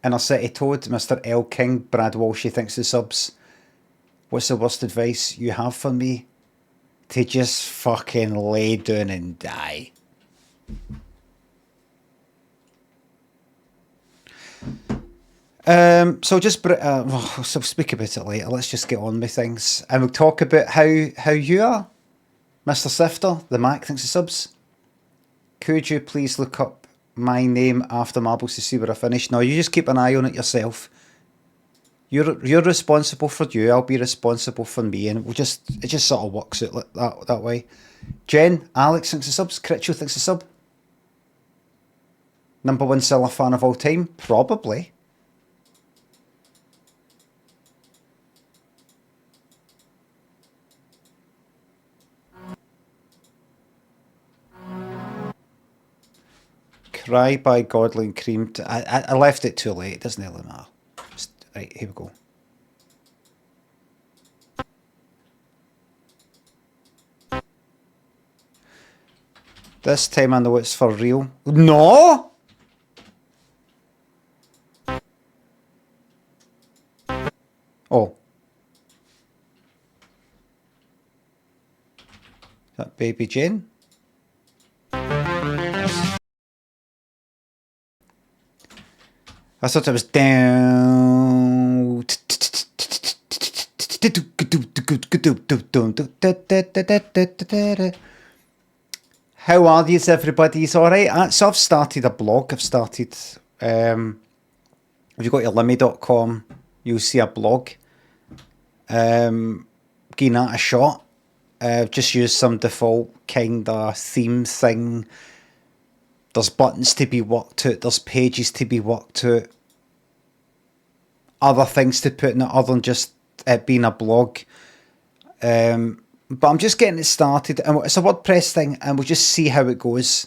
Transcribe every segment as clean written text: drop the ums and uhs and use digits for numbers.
Inner City Toad, Mr. L. King, Brad Walshy thinks the subs. What's the worst advice you have for me? To just fucking lay down and die. So just so speak about it later. Let's just get on with things, and we'll talk about how you are, Mr. Sifter. The Mac thinks the subs. Could you please look up my name after marbles to see where I finish? No, you just keep an eye on it yourself. You're responsible for you. I'll be responsible for me, and it just sort of works out like that way. Jen, Alex thinks the subs. Critcho thinks the sub. #1 Cilla fan of all time, probably. Cry by Godly and Cream. I left it too late. It doesn't really matter. Right, here we go. This time I know it's for real. No! Oh. Is that Baby Jane? I thought it was down. How are these, everybody? Alright. So I've started a blog. If you go to limmy.com, you'll see a blog. Giving that a shot. Just use some default kind of theme thing. There's buttons to be worked out. There's pages to be worked out. Other things to put in it other than just it being a blog. But I'm just getting it started. And it's a WordPress thing, and we'll just see how it goes.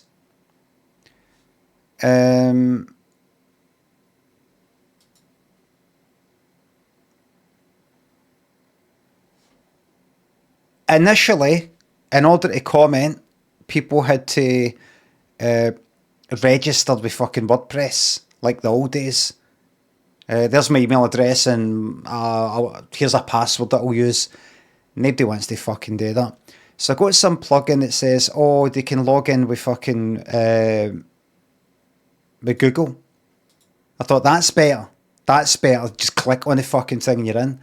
Initially, in order to comment, people had to register with fucking WordPress, like the old days. There's my email address, and here's a password that I'll use. Nobody wants to fucking do that. So I got some plugin that says, oh, they can log in with fucking with Google. I thought, that's better. That's better. Just click on the fucking thing and you're in.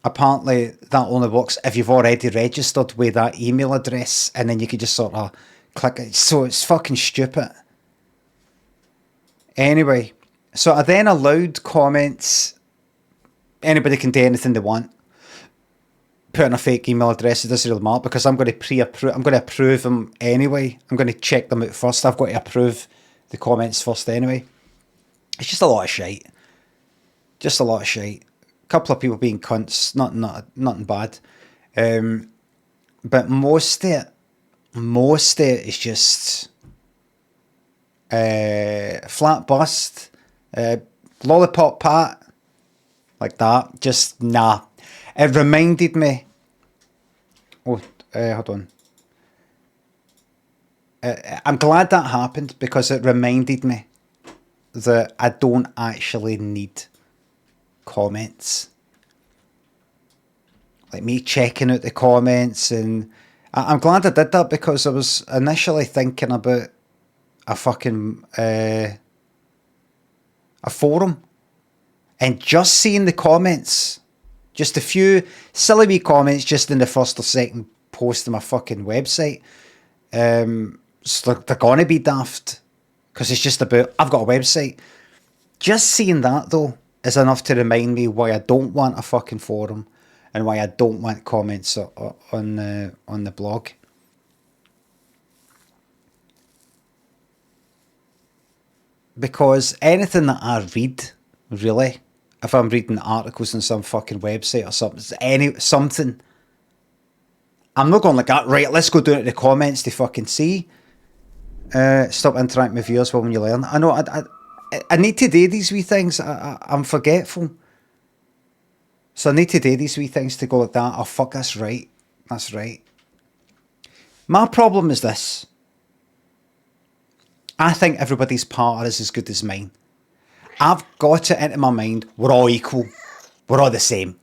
Apparently, that only works if you've already registered with that email address, and then you can just sort of click it. So it's fucking stupid. Anyway, so I then allowed comments. Anybody can do anything they want. Put in a fake email address, it doesn't really matter, because I'm going to pre-approve. I'm going to approve them anyway. I'm going to check them out first. I've got to approve the comments first anyway. It's just a lot of shite. Just a lot of shite. A couple of people being cunts, nothing bad. But most of it is just flat bust, lollipop pat, like that. Just nah. It reminded me. Oh, hold on. I'm glad that happened, because it reminded me that I don't actually need comments. Like me checking out the comments, and I'm glad I did that, because I was initially thinking about a fucking a forum, and just seeing the comments, just a few silly wee comments just in the first or second post on my fucking website. So they're gonna be daft, because it's just about, I've got a website. Just seeing that though is enough to remind me why I don't want a fucking forum, and why I don't want comments on the blog. Because anything that I read, really, if I'm reading articles on some fucking website or something, I'm not going like that, right, let's go down to the comments to fucking see. Stop interacting with viewers when you learn. I know, I need to do these wee things. I'm forgetful. So I need to do these wee things to go like that. Oh, fuck, that's right. That's right. My problem is this. I think everybody's part is as good as mine. I've got it into my mind, we're all equal. We're all the same.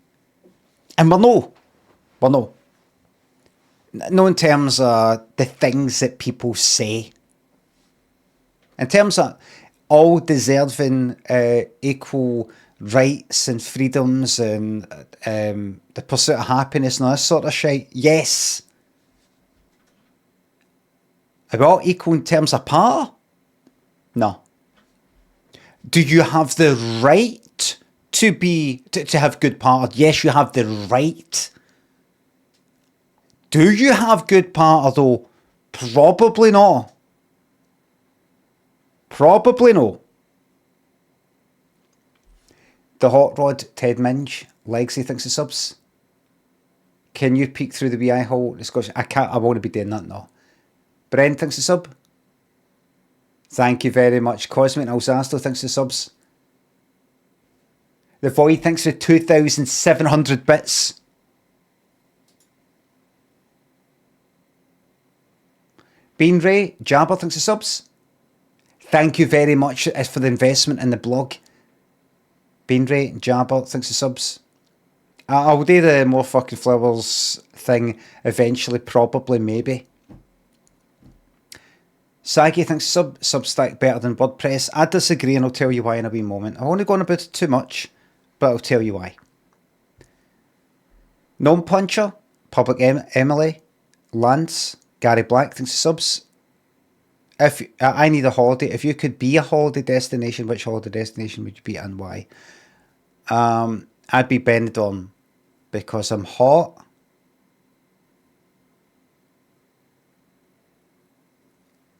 And we're no. We're no. No in terms of the things that people say. In terms of all deserving equal rights and freedoms and the pursuit of happiness and all this sort of shit, yes. Are we all equal in terms of power? No. Do you have the right to have good power? Yes, you have the right. Do you have good power though? Probably not. Probably no. The Hot Rod, Ted Minge, Legacy thinks of subs. Can you peek through the wee eye hole? I can't, I won't be doing that now. Bren thinks of sub. Thank you very much. Cosmic Alzasto thinks of subs. The Void thinks of 2,700 bits. Bean Ray, Jabber thinks of subs. Thank you very much for the investment in the blog. Bean Ray, Jabber thinks of subs. I'll do the More Fucking Flowers thing eventually, probably, maybe. Saggy thinks Substack better than WordPress. I disagree and I'll tell you why in a wee moment. I've only gone about it too much, but I'll tell you why. Gnome Puncher, Public Emily, Lance, Gary Black thinks of subs. If I need a holiday, if you could be a holiday destination, which holiday destination would you be and why? I'd be Benidorm because I'm hot.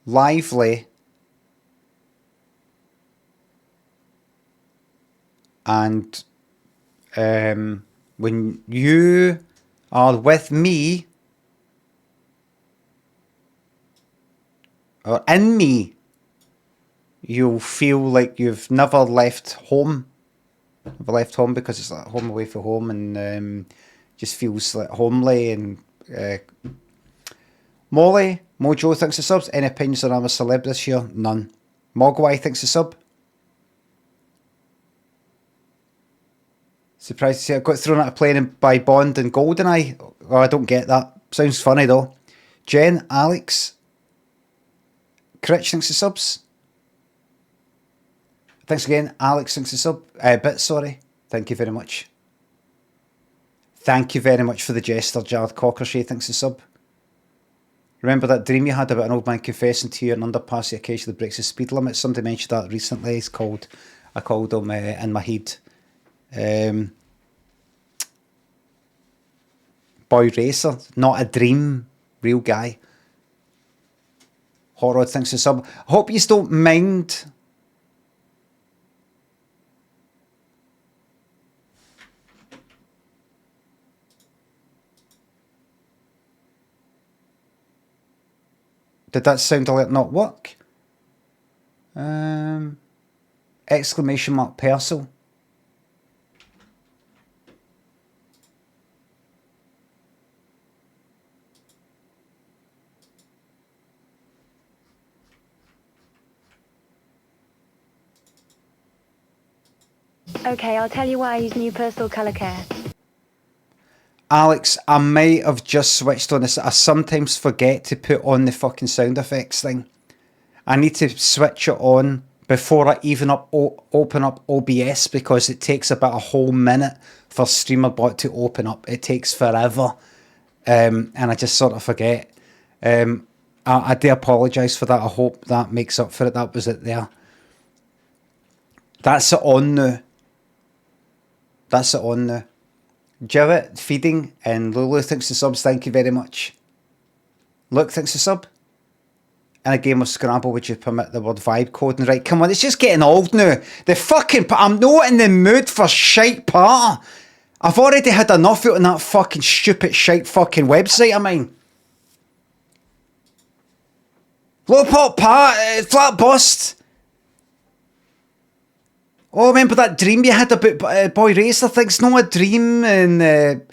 Lively. And when you are with me or in me, you'll feel like you've never left home. Never left home because it's like home away from home and just feels like homely. And Molly, Mojo thinks of subs. Any opinions that I'm a celeb this year? None. Mogwai thinks of sub. Surprised to see I got thrown out of plane by Bond and Goldeneye. Oh, I don't get that. Sounds funny though. Jen, Alex, Critch thinks of subs. Thanks again, Alex thinks of sub. Bit sorry. Thank you very much. Thank you very much for the jester, Jared Cockershay thinks of sub. Remember that dream you had about an old man confessing to you an underpass he occasionally breaks the speed limit? Somebody mentioned that recently. I called him in my head. Boy Racer, not a dream, real guy. Hot Rod thinks of sub. Hope you don't mind. Did that sound alert not work? Exclamation mark Persil. Okay, I'll tell you why I use new personal colour care. Alex, I might have just switched on this. I sometimes forget to put on the fucking sound effects thing. I need to switch it on before I even open up OBS because it takes about a whole minute for StreamerBot to open up. It takes forever. And I just sort of forget. I do apologise for that. I hope that makes up for it. That was it there. That's it on now. That's it on now. Jewett, feeding, and Lulu thinks the subs, thank you very much. Luke thinks the sub. In a game of Scrabble, would you permit the word vibe coding? Right, come on, it's just getting old now. The fucking, I'm not in the mood for shite part. I've already had enough out on that fucking stupid shite fucking website of mine. Low pop part, flat bust. Oh, remember that dream you had about Boy Racer thing? It's not a dream, and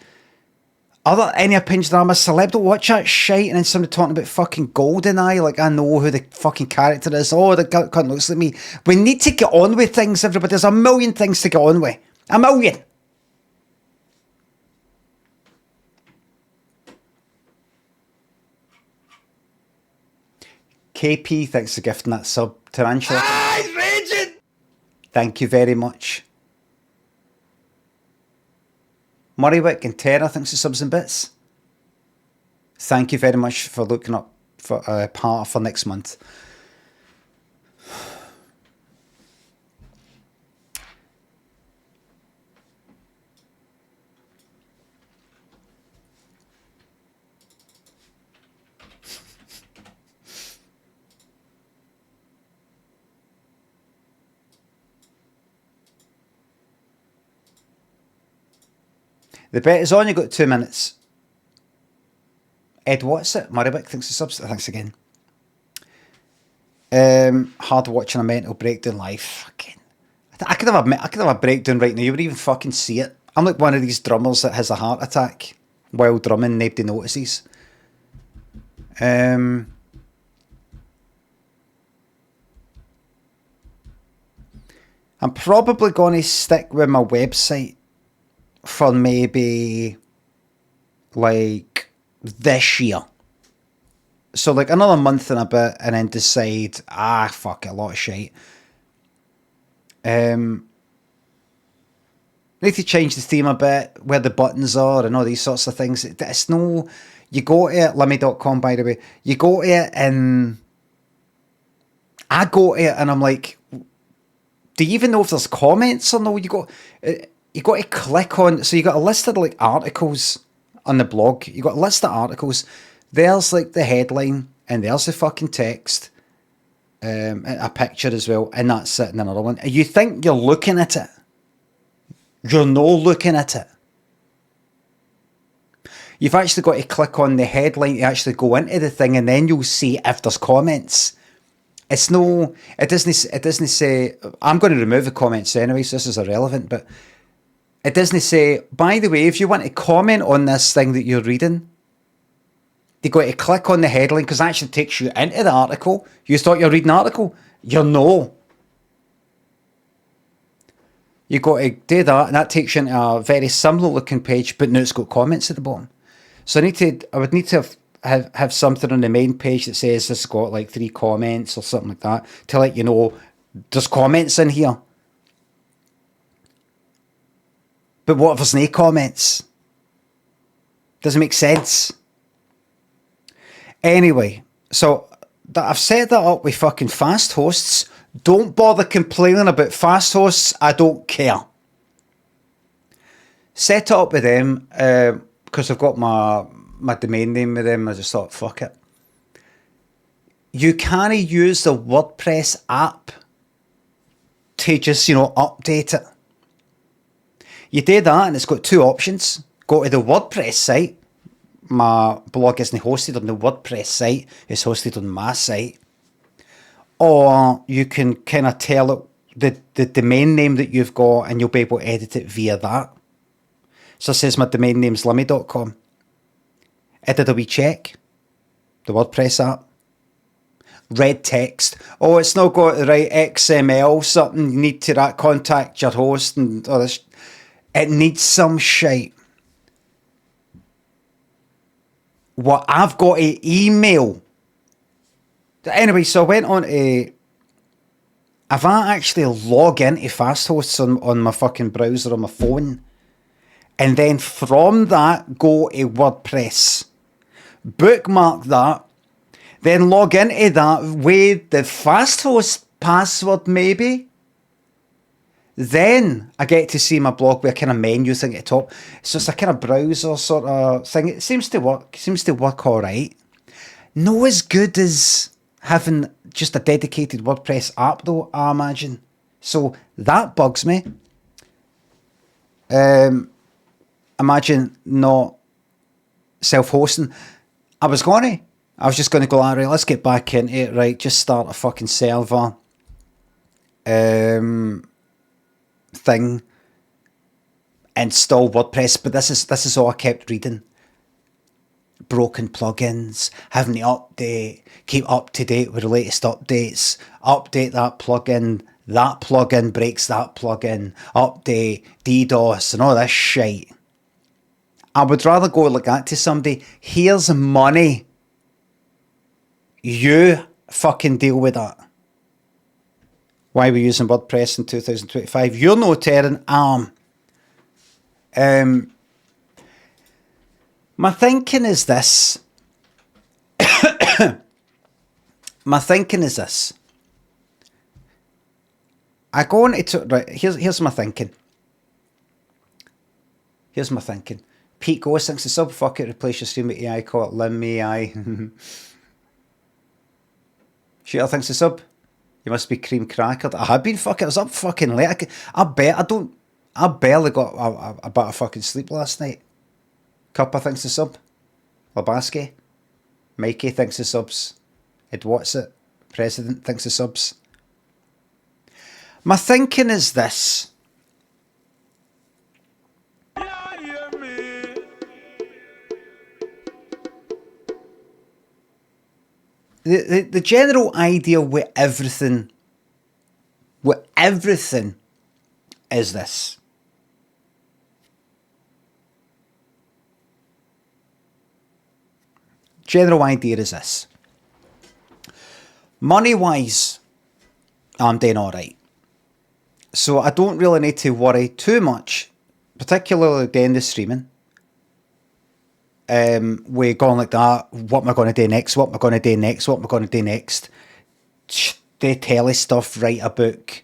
Other any opinions that I'm a celeb, don't watch that shite, and then somebody talking about fucking GoldenEye, like I know who the fucking character is. Oh, the cunt looks like me. We need to get on with things, everybody. There's a million things to get on with. A million. KP, thanks for gifting that sub. Tarantula. Ah, he's raging! Thank you very much. Murraywick and Terra, thanks for subs and bits. Thank you very much for looking up for part for next month. The bet is on, you got 2 minutes. Ed, what's it? Murraywick, thanks for subs. Thanks again. Hard watching a mental breakdown live. Fucking, I could have a breakdown right now. You would even fucking see it. I'm like one of these drummers that has a heart attack while drumming. Nobody notices. I'm probably going to stick with my website for maybe like this year. So like another month and a bit, and then decide, fuck it, a lot of shit. Need to change the theme a bit, where the buttons are and all these sorts of things. It's no, you go to it, Limmy.com by the way, you go to it and I go to it and I'm like, do you even know if there's comments or no? You got to click on, so you got a list of like articles on the blog. You got a list of articles. There's like the headline and there's the fucking text, a picture as well, and that's it. And another one. You think you're looking at it? You're no looking at it. You've actually got to click on the headline to actually go into the thing, and then you'll see if there's comments. It's no, it doesn't say, I'm going to remove the comments anyway, so this is irrelevant, but it doesn't say, by the way, if you want to comment on this thing that you're reading, you got to click on the headline, because it actually takes you into the article. You thought you're reading an article? You're no. You got to do that, and that takes you into a very similar looking page, but now it's got comments at the bottom. So I would need to have something on the main page that says this has got like 3 comments or something like that to let you know there's comments in here. But what if there's no comments? Doesn't make sense. Anyway, so I've set that up with fucking fast hosts. Don't bother complaining about fast hosts. I don't care. Set it up with them because I've got my domain name with them. I just thought, fuck it. You can't use the WordPress app to just, update it. You do that and it's got 2 options. Go to the WordPress site. My blog isn't hosted on the WordPress site. It's hosted on my site. Or you can kind of tell it the domain name that you've got, and you'll be able to edit it via that. So it says my domain name's Limmy.com. I did a wee check. The WordPress app. Red text. Oh, it's not got the right XML something. You need to contact your host and all this. It needs some shite. What I've got to email. Anyway, so I went on to... I've actually log into FastHosts on my fucking browser on my phone. And then from that, go to WordPress. Bookmark that. Then log into that with the FastHost password, maybe. Then I get to see my blog with a kind of menu thing at the top. It's just a kind of browser sort of thing. It seems to work. Seems to work all right. No as good as having just a dedicated WordPress app, though, I imagine. So that bugs me. Imagine not self-hosting. I was just going to go, all right, let's get back into it, right? Just start a fucking server. Thing. Install WordPress, but this is all I kept reading. broken plugins, having to update, keep up to date with the latest updates, update that plugin breaks that plugin, update, DDoS and all this shit. I would rather go like that to somebody. Here's money. You fucking deal with that. Why are we using WordPress in 2025? You're no tearing arm. My thinking is this. My thinking is this. I go into right. Here's my thinking. Here's my thinking. Pete Ghost thinks the sub. Fuck it. Replace your stream with AI. Call it Limmy AI. Shooter thinks the sub. You must be cream crackered. I have been fucking. I was up fucking late. I barely got a bit of fucking sleep last night. Cuppa thinks the sub. Labaski. Mikey thinks the subs. Ed What's It. President thinks the subs. My thinking is this. The general idea with everything is this. General idea is this. Money-wise, I'm doing alright. So I don't really need to worry too much, particularly doing the streaming. We're going like that. What am I going to do next? What am I going to do next? What am I going to do next? Do telly stuff, write a book,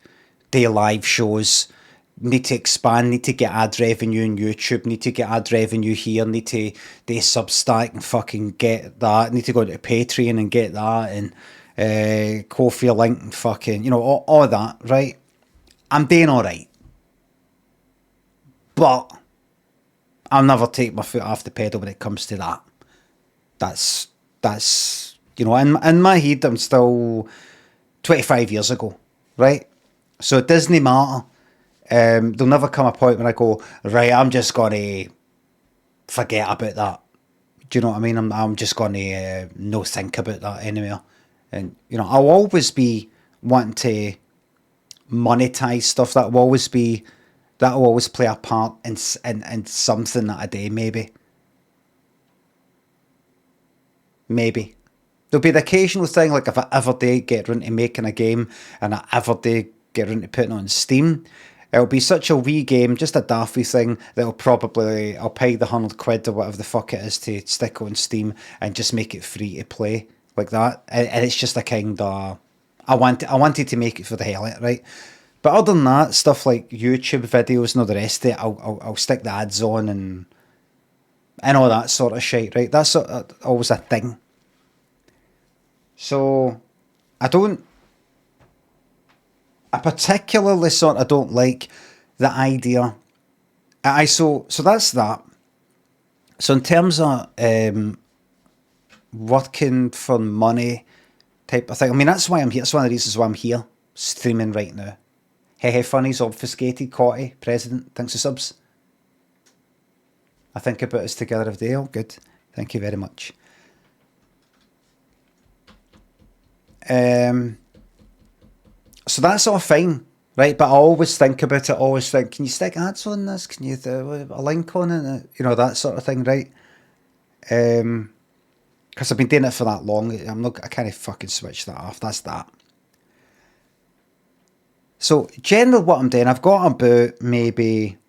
do live shows. Need to expand, need to get ad revenue on YouTube, need to get ad revenue here, need to do Substack and fucking get that, need to go to Patreon and get that, and Ko-fi link and fucking, you know, all that, right? I'm doing alright. But I'll never take my foot off the pedal when it comes to that. That's you know, in my head, I'm still 25 years ago, right? So it doesn't matter. There'll never come a point when I go, right, I'm just going to forget about that. Do you know what I mean? I'm just going to no think about that anymore. And, you know, I'll always be wanting to monetize stuff. That'll always play a part in something that I do, maybe. Maybe. There'll be the occasional thing, like if I ever do get into making a game and I ever do get into putting it on Steam, it'll be such a wee game, just a daffy thing, that I'll pay the £100 or whatever the fuck it is to stick on Steam and just make it free to play like that. And it's just a kind of, I wanted to make it for the hell of it, right? But other than that, stuff like YouTube videos and all the rest of it, I'll stick the ads on and all that sort of shit, right? That's always a thing. So I particularly sort of don't like the idea. So that's that. So in terms of working for money type of thing, I mean, that's why I'm here. That's one of the reasons why I'm here, streaming right now. Hey, funny's obfuscated, Cotty, President, thanks for subs. I think about us together every day. Oh, good. Thank you very much. So that's all fine, right? But I always think about it, always think, can you stick ads on this? Can you do a link on it? You know, that sort of thing, right? Because I've been doing it for that long. I can't fucking switch that off. That's that. So, generally what I'm doing, I've got about maybe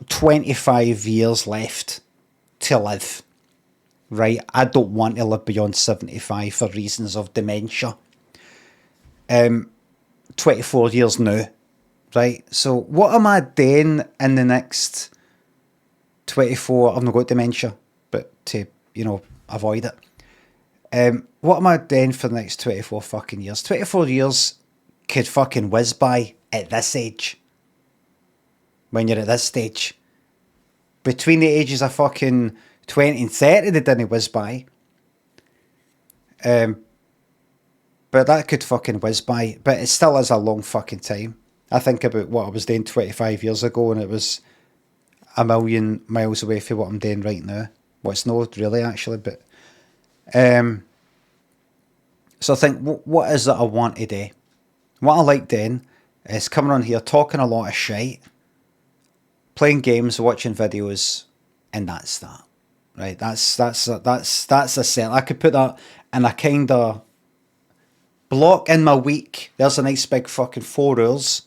25 years left to live, right? I don't want to live beyond 75 for reasons of dementia. 24 years now, right? So what am I doing in the next 24? I've not got dementia, but to, you know, avoid it. What am I doing for the next 24 fucking years? 24 years could fucking whiz by at this age. When you're at this stage. Between the ages of fucking 20 and 30, they didn't whiz by. But that could fucking whiz by. But it still is a long fucking time. I think about what I was doing 25 years ago and it was a million miles away from what I'm doing right now. Well, it's not really actually, but so I think what is it I want to do? What I like doing is coming on here, talking a lot of shit, playing games, watching videos, and that's that. Right? That's a set. I could put that in a kind of block in my week. There's a nice big fucking 4 hours.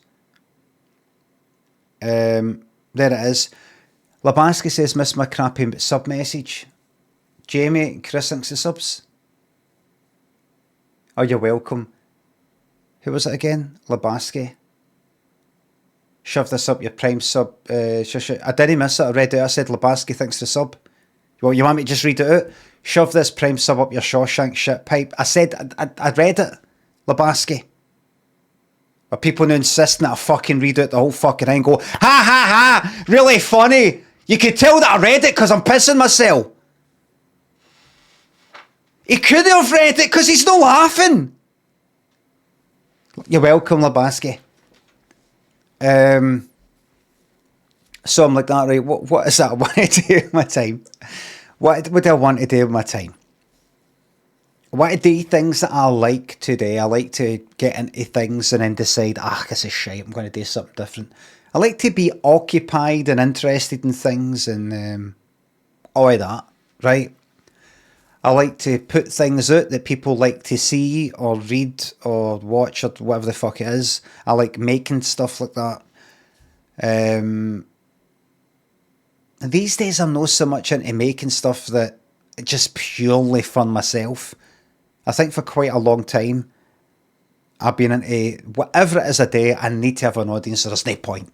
There it is. Labansky says, miss my crappy sub message. Jamie, Chris thinks the subs. Oh, you're welcome. Who was it again? Labansky. Shove this up your prime sub. I didn't miss it. I read it. I said Labansky thinks the sub. Well, you want me to just read it out? Shove this prime sub up your Shawshank shit pipe. I said, I read it. Labansky. But people now insisting that I fucking read out the whole fucking thing and go, ha ha ha, really funny. You could tell that I read it because I'm pissing myself. He could have read it because he's not laughing. You're welcome, Labansky. So I'm like that, right? What is that I want to do with my time? What do I want to do with my time? I want to do things that I like to do. I like to get into things and then decide, this is shite, I'm going to do something different. I like to be occupied and interested in things and all of that, right? I like to put things out that people like to see or read or watch or whatever the fuck it is. I like making stuff like that. These days I'm not so much into making stuff that just purely fun myself. I think for quite a long time I've been into whatever it is I do, I need to have an audience, so there's no point.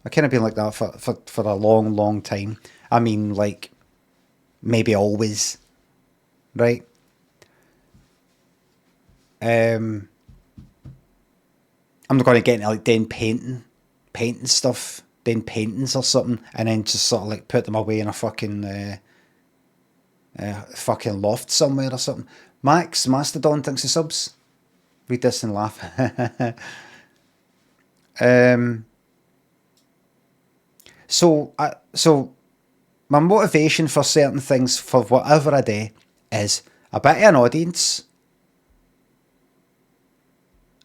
I've kind of been like that for a long, long time. I mean, like, maybe always, right? I'm not going to get into like doing painting stuff, doing paintings or something, and then just sort of like put them away in a fucking fucking loft somewhere or something. Max Mastodon thinks the subs. Read this and laugh. So my motivation for certain things, for whatever I do, is a bit of an audience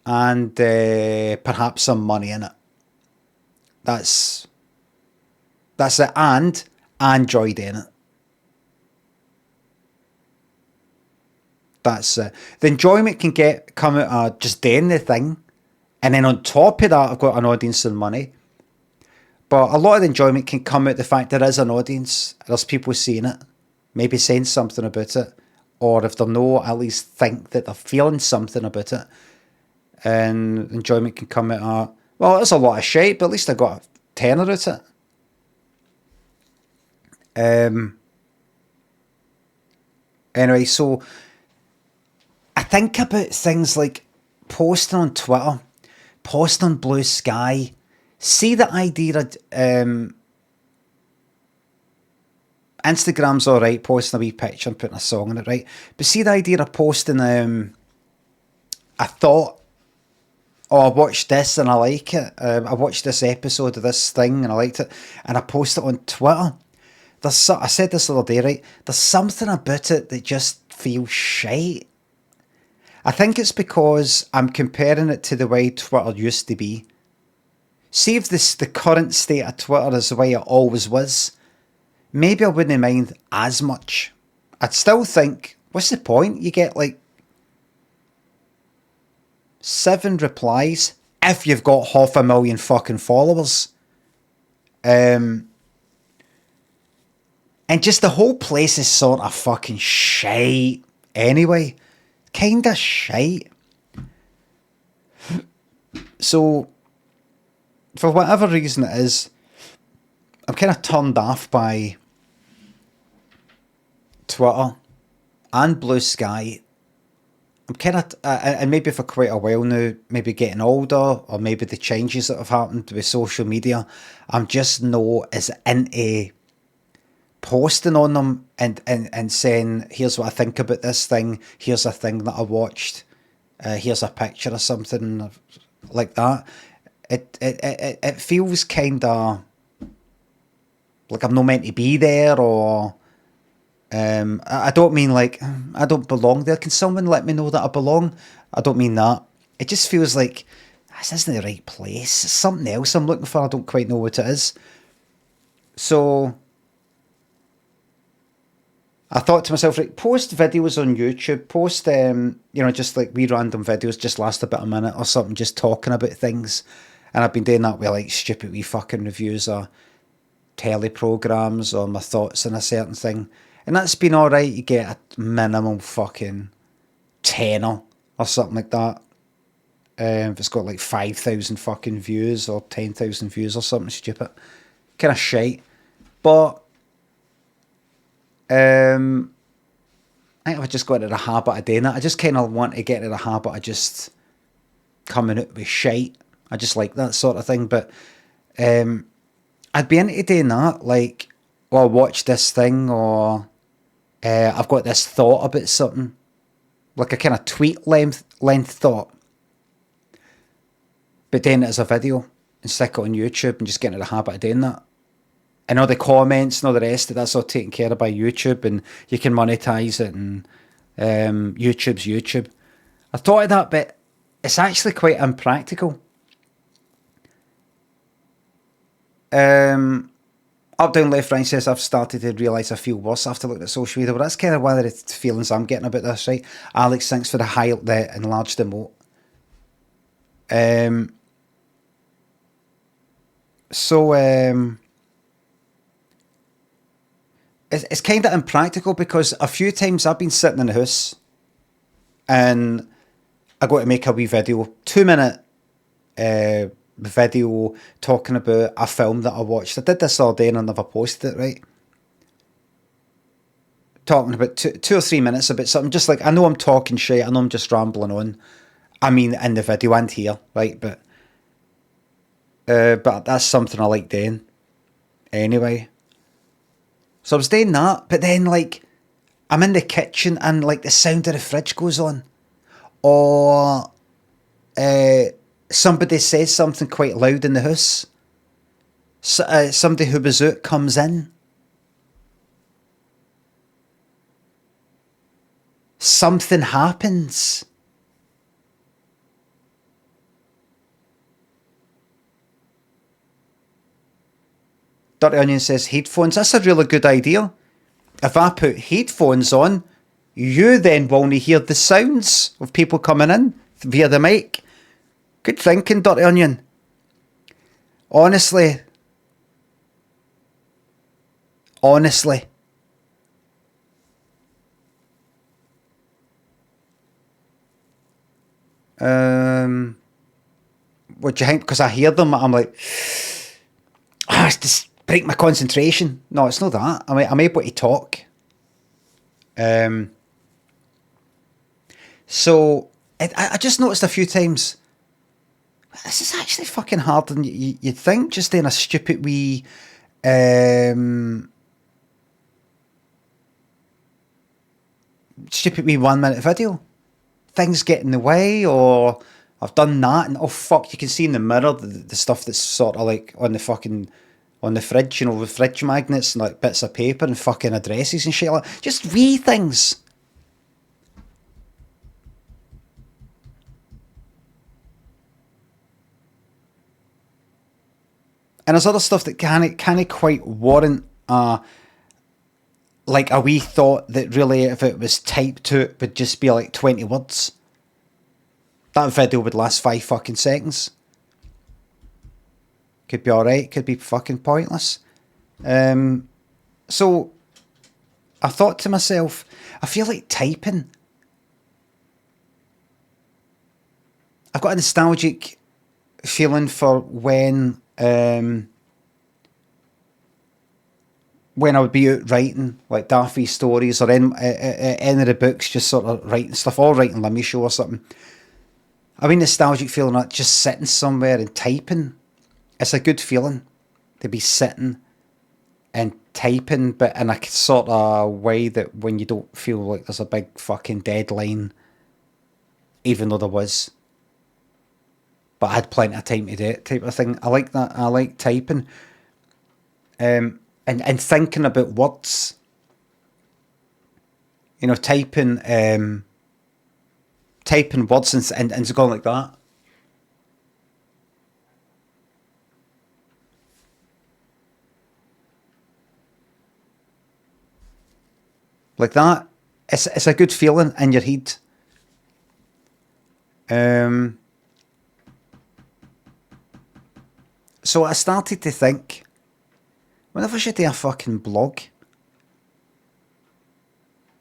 and perhaps some money in it. That's it, and I enjoy doing it. That's it. The enjoyment can come out of just doing the thing, and then on top of that, I've got an audience and money. But a lot of the enjoyment can come out the fact there is an audience, there's people seeing it, maybe saying something about it, or if they're not, at least think that they're feeling something about it. And enjoyment can come out of, well, there's a lot of shit, but at least I got a tenner at it. Anyway, so I think about things like posting on Twitter, posting on Blue Sky. See the idea of Instagram's alright, posting a wee picture and putting a song in it, right? But see the idea of posting I thought, I watched this and I like it. I watched this episode of this thing and I liked it, and I post it on Twitter. I said this the other day, right? There's something about it that just feels shite. I think it's because I'm comparing it to the way Twitter used to be. See if the current state of Twitter is the way it always was, maybe I wouldn't mind as much. I'd still think, what's the point? You get like 7 replies if you've got 500,000 fucking followers. And just the whole place is sort of fucking shite anyway. Kinda shite. So, for whatever reason it is, I'm kind of turned off by Twitter and Blue Sky. I'm kind of, and maybe for quite a while now, maybe getting older, or maybe the changes that have happened with social media, I'm just not as into posting on them and saying, here's what I think about this thing, here's a thing that I watched, here's a picture or something like that. It feels kind of Like I'm not meant to be there, or I don't mean like I don't belong there. Can someone let me know that I belong? I don't mean that. It just feels like this isn't the right place. It's something else I'm looking for. I don't quite know what it is. So I thought to myself, right, post videos on YouTube, post just like wee random videos, just last about a minute or something, just talking about things. And I've been doing that with like stupid wee fucking reviews or telly programs or my thoughts on a certain thing. And that's been alright. You get a minimum fucking tenner or something like that. If it's got like 5,000 fucking views or 10,000 views or something stupid. Kind of shite. But I think I've just got into the habit of doing that. I just kind of want to get into the habit of just coming out with shite. I just like that sort of thing. But I'd be into doing that. Like, well, watch this thing, or I've got this thought about something. Like a kind of tweet length thought. But doing it as a video and stick it on YouTube and just get into the habit of doing that. And all the comments and all the rest of that's all taken care of by YouTube, and you can monetize it, and YouTube's YouTube. I thought of that, but it's actually quite impractical. Up, down, left, right says I've started to realise I feel worse after looking at social media. But that's kind of one of the feelings I'm getting about this, right? Alex, thanks for the enlarged emote. It's kind of impractical because a few times I've been sitting in the house and I got to make a wee video, 2-minute video talking about a film that I watched. I did this all day and I never posted it, right? Talking about 2 or 3 minutes about something, just like, I know I'm talking shit, I know I'm just rambling on. I mean, in the video and here, right? But that's something I like doing anyway. So I was doing that, but then like I'm in the kitchen and like the sound of the fridge goes on, or somebody says something quite loud in the house. Somebody who was out comes in. Something happens. Dirty Onion says headphones. That's a really good idea. If I put headphones on, you then will only hear the sounds of people coming in via the mic. Good thinking, Dirty Onion. Honestly. What do you think? Because I hear them, I'm like, it's just break my concentration. No, it's not that. I'm able to talk. So I just noticed a few times, this is actually fucking harder than you'd think, just in a stupid wee stupid wee 1-minute video. Things get in the way, or I've done that, and oh fuck, you can see in the mirror the stuff that's sort of like on the fridge, with fridge magnets and like bits of paper and fucking addresses and shit like that. Just wee things. And there's other stuff that can't quite warrant like a wee thought that really, if it was typed to it, would just be like 20 words. That video would last 5 fucking seconds. Could be alright, could be fucking pointless. So I thought to myself, I feel like typing. I've got a nostalgic feeling for when I would be out writing, like Daffy stories, or in any of the books, just sort of writing stuff, or writing Limmy show or something. I've been nostalgic feeling like just sitting somewhere and typing. It's a good feeling to be sitting and typing, but in a sort of way that when you don't feel like there's a big fucking deadline, even though there was. But I had plenty of time to do it, type of thing. I like that. I like typing. And and thinking about words. You know, typing words and going like that. Like that. It's a good feeling in your head. So I started to think, whenever I should do a fucking blog.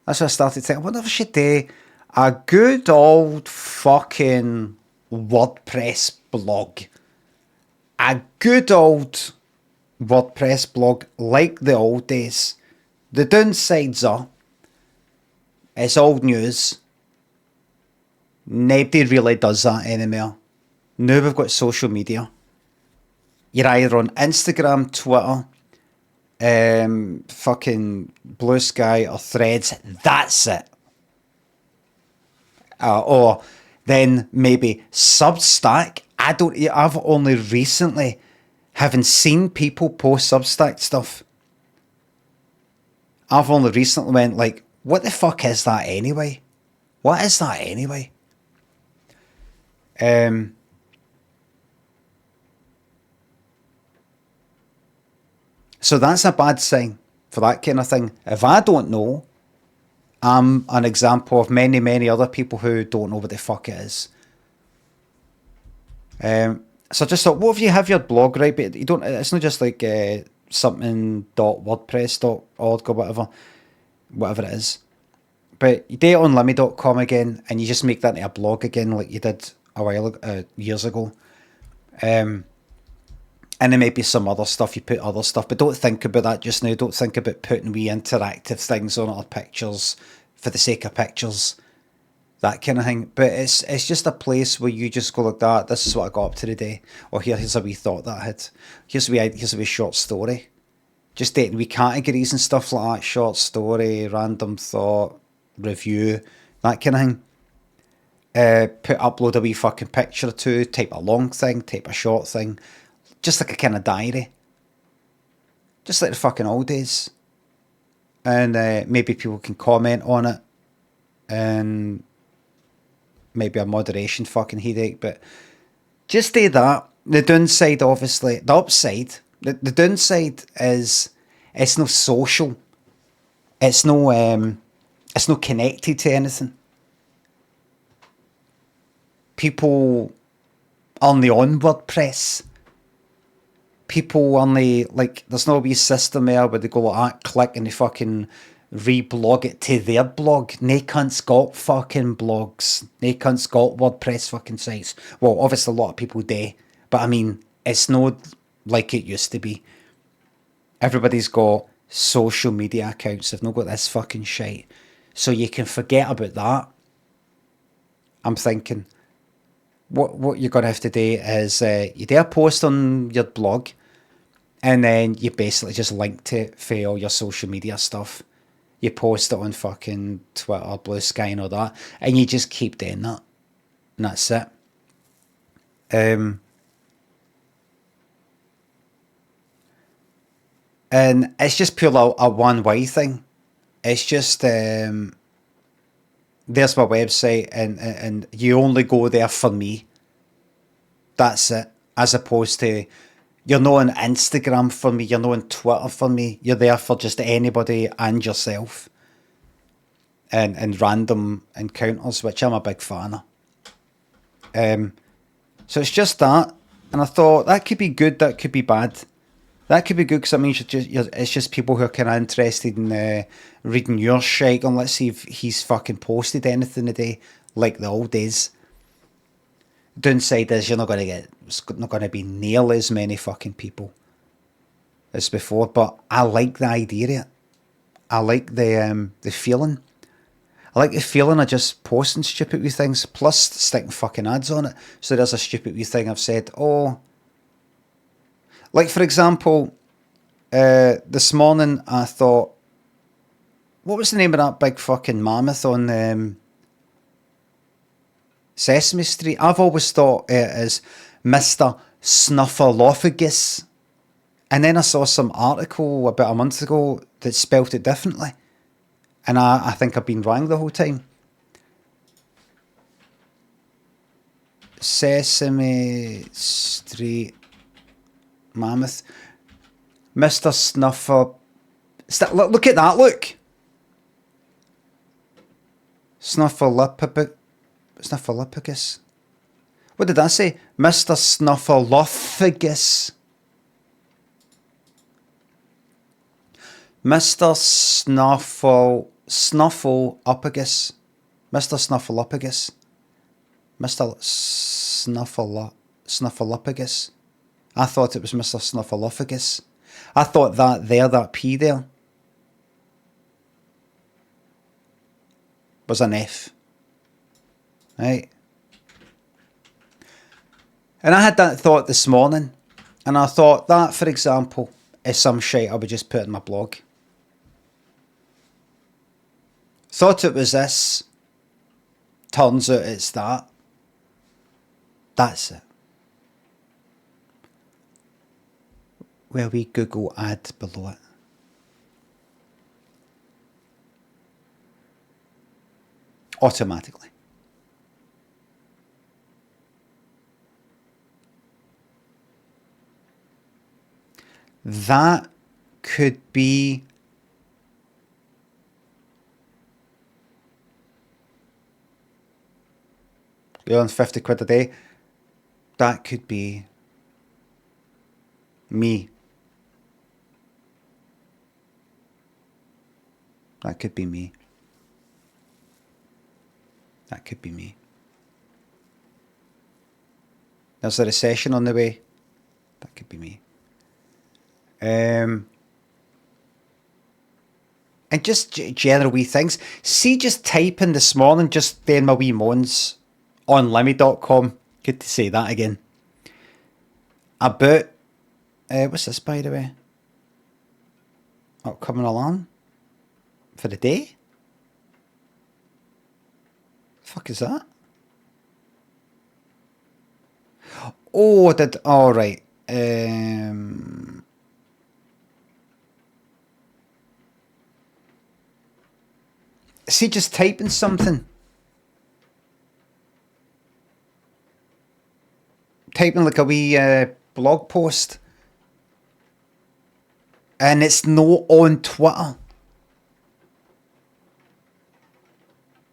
That's what I started thinking. Whenever I should do a good old fucking WordPress blog. A good old WordPress blog like the old days. The downsides are, it's old news. Nobody really does that anymore. Now we've got social media. You're either on Instagram, Twitter, fucking Blue Sky or Threads. That's it. Or then maybe Substack. I've only recently haven't seen people post Substack stuff. I've only recently went like, what the fuck is that anyway? What is that anyway? So that's a bad sign for that kind of thing. If I don't know, I'm an example of many, many other people who don't know what the fuck it is. So I just thought, what if you have your blog, right? But you don't. It's not just like something.wordpress.org or whatever it is. But you do it on Limmy.com again, and you just make that into a blog again, like you did a while years ago. And there may be some other stuff, you put other stuff, but don't think about that just now. Don't think about putting wee interactive things on it or pictures for the sake of pictures, that kind of thing. But it's just a place where you just go like that. This is what I got up to today. Or here's a wee thought that I had. Here's a wee short story. Just dating wee categories and stuff like that. Short story, random thought, review, that kind of thing. Upload a wee fucking picture or two, type a long thing, type a short thing. Just like a kind of diary. Just like the fucking old days. And maybe people can comment on it. And maybe a moderation fucking headache. But just do that. The downside, obviously. The upside. The downside is it's no social. It's no connected to anything. People only on WordPress. People only, like, there's no wee system there where they go like that, click and they fucking reblog it to their blog. Nae cunts got fucking blogs. Nae cunts got WordPress fucking sites. Well, obviously a lot of people do, but I mean, it's not like it used to be. Everybody's got social media accounts. They've not got this fucking shite. So you can forget about that. I'm thinking, what you're going to have to do is you do a post on your blog and then you basically just link to it for all your social media stuff. You post it on fucking Twitter, Blue Sky and all that, and you just keep doing that. And that's it. And it's just pure a one-way thing. It's just there's my website and you only go there for me. That's it. As opposed to, you're not on Instagram for me, you're not on Twitter for me, you're there for just anybody and yourself. And random encounters, which I'm a big fan of. So it's just that. And I thought, that could be good, that could be bad. That could be good because it means it's just people who are kind of interested in reading your shite. And let's see if he's fucking posted anything today, like the old days. Downside is it's not going to be nearly as many fucking people as before. But I like the idea of it. I like the feeling. I like the feeling of just posting stupid wee things, plus sticking fucking ads on it. So there's a stupid wee thing I've said, like, for example, this morning I thought, what was the name of that big fucking mammoth on Sesame Street? I've always thought it as Mr. Snuffleupagus. And then I saw some article about a month ago that spelt it differently. And I think I've been wrong the whole time. Sesame Street Mammoth. Mr. Snuffer. Look at that, look. Snuffleupagus. What did I say? Mr. Snuffleupagus. Mr. Snuffleupagus. Mr. Snuffleupagus. Mr. Snuffleupagus. I thought it was Mr. Snuffleupagus. I thought that P there was an F. Right? And I had that thought this morning. And I thought that, for example, is some shit I would just put in my blog. Thought it was this. Turns out it's that. That's it. Where we Google ad below it. Automatically. That could be you're on 50 quid a day. That could be me. That could be me. That could be me. There's a recession on the way. That could be me. And just general wee things. See, just typing this morning, just doing my wee moans on Limmy.com. Good to say that again. About, what's this, by the way? Upcoming alarm for the day? The fuck is that? Oh, all right. See, just typing something. Typing like a wee blog post. And it's not on Twitter.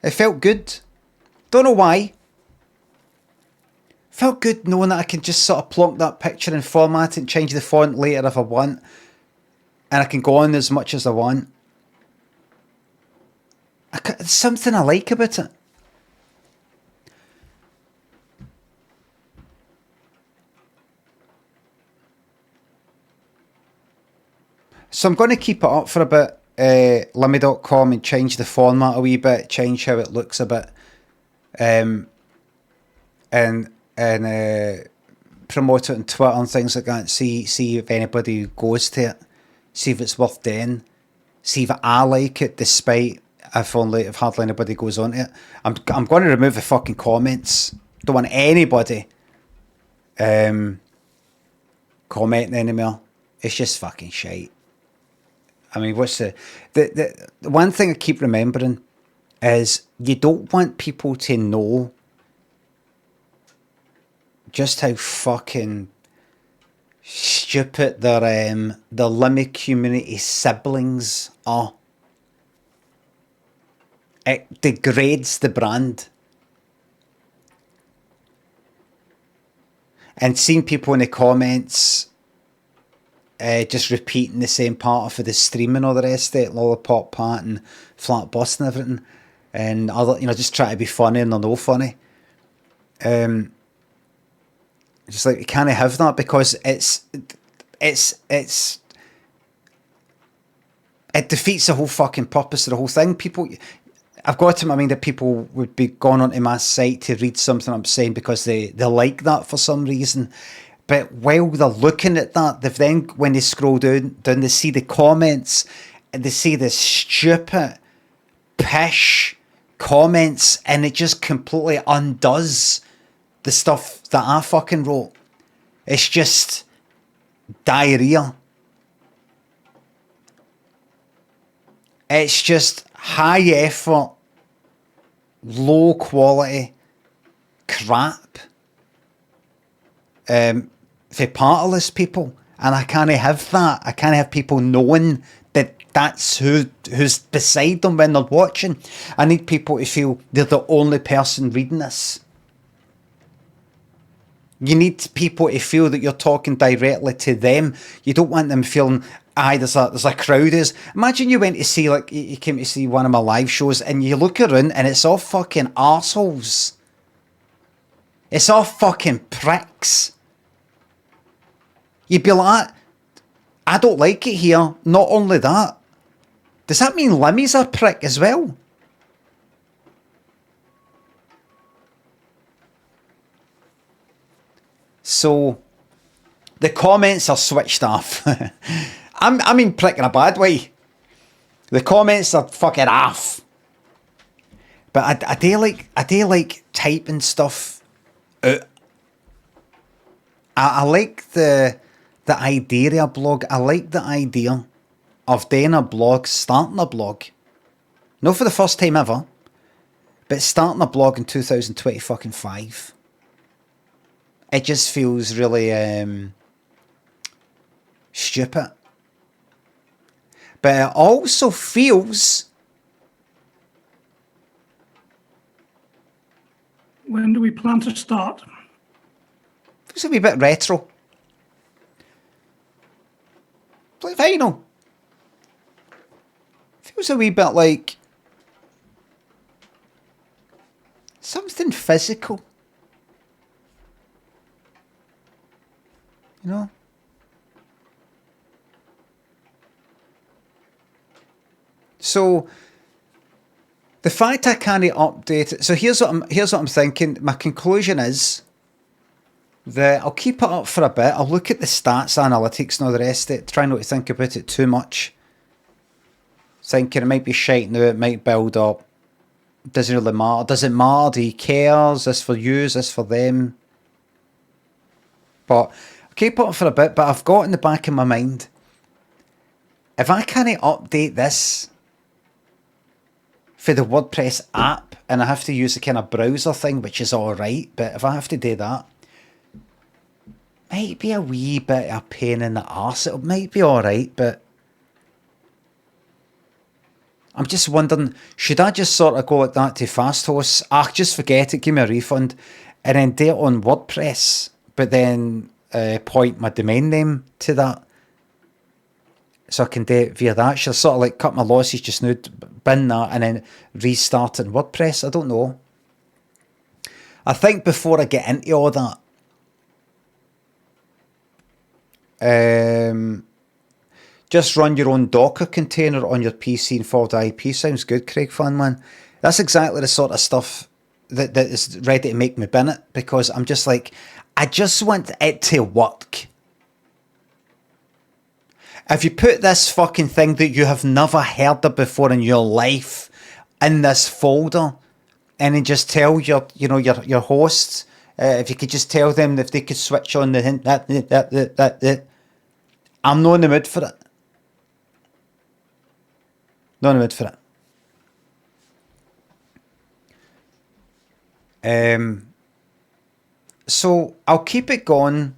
It felt good. Don't know why. Felt good knowing that I can just sort of plonk that picture and format it and change the font later if I want. And I can go on as much as I want. There's something I like about it. So I'm going to keep it up for a bit, Limmy.com, and change the format a wee bit, change how it looks a bit, and promote it on Twitter and things like that. See if anybody goes to it, see if it's worth doing, see if I like it, despite if hardly anybody goes on it. I'm going to remove the fucking comments. Don't want anybody commenting anymore. It's just fucking shite. I mean, what's the one thing I keep remembering is you don't want people to know just how fucking stupid the Limmy community siblings are. It degrades the brand. And seeing people in the comments just repeating the same part for the stream and all the rest of it, Lollipop Pat and Flat Bust and everything, and other, just try to be funny and they're no funny. Just like, you can't have that, because it defeats the whole fucking purpose of the whole thing. People, I've got it in my mind that people would be going onto my site to read something I'm saying because they like that for some reason. But while they're looking at that, they've then, when they scroll down, they see the comments and they see the stupid, pish comments, and it just completely undoes the stuff that I fucking wrote. It's just diarrhea. It's just high effort, low quality crap for partless people. And I can't have that. I can't have people knowing that that's who's beside them when they're watching. I need people to feel they're the only person reading this. You need people to feel that you're talking directly to them. You don't want them feeling, aye, there's a crowd. Imagine you went to see, like, you came to see one of my live shows and you look around and it's all fucking arseholes. It's all fucking pricks. You'd be like, I don't like it here. Not only that, does that mean Limmy's a prick as well? So, the comments are switched off. I mean prick in a bad way. The comments are fucking off. But I do like typing stuff out. I like the idea of a blog. I like the idea of doing a blog, starting a blog. Not for the first time ever, but starting a blog in 2025. It just feels really stupid. But it also feels... When do we plan to start? Feels a wee bit retro. Like vinyl. Feels a wee bit like something physical. You know? So the fact I can't update it. So here's what I'm thinking. My conclusion is that I'll keep it up for a bit. I'll look at the stats, analytics, and all the rest of it. Try not to think about it too much. Thinking it might be shite now, it might build up. Doesn't really matter. Does it matter? Do you care? Is this for you? Is this for them? But I'll keep it up for a bit. But I've got in the back of my mind, if I can't update this for the WordPress app, and I have to use the kind of browser thing, which is alright, but if I have to do that, might be a wee bit of a pain in the arse. It might be alright, but I'm just wondering, should I just sort of go like that to FastHost? Just forget it, give me a refund, and then do it on WordPress, but then point my domain name to that, so I can do it via that. Should I sort of like cut my losses just now, bin that, and then restart in WordPress? I don't know. I think before I get into all that, just run your own Docker container on your PC and forward IP. Sounds good, Craig Fanman. That's exactly the sort of stuff that is ready to make me bin it, because I'm just like, I just want it to work. If you put this fucking thing that you have never heard of before in your life in this folder, and then just tell your hosts, if you could just tell them if they could switch on that, I'm not in the mood for it. Not in the mood for it. So I'll keep it going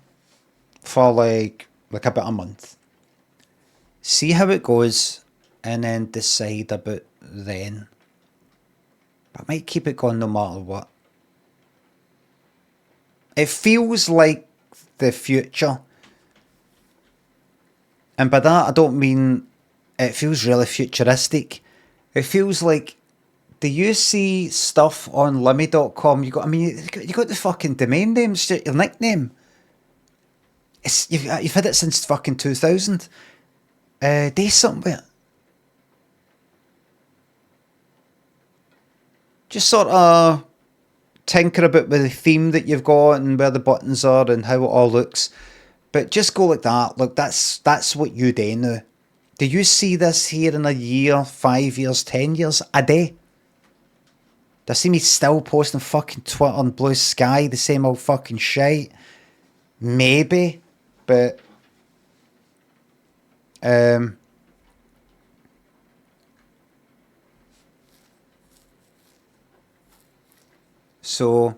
for like about a month. See how it goes, and then decide about then. But I might keep it going no matter what. It feels like the future. And by that I don't mean it feels really futuristic. It feels like, do you see stuff on Limmy.com? You got the fucking domain name, your nickname. You've had it since fucking 2000. Do something with it. Just sort of tinker a bit with the theme that you've got and where the buttons are and how it all looks. But just go like that. Look, that's what you do now. Do you see this here in a year, 5 years, 10 years, a day? Do I see me still posting fucking Twitter on Blue Sky, the same old fucking shite? Maybe, but So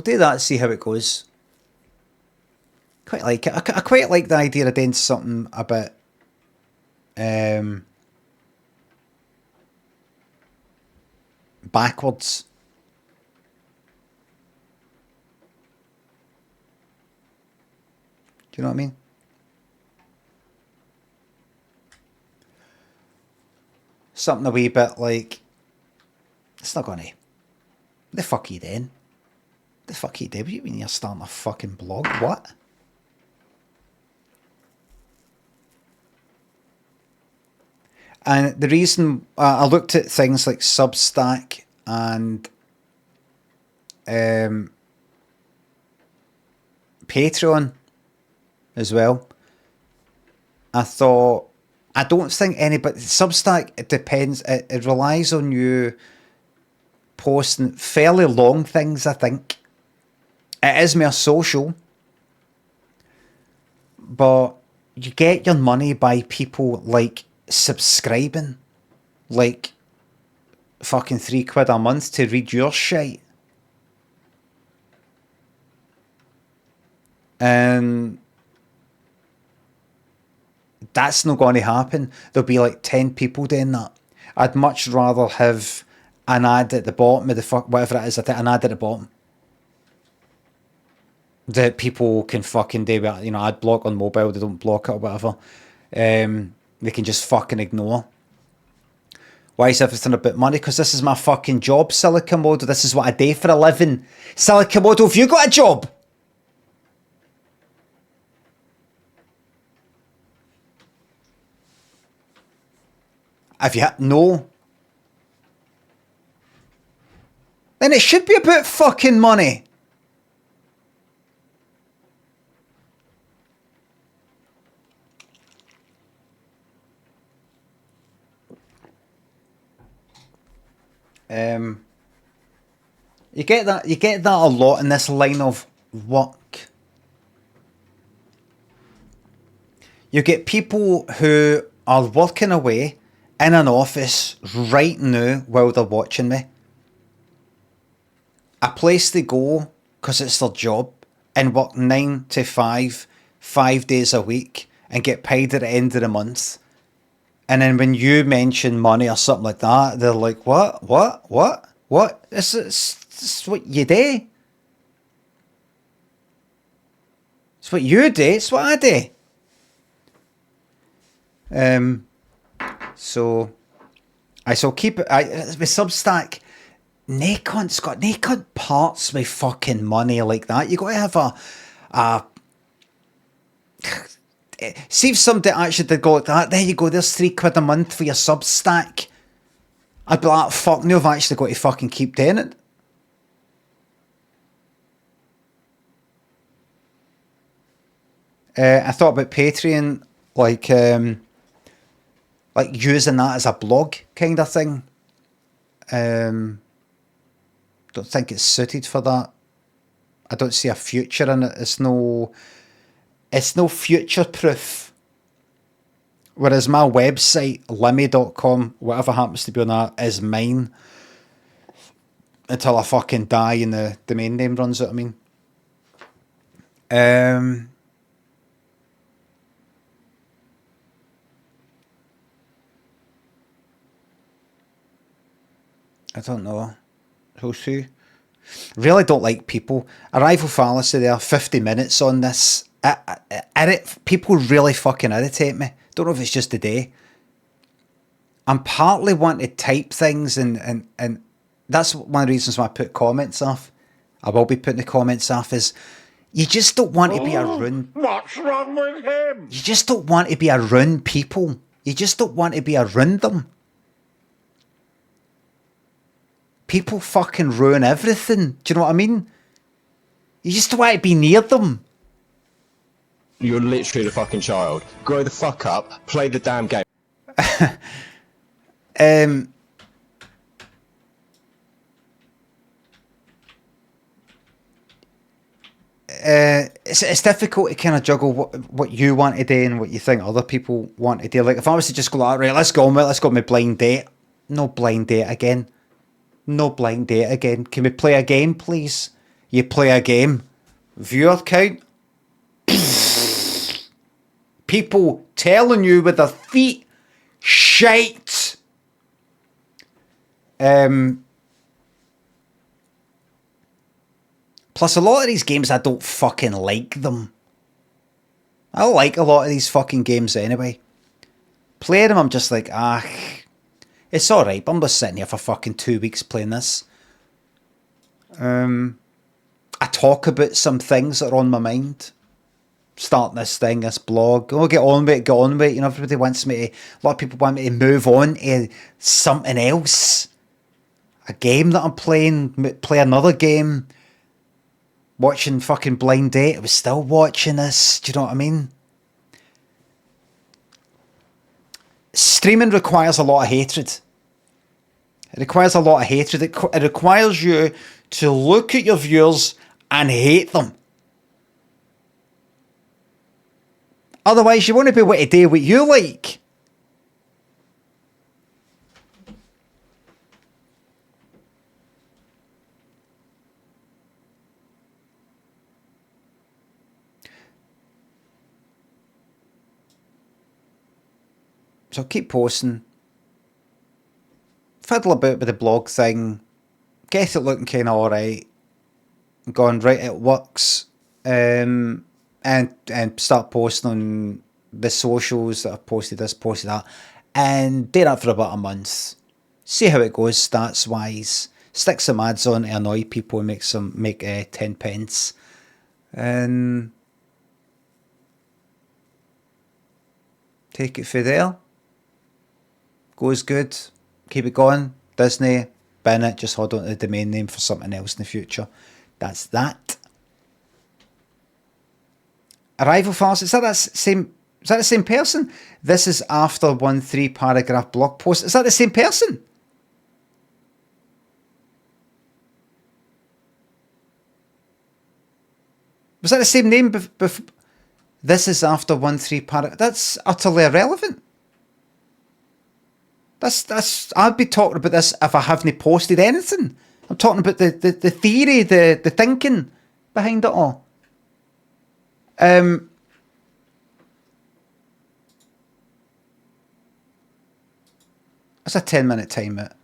do that, see how it goes. Quite like it. I quite like the idea of doing something a bit backwards. Do you know what I mean? Something a wee bit like, it's not gonna. The fuck are you doing? The fuck are you doing? What do you mean you're starting a fucking blog? What? And the reason I looked at things like Substack and Patreon as well. I thought, I don't think anybody, Substack, it depends, it relies on you posting fairly long things, I think. It is more social, but you get your money by people like subscribing, like fucking £3 a month to read your shite. And that's not going to happen. There'll be like 10 people doing that. I'd much rather have an ad at the bottom of the whatever it is, an ad at the bottom that people can fucking do. You know, ad block on mobile, they don't block it or whatever. They can just fucking ignore. Why is everything about money? Because this is my fucking job, Silicon Model. This is what I do for a living. Silicon Model, have you got a job? Have you? No. Then it should be about fucking money. You get that a lot in this line of work. You get people who are working away in an office right now while they're watching me. A place they go because it's their job and work 9 to 5, 5 days a week and get paid at the end of the month. And then when you mention money or something like that, they're like, what? This is what you do. It's what you do. It's what I do. So I shall keep it. With Substack, nae cunt's got nae cunt parts with fucking money like that. You got to have a see if somebody actually did go like that. There you go. There's £3 a month for your Substack. I'd be like, fuck no, I've actually got to fucking keep doing it. I thought about Patreon, like using that as a blog kind of thing. Don't think it's suited for that. I don't see a future in it. It's no future proof. Whereas my website, Limmy.com, whatever happens to be on that, is mine. Until I fucking die and the domain name runs out, I mean. I don't know. Who's who? Really don't like people. Arrival fallacy there, 50 minutes on this. People really fucking irritate me. Don't know if it's just the day. I'm partly wanting to type things and that's one of the reasons why I put comments off. I will be putting the comments off is you just don't want to be around. What's wrong with him? You just don't want to be around people. You just don't want to be around them. People fucking ruin everything. Do you know what I mean? You just don't want to be near them. You're literally the fucking child. Grow the fuck up. Play the damn game. It's difficult to kind of juggle what you want to do and what you think other people want to do. Like if I was to just go like, right, let's go on my blind date. No blind date again. No blind date again. Can we play a game, please? You play a game. Viewer count. People telling you with their feet. Shite. Plus, a lot of these games, I don't fucking like them. I don't like a lot of these fucking games anyway. Playing them, I'm just like, it's alright, but I'm just sitting here for fucking 2 weeks playing this. I talk about some things that are on my mind. Starting this thing, this blog. Oh, get on with it, You know, everybody wants me to, a lot of people want me to move on to something else. A game that I'm playing, play another game. Watching fucking Blind Date, I was still watching this. Do you know what I mean? Streaming requires a lot of hatred. It requires a lot of hatred. It requires you to look at your viewers and hate them. Otherwise, you won't be able to do what you like. So keep posting. Fiddle about with the blog thing. Get it looking kind of alright. Going right, it works. And start posting on the socials that I've posted this, posted that. And do that for about a month. See how it goes stats wise. Stick some ads on to annoy people and make 10 pence. And take it from there. Goes good. Keep it going. Disney, bin it. Just hold on to the domain name for something else in the future. That's that. Arrival Farce. Is that the same person? This is after 1 3-paragraph blog post. Is that the same person? Was that the same name before? This is after 1 3-paragraph. That's utterly irrelevant. That's. I'd be talking about this if I haven't posted anything. I'm talking about the theory, the thinking behind it all. It's a 10-minute timeout.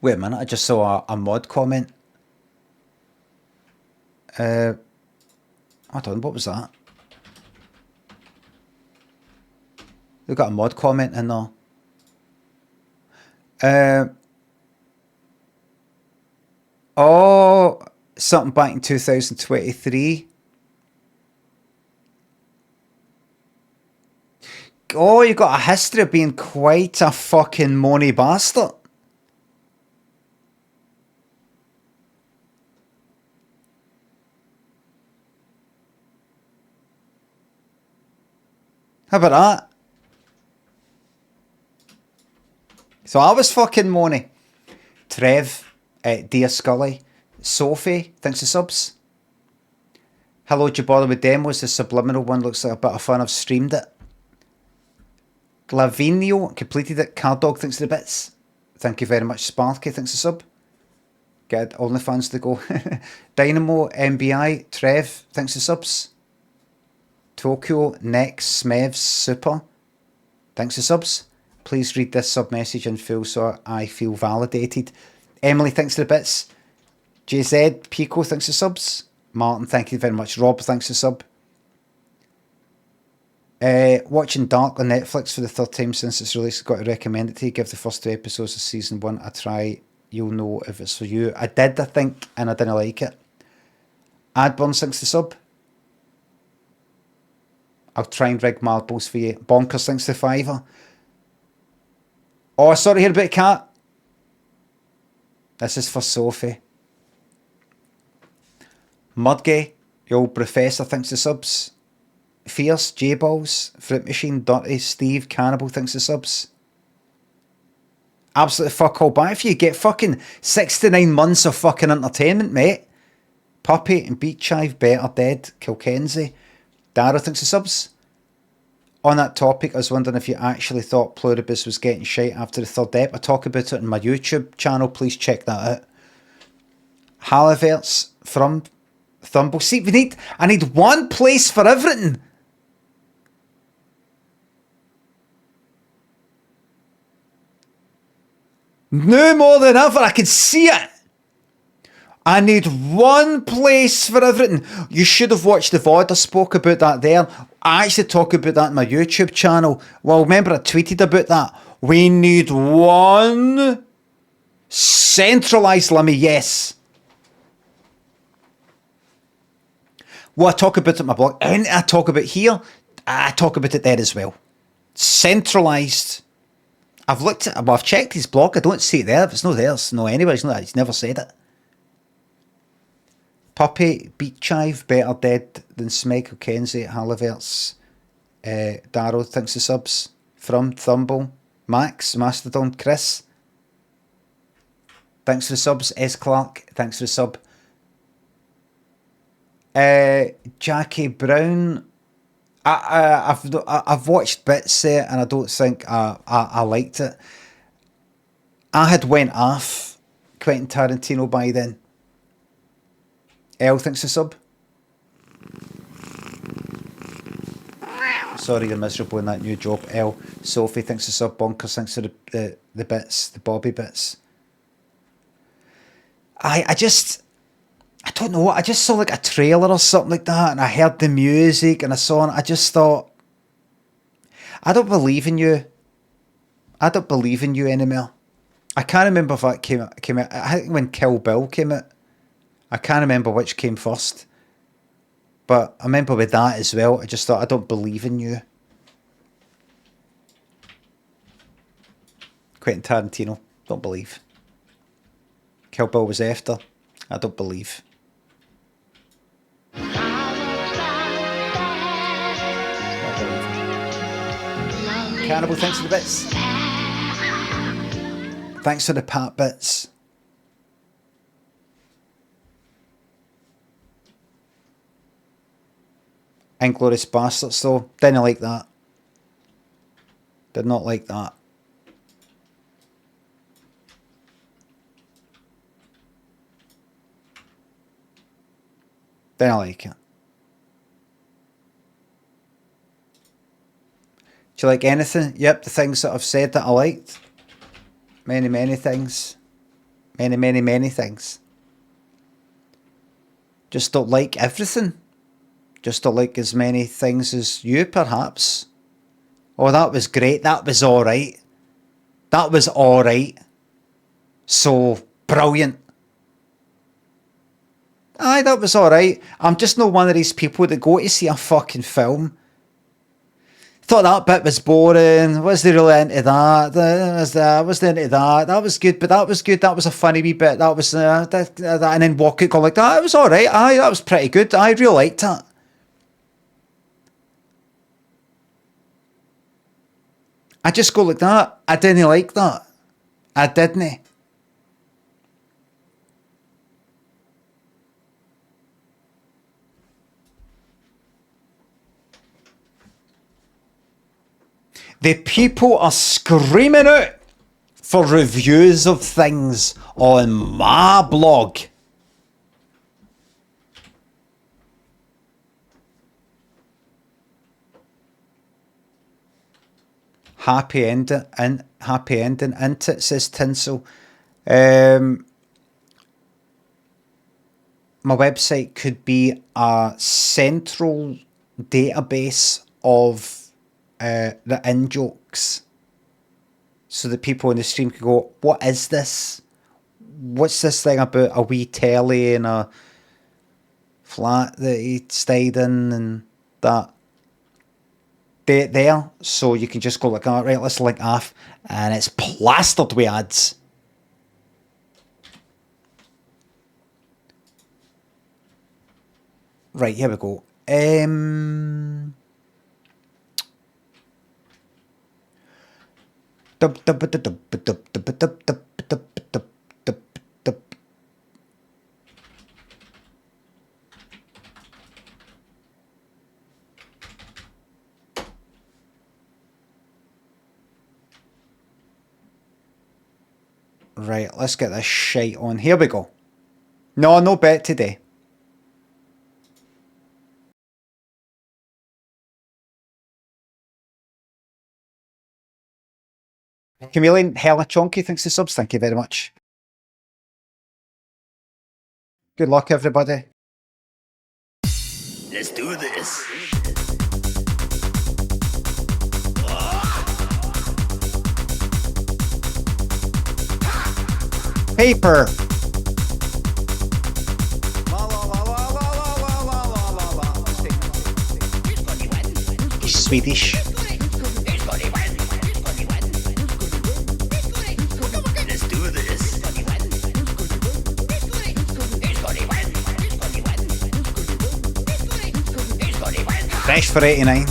Wait a minute, I just saw a mod comment. Hold on, what was that? We've got a mod comment in there. Oh, something back in 2023. Oh, you got a history of being quite a fucking money bastard. How about that? So I was fucking money. Trev, Dear Scully, Sophie, thanks for subs. Hello, do you bother with demos? The subliminal one looks like a bit of fun. I've streamed it. Glavinio, completed it. Cardog, thanks for the bits. Thank you very much. Sparky, thanks for sub. Get OnlyFans to go. Dynamo, MBI, Trev, thanks for subs. Tokyo, Next, Smevs, Super, thanks for subs. Please read this sub message in full so I feel validated. Emily, thanks for the bits. JZ, Pico, thanks for subs. Martin, thank you very much. Rob, thanks for sub. Watching Dark on Netflix for the 3rd time since it's released. Got to recommend it to you. Give the first 2 episodes of season 1 a try. You'll know if it's for you. I did, I think, and I didn't like it. Adburn, thanks for sub. I'll try and rig marbles for you. Bonkers, thanks to $5. Oh, sorry to hear about Cat. This is for Sophie. Mudgay, the old professor, thanks to subs. Fierce, J-Balls, Fruit Machine, Dirty, Steve, Cannibal, thanks to subs. Absolutely fuck all back for you. Get fucking 69 months of fucking entertainment, mate. Puppy and Beat Chive, Better Dead, Kilkenzie. Dara, thanks to subs. On that topic, I was wondering if you actually thought Pluribus was getting shite after the third ep. I talk about it on my YouTube channel. Please check that out. Halliverts from Thumble. See, I need one place for everything. No more than ever. I can see it. I need one place for everything. You should have watched the VOD. I spoke about that there. I actually talk about that on my YouTube channel. Well, remember I tweeted about that. We need one centralised Limmy, yes. Well, I talk about it on my blog. And I talk about here. I talk about it there as well. Centralised. I've checked his blog. I don't see it there. If it's not there, it's not anywhere. He's never said it. Puppy, Beat Chive, better dead than Smeg, Kenzie, Halliverts, Darrow, thanks for subs, from Thumble, Max, Mastodon, Chris, thanks for the subs, S Clark, thanks for the sub, Jackie Brown, I've watched bits there and I don't think I liked it. I had went off Quentin Tarantino by then. L, thanks a sub. Sorry you're miserable in that new job. L. Sophie, thanks a sub. Bonkers, thanks for the bits, the Bobby bits. I don't know, I just saw like a trailer or something like that and I heard the music and I saw it, I just thought, I don't believe in you. I don't believe in you anymore. I can't remember if that came out. I think when Kill Bill came out. I can't remember which came first. But I remember with that as well, I just thought, I don't believe in you. Quentin Tarantino, don't believe. Kill Bill was after, I don't believe. Cannibal, thanks for the bits. Thanks for the pat bits. Inglourious Basterds though, didn't like that. Did not like that. Didn't like it. Do you like anything? Yep, the things that I've said that I liked. Many, many things. Many, many, many things. Just don't like everything. Just don't like as many things as you, perhaps. Oh, that was great. That was alright. That was alright. So, brilliant. Aye, that was alright. I'm just not one of these people that go to see a fucking film. Thought that bit was boring. Wasn't really into that. Wasn't into that. That was good, but that was good. That was a funny wee bit. That was that, and then walk it, go like that. It was alright. Aye, that was pretty good. I really liked that. I just go like that. I didn't like that. I didn't. The people are screaming out for reviews of things on my blog. Happy ending, ain't it, says Tinsel. My website could be a central database of the in-jokes. So that people on the stream could go, what is this? What's this thing about a wee telly and a flat that he stayed in and that? There, so you can just go like, all right, let's link off, and it's plastered with ads. Right, here we go. Right, let's get this shite on. Here we go. No bet today. Chameleon, hella chonky, thanks to subs. Thank you very much. Good luck, everybody. Let's do this. Paper. Swedish. Let's do this. Fresh for 89.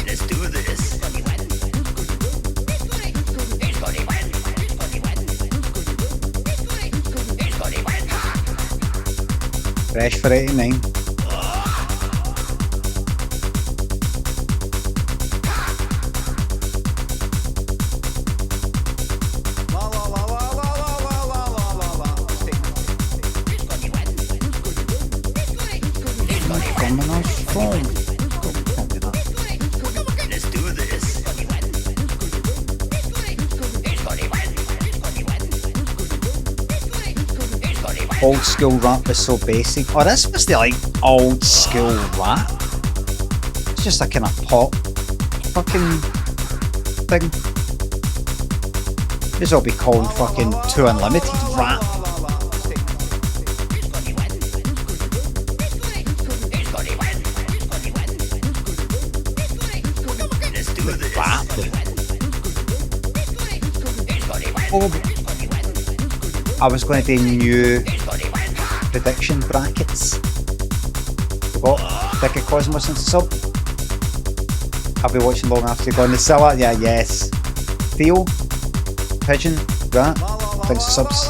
Let's do this. Fresh for 89. Coming off phone. Let's do this. Old school rap is so basic. Oh, this was the like old school rap. It's just a kind of pop fucking thing. This will be called fucking Too Unlimited rap. Let's do this. Rap. Oh, I was going to do new prediction brackets. Got Dicky Cosmos and sub. I'll be watching long after you're gone. The Scylla, yeah, yes. Theo, Pigeon, Rat, thanks for subs.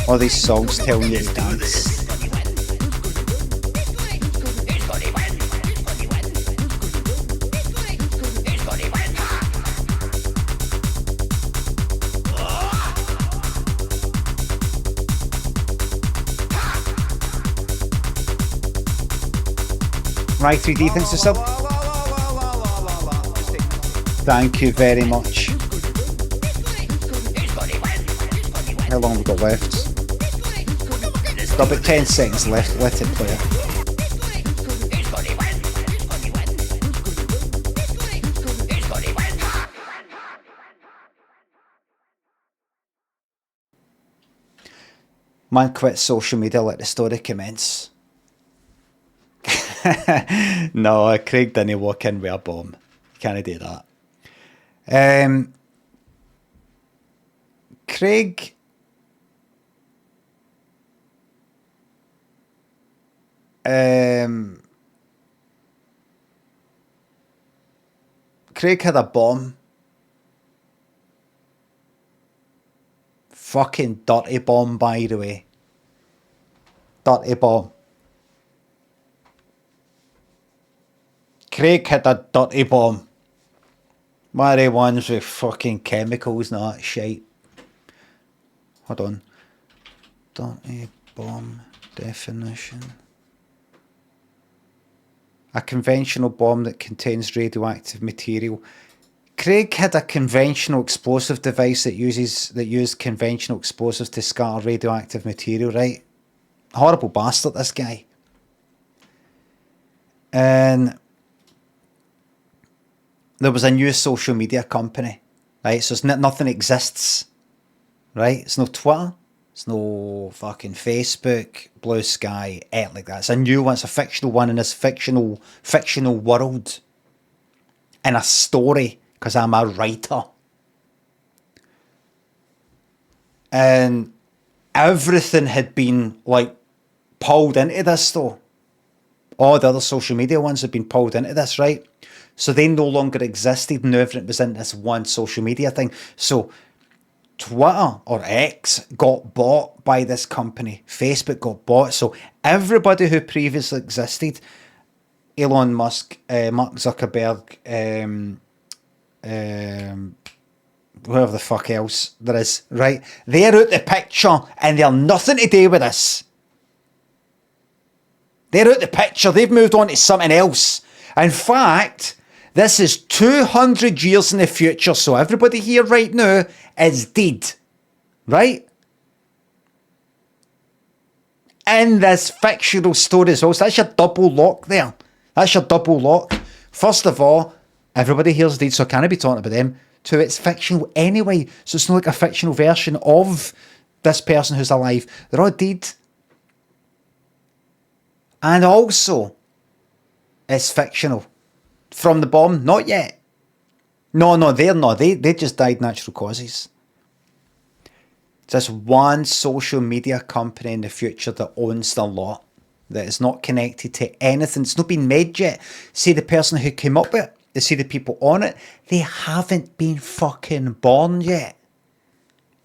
All these songs telling you to dance. Right, 3D, thanks for sub. Thank you very much. How long have we got left? Got about 10 seconds left, let it play. Man quit social media, let the story commence. No, Craig didn't walk in with a bomb. You can't do that. Craig Craig had a bomb. Fucking dirty bomb, by the way. Dirty bomb. Craig had a dirty bomb. One of the ones with fucking chemicals and all that shit. Hold on. Dirty bomb definition. A conventional bomb that contains radioactive material. Craig had a conventional explosive device that used conventional explosives to scatter radioactive material, right? Horrible bastard, this guy. And there was a new social media company, right? So it's nothing exists, right? It's no Twitter, it's no fucking Facebook, Blue Sky, anything like that. It's a new one, it's a fictional one in this fictional world. And a story, because I'm a writer. And everything had been like pulled into this though. All the other social media ones had been pulled into this, right? So they no longer existed and everything was in this one social media thing. So Twitter or X got bought by this company. Facebook got bought. So everybody who previously existed, Elon Musk, Mark Zuckerberg, whoever the fuck else there is, right? They're out the picture and they're nothing to do with this. They're out the picture. They've moved on to something else. In fact, this is 200 years in the future. So everybody here right now is dead. Right? In this fictional story as well. So that's your double lock there. That's your double lock. First of all, everybody here's dead, so can I be talking about them? Two, it's fictional anyway. So it's not like a fictional version of this person who's alive. They're all dead. And also, it's fictional. From the bomb, not yet. No, they're not. They just died natural causes. There's one social media company in the future that owns the lot. That is not connected to anything. It's not been made yet. See the person who came up with it. They see the people on it. They haven't been fucking born yet.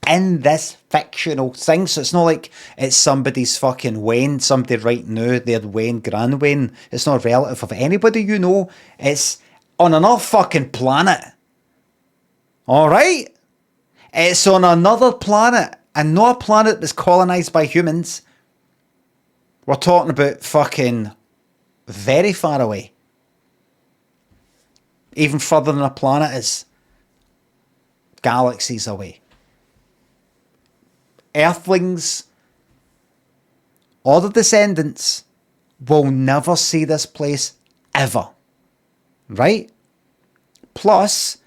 In this fictional thing. So it's not like it's somebody's fucking Wayne, somebody right now, they're Wayne, Grand Wayne. It's not a relative of anybody you know. It's on another fucking planet. Alright? It's on another planet. And not a planet that's colonised by humans. We're talking about fucking very far away. Even further than a planet is. Galaxies away. Earthlings or the descendants will never see this place ever. Right? Plus,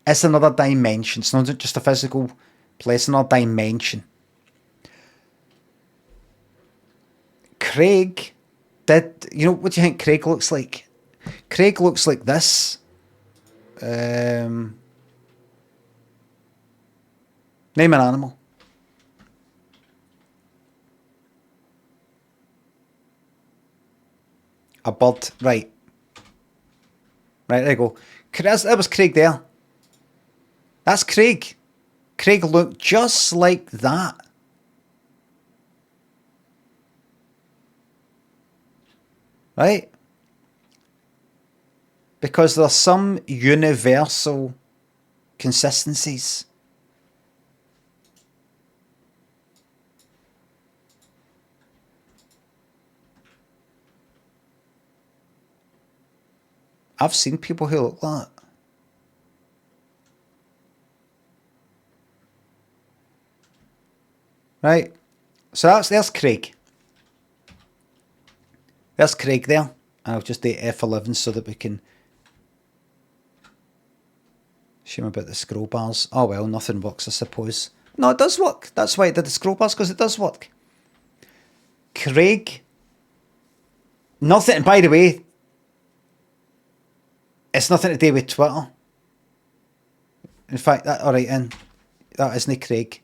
it's another dimension. It's not just a physical place, another dimension. Craig did, you know, what do you think Craig looks like? Craig looks like this. Name an animal. A bird. Right. Right, there you go. That was Craig there. That's Craig. Craig looked just like that. Right? Because there are some universal consistencies. I've seen people who look like that. Right? So there's Craig. There's Craig there. I'll just do F11 so that we can... Shame about the scroll bars. Oh well, nothing works, I suppose. No, it does work. That's why I did the scroll bars, because it does work. Craig. Nothing, by the way, it's nothing to do with Twitter. In fact, alright, and that isn't Craig.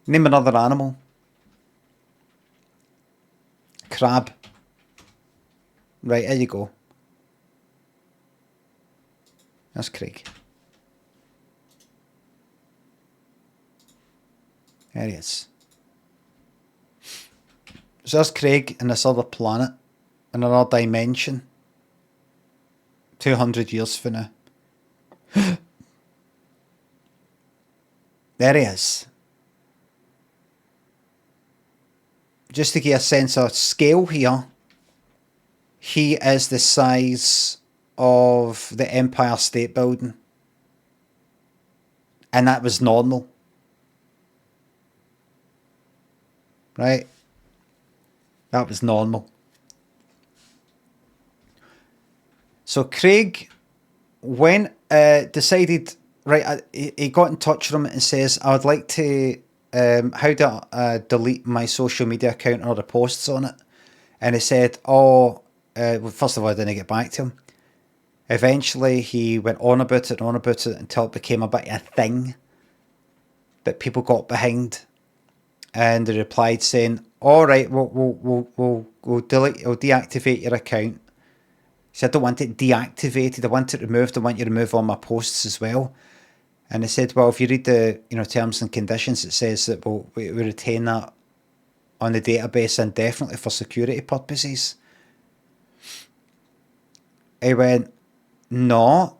Name another animal. Crab. Right, there you go. That's Craig. There he is. So there's Craig in this other planet, in another dimension. 200 years from now. There he is. Just to get a sense of scale here, he is the size of the Empire State Building. And that was normal. Right? That was normal. So Craig, when decided, right, he got in touch with him and says, I would like to, how do I delete my social media account or the posts on it? And he said, well, first of all, I didn't get back to him. Eventually, he went on about it until it became a bit of a thing that people got behind. And they replied saying, all right, we'll delete, we'll deactivate your account. He said, I don't want it deactivated, I want it removed, I want you to remove all my posts as well. And they said, well, if you read the terms and conditions, it says that we retain that on the database indefinitely for security purposes. He went, no,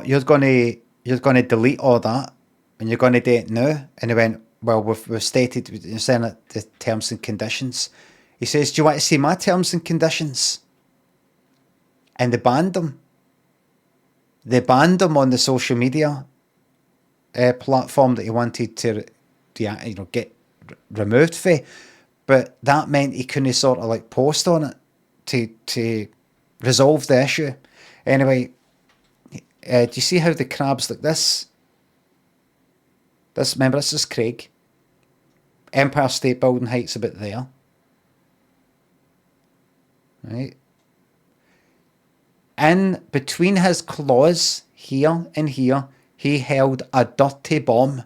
you're gonna delete all that, and you're gonna do it now. And he went, well, we've stated, you're saying that the terms and conditions. He says, do you want to see my terms and conditions? And they banned him. They banned him on the social media platform that he wanted to get removed for. But that meant he couldn't sort of like post on it to resolve the issue. Anyway, do you see how the crabs like this? Remember, this is Craig. Empire State Building Heights about there. Right. In between his claws, here and here, he held a dirty bomb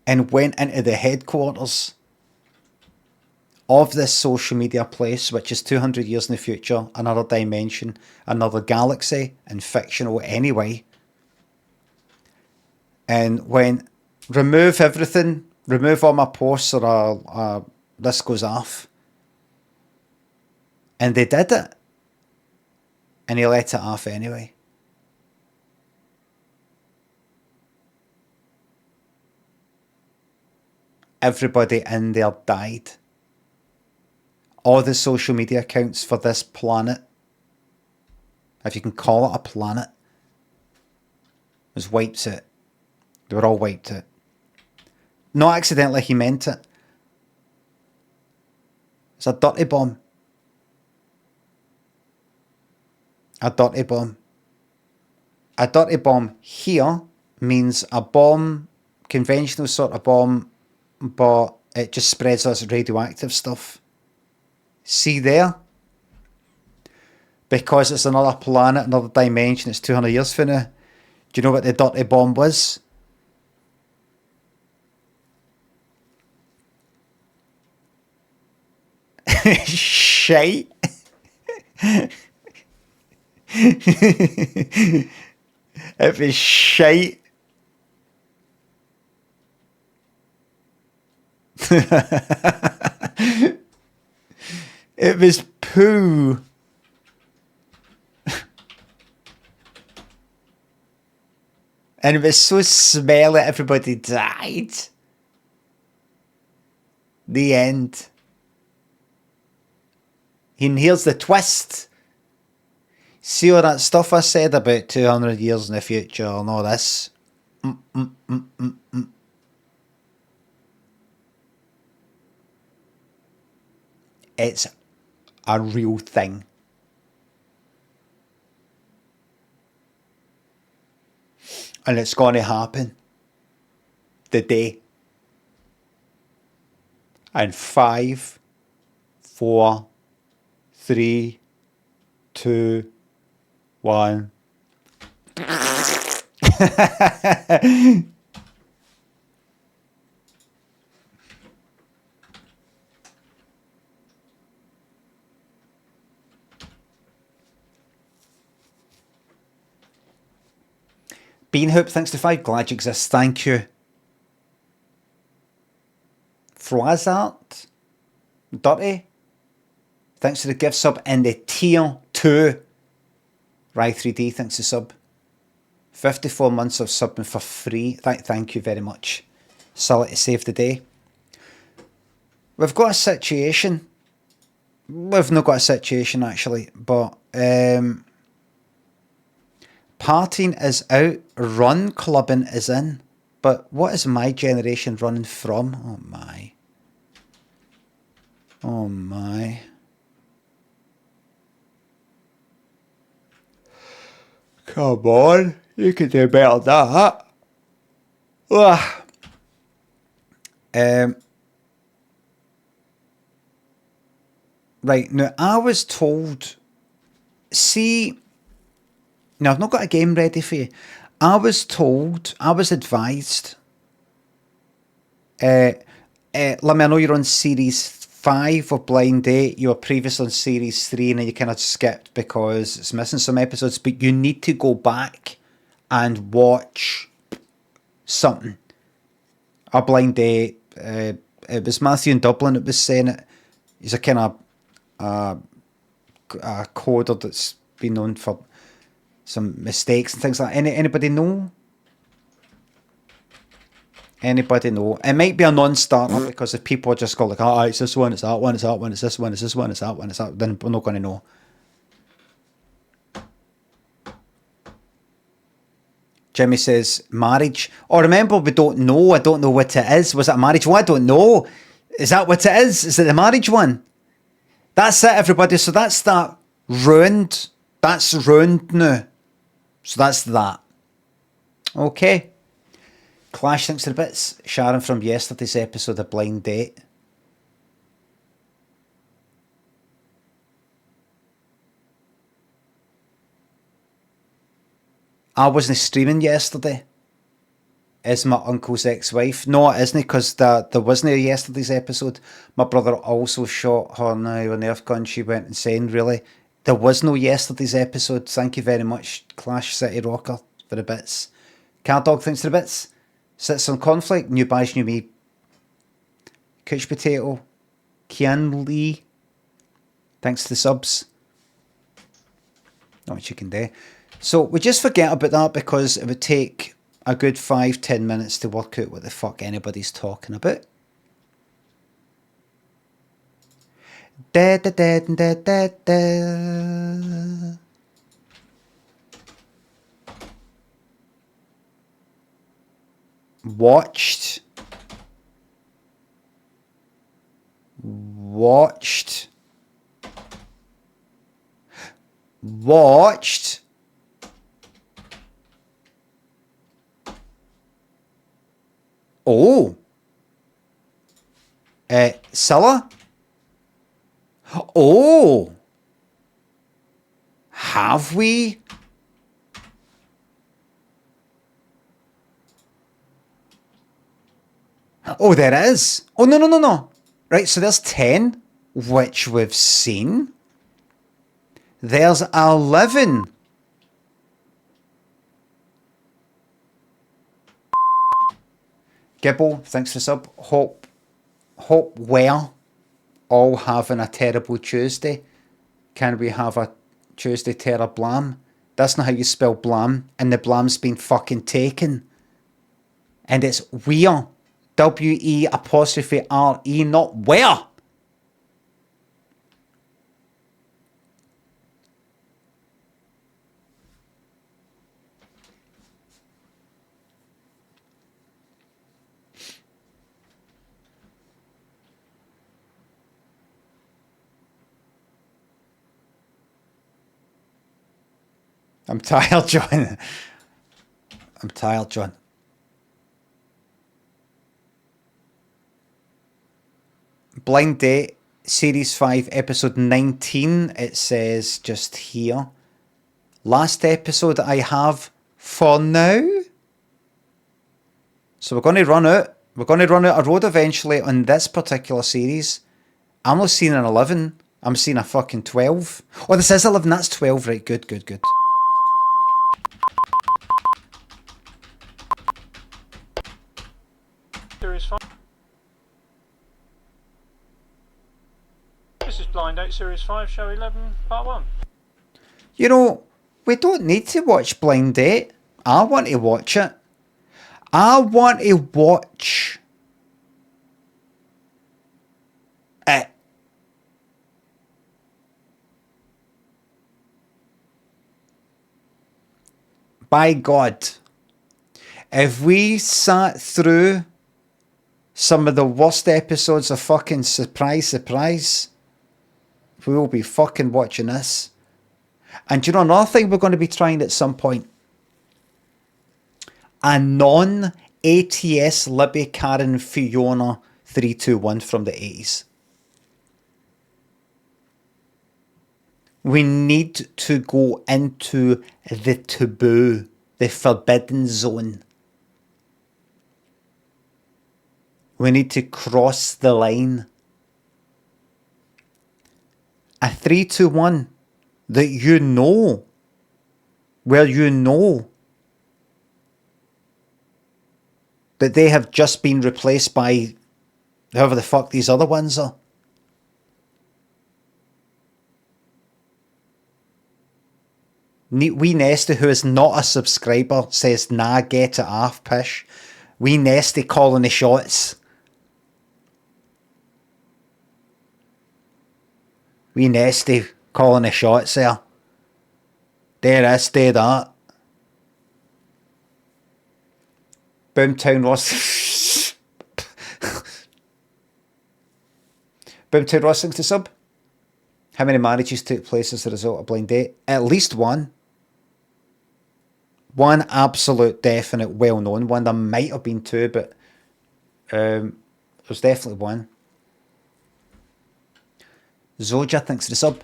and went into the headquarters of this social media place, which is 200 years in the future, another dimension, another galaxy, and fictional anyway. And went, remove everything, remove all my posts or this goes off. And they did it. And he let it off anyway. Everybody in there died. All the social media accounts for this planet, if you can call it a planet, was wiped out. They were all wiped out. Not accidentally, he meant it. It's a dirty bomb. A dirty bomb. A dirty bomb here means a bomb, conventional sort of bomb, but it just spreads this radioactive stuff. See there? Because it's another planet, another dimension, it's 200 years from now. Do you know what the dirty bomb was? Shite. It was shite. It was poo. And it was so smelly, everybody died. The end. And here's the twist. See all that stuff I said about 200 years in the future and all this? It's a real thing. And it's going to happen. The day. And 5, 4, 3, 2, 1. Beanhoop, thanks to 5. Glad you exist. Thank you. Flazart, Dirty, thanks to the gift sub and the tier 2. Rai 3D, thanks to sub. 54 months of subbing for free. Thank you very much. Solid to save the day. We've got a situation. We've not got a situation actually, but partying is out, run clubbing is in. But what is my generation running from? Oh my. Oh my. Come on, you can do better than that. Ugh. Right, now I was told, see, now I've not got a game ready for you. I was told, I was advised Limmy, I know you're on series 5 of Blind Date. You were previously on series 3 and then you kind of skipped because it's missing some episodes, but you need to go back and watch something. A Blind Date. It was Matthew in Dublin that was saying it. He's a kind of a coder that's been known for some mistakes and things like that. Anybody know? Anybody know? It might be a non-starter because if people just go like, oh, it's this one, it's that one, it's that one, it's this one, it's this one, it's that one, it's that, then we're not going to know. Jimmy says, marriage. Oh, remember, we don't know. I don't know what it is. Was it a marriage one? I don't know. Is that what it is? Is it the marriage one? That's it, everybody. So that's that ruined. That's ruined now. So that's that. Okay. Clash thinks to the bits. Sharon from yesterday's episode of Blind Date. I wasn't streaming yesterday. Is my uncle's ex-wife? No, it isn't, because there wasn't a yesterday's episode. My brother also shot her now on the Earth gun. She went insane, really. There was no yesterday's episode. Thank you very much, Clash City Rocker, for the bits. Car Dog thinks to the bits. Sits on Conflict. New Badge, New Me. Couch Potato. Kian Lee. Thanks to the subs. Not much you can do. So we just forget about that because it would take a good 5-10 minutes to work out what the fuck anybody's talking about. Da, da, da, da, da, da. Watched. Oh. Scylla? Oh. Have we? Oh, there is. Oh, no. Right, so there's 10, which we've seen. There's 11. Gibble, thanks for the sub. Hope we're all having a terrible Tuesday. Can we have a Tuesday terror blam? That's not how you spell blam, and the blam's been fucking taken. And it's we're. W-E-apostrophe-R-E, not where. I'm tired, John. I'm tired, John. Blind Date, Series 5, Episode 19, it says just here. Last episode I have for now. So we're going to run out. We're going to run out of road eventually on this particular series. I'm not seeing an 11. I'm seeing a fucking 12. Oh, this is 11. That's 12. Right, good. Series 5. This is Blind Date Series 5, Show 11, Part 1. You know, we don't need to watch Blind Date. I want to watch it. I want to watch it. By God, if we sat through some of the worst episodes of fucking Surprise, we will be fucking watching this. And you know another thing we're going to be trying at some point? A non-ATS Libby Karen Fiona 321 from the 80s. We need to go into the taboo, the forbidden zone. We need to cross the line. A 3, 2, 1 that you know, where you know that they have just been replaced by however the fuck these other ones are. Wee Nesty, who is not a subscriber, says, nah, get it off, pish. Wee Nesty calling the shots. Wee Nesty calling the shots there. There is, do that. Boomtown Ross. Boomtown Rossings to sub. How many marriages took place as a result of blind date? At least one. One absolute, definite, well-known one. There might have been two, but there's definitely one. Zoja, thanks for the sub.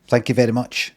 Thank you very much.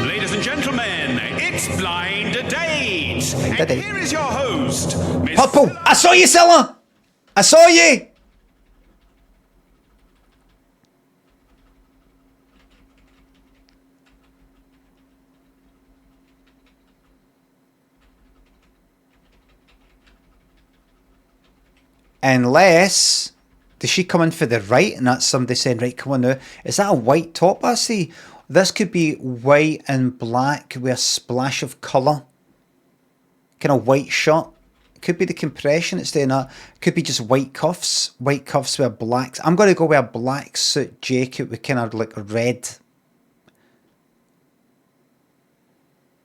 Ladies and gentlemen, it's Blind Date. And Date. here is your host, Miss Purple, I saw you, Cilla! I saw you! Unless, does she come in for the right and that's somebody saying, right, come on now. Is that a white top I see? This could be white and black with a splash of colour. Kind of white shirt. Could be the compression it's doing that. Could be just white cuffs. White cuffs with blacks. I'm going to go with a black suit jacket with kind of like a red.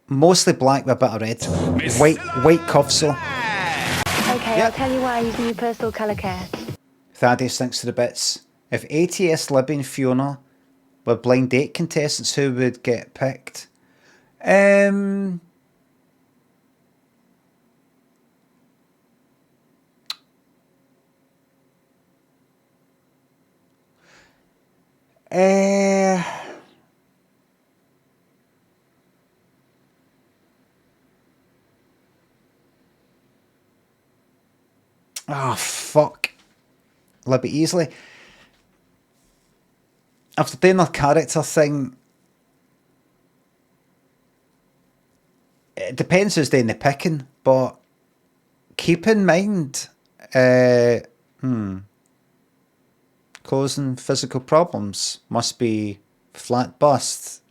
Mostly black with a bit of red. Miss White cuffs though. Okay, Yep. I'll tell you why I use new personal colour care. Thaddeus thinks to the bits. If ATS, Libby and Fiona were blind date contestants, who would get picked? Oh, fuck. Libby easily. After doing the character thing, it depends who's doing the picking, but keep in mind, causing physical problems must be flat bust.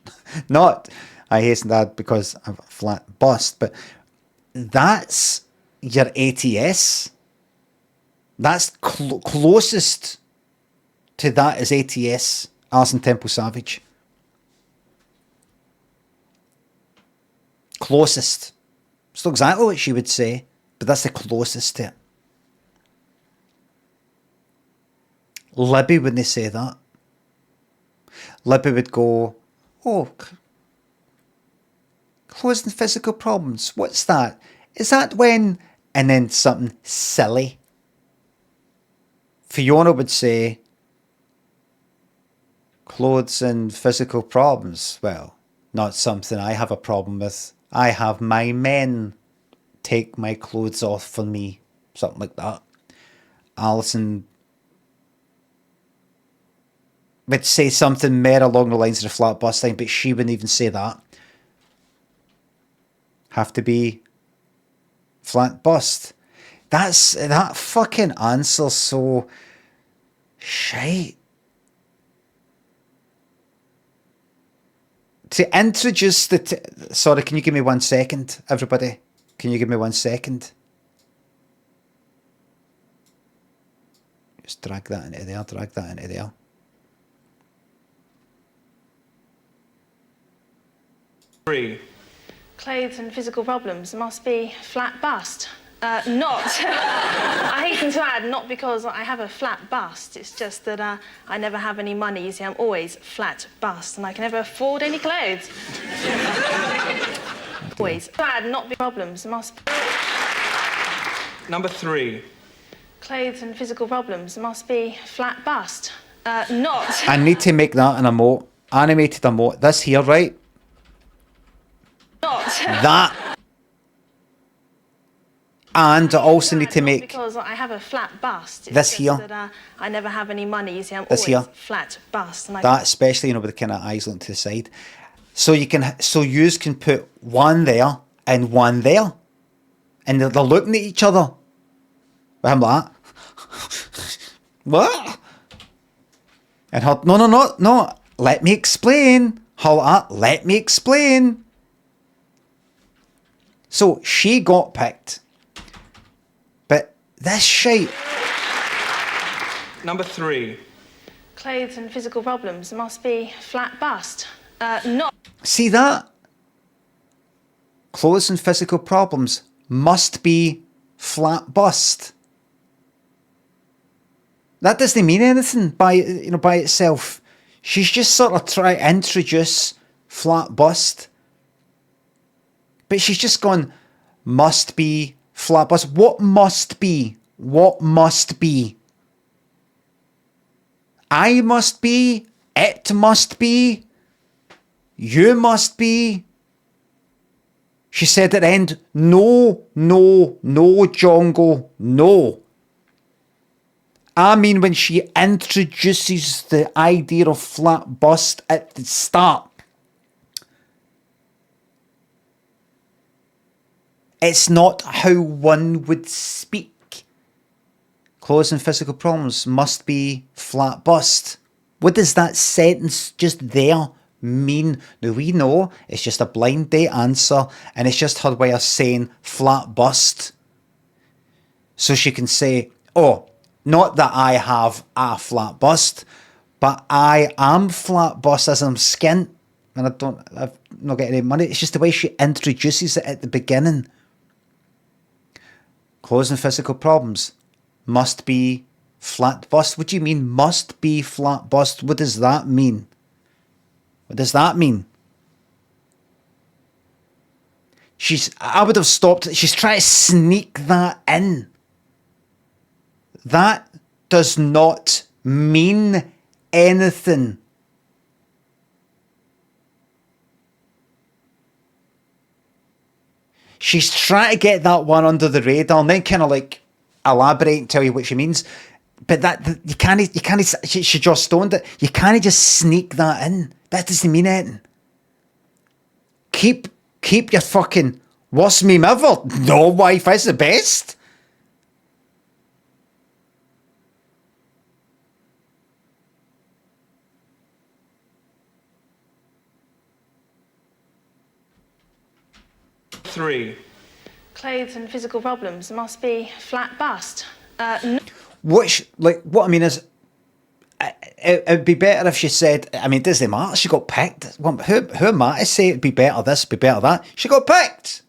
Not, I hasten to add because I've a flat bust, but that's your ATS. That's closest to that is ATS, Alison Temple Savage. Closest. It's not exactly what she would say, but that's the closest to it. Libby wouldn't say that. Libby would go, oh, closing physical problems. What's that? Is that when? And then something silly. Fiona would say, clothes and physical problems. Well, not something I have a problem with. I have my men take my clothes off for me. Something like that. Alison would say something more along the lines of the flat bust thing, but she wouldn't even say that. Have to be flat bust. That fucking answer's so shite. To introduce the... Sorry, can you give me 1 second, everybody? Can you give me 1 second? Just drag that into there, drag that into there. Clothes and physical problems must be flat bust. Not. I hasten to add, not because I have a flat bust. It's just that I never have any money. You see, I'm always flat bust, and I can never afford any clothes. Always. Add, not be problems. Must. Number 3. Clothes and physical problems must be flat bust. Not. I need to make that an emote. Animated emote. This here, right? Not. That. And I also need to make because I have a flat bust. It's this just here. That, I never have any money. You see, I'm This always here. flat bust. And that, especially, you know, with the kind of eyes looking to the side. So you can, so yous can put one there and one there, and they're looking at each other. But I'm like, what? And her, no. Let me explain. Her, let me explain. So she got picked. But this shite. Number 3. Clothes and physical problems must be flat bust. Not. See that? Clothes and physical problems must be flat bust. That doesn't mean anything by itself. She's just sort of trying to introduce flat bust. But she's just gone, must be flat bust. What must be? What must be? I must be. It must be. You must be. She said at the end, no, Jongo, no. I mean, when she introduces the idea of flat bust at the start, it's not how one would speak. Clothes and physical problems must be flat bust. What does that sentence just there mean? Now we know it's just a blind date answer, and it's just her way of saying flat bust. So she can say, oh, not that I have a flat bust, but I am flat bust as I'm skint, and I've not got any money. It's just the way she introduces it at the beginning. Clothes and physical problems must be flat bust. What do you mean must be flat bust? What does that mean? What does that mean? I would have stopped. She's trying to sneak that in. That does not mean anything. She's trying to get that one under the radar and then kind of like elaborate and tell you what she means. But that you can't. She just stoned it. You can't just sneak that in. That doesn't mean anything. Keep your fucking worst meme ever. No wife is the best. Three. Clothes and physical problems must be flat bust. What I mean is, it'd be better if she said, I mean, does it matter? She got picked. Who am I to say it'd be better this, be better that? She got picked.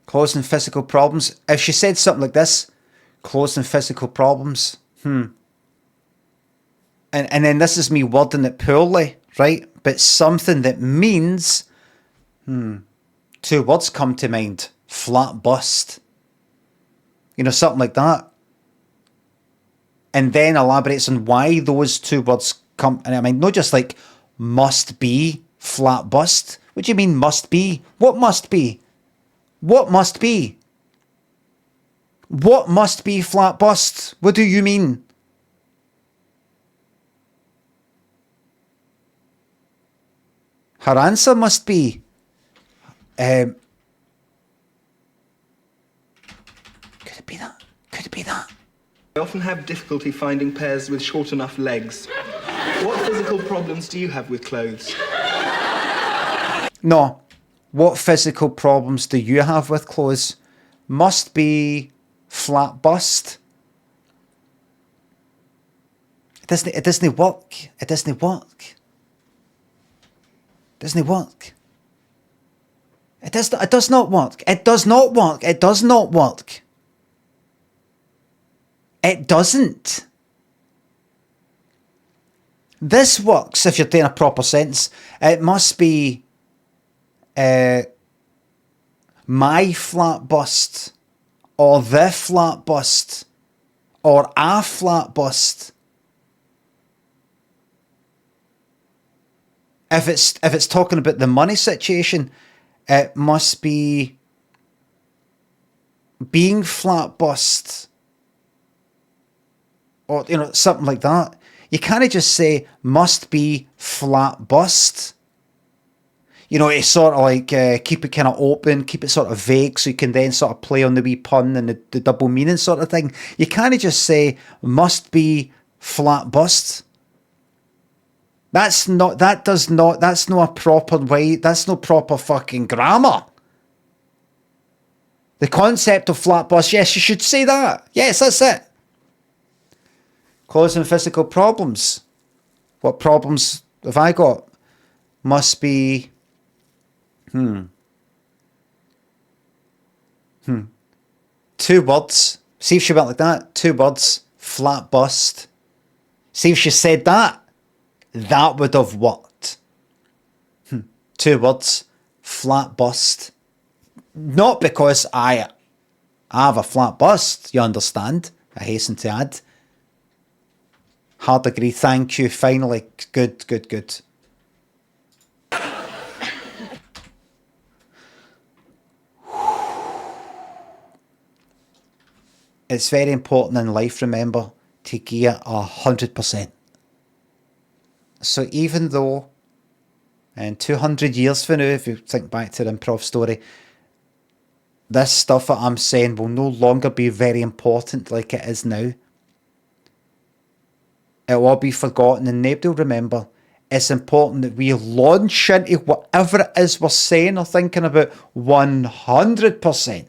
Clothes and physical problems. If she said something like this, clothes and physical problems, And then this is me wording it poorly, right? But something that means, two words come to mind. Flat bust. You know, something like that. And then elaborates on why those two words come. And I mean, not just like must be flat bust. What do you mean must be? What must be? What must be? What must be flat bust? What do you mean? Her answer must be, could it be that? Could it be that? I often have difficulty finding pairs with short enough legs. What physical problems do you have with clothes? No. What physical problems do you have with clothes? Must be flat bust. It doesn't work. It doesn't work. Doesn't work. It does not work. It does not work. It does not work. It doesn't. This works if you're doing a proper sentence. It must be my flat bust, or the flat bust, or a flat bust. If it's talking about the money situation, it must be being flat bust, or something like that. You can't just say must be flat bust. It's sort of like keep it kind of open, keep it sort of vague, so you can then sort of play on the wee pun and the double meaning sort of thing. You can't just say must be flat bust. That's not a proper way. That's no proper fucking grammar. The concept of flat bust, yes, you should say that. Yes, that's it. Causing physical problems. What problems have I got? Must be... Two words. See if she went like that. 2 words. Flat bust. See if she said that. That would have worked. 2 words. Flat bust. Not because I have a flat bust, you understand. I hasten to add. Hard agree. Thank you. Finally. Good. It's very important in life, remember, to give 100%. So even though in 200 years from now, if you think back to the improv story, this stuff that I'm saying will no longer be very important like it is now. It will all be forgotten and nobody will remember. It's important that we launch into whatever it is we're saying or thinking about 100%.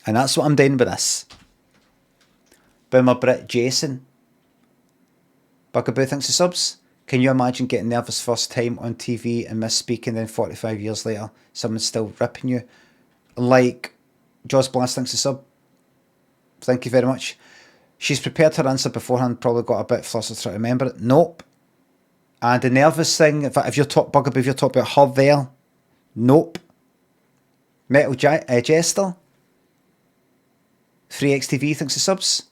And that's what I'm doing with this. Boomer Brit Jason. Bugaboo thinks of subs. Can you imagine getting nervous first time on TV and misspeaking, then 45 years later, someone's still ripping you? Like Jaws Blast thinks of sub. Thank you very much. She's prepared her answer beforehand, probably got a bit flustered trying to remember it. Nope. And the nervous thing, if you're talking Bugaboo, if you're talking about her there, nope. Metal Jester. 3XTV thinks of subs.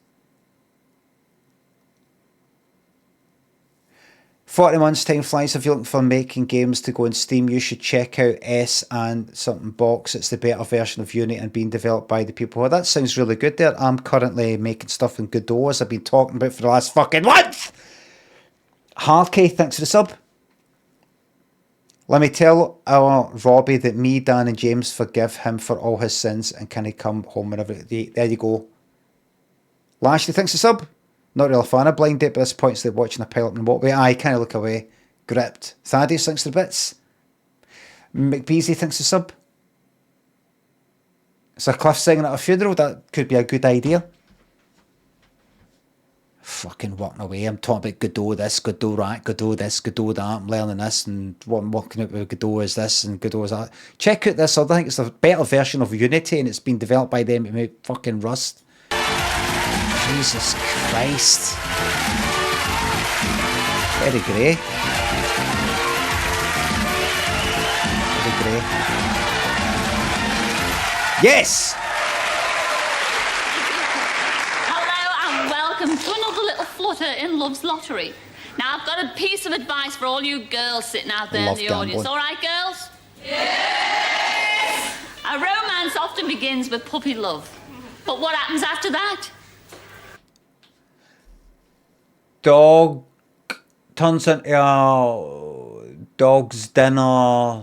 40 months time flies. If you're looking for making games to go on Steam, you should check out S and something box. It's the better version of Unity and being developed by the people. Well, that sounds really good there. I'm currently making stuff in Godot, as I've been talking about for the last fucking month. Hardkey, thanks for the sub. Let me tell our Robbie that me, Dan and James forgive him for all his sins and can he come home whenever... There you go. Lashley, thanks for the sub. Not really a fan of Blind Date, but at this point it's like watching a pilot in walkway. I kind of look away. Gripped. Thaddeus, thanks for the bits. McBeasy, thanks for the sub. It's a Cliff singing at a funeral. That could be a good idea. Fucking walking away. I'm talking about Godot this, Godot that, Godot this, Godot that. I'm learning this, and what I'm working out with Godot is this and Godot is that. Check out this. I think it's a better version of Unity, and it's been developed by them to make fucking Rust. Jesus Christ. Very grey. Very grey. Yes! Hello and welcome to another little flutter in Love's Lottery. Now, I've got a piece of advice for all you girls sitting out there in the audience. All right, girls? Yes! A romance often begins with puppy love. But what happens after that? Dog turns into a dog's dinner.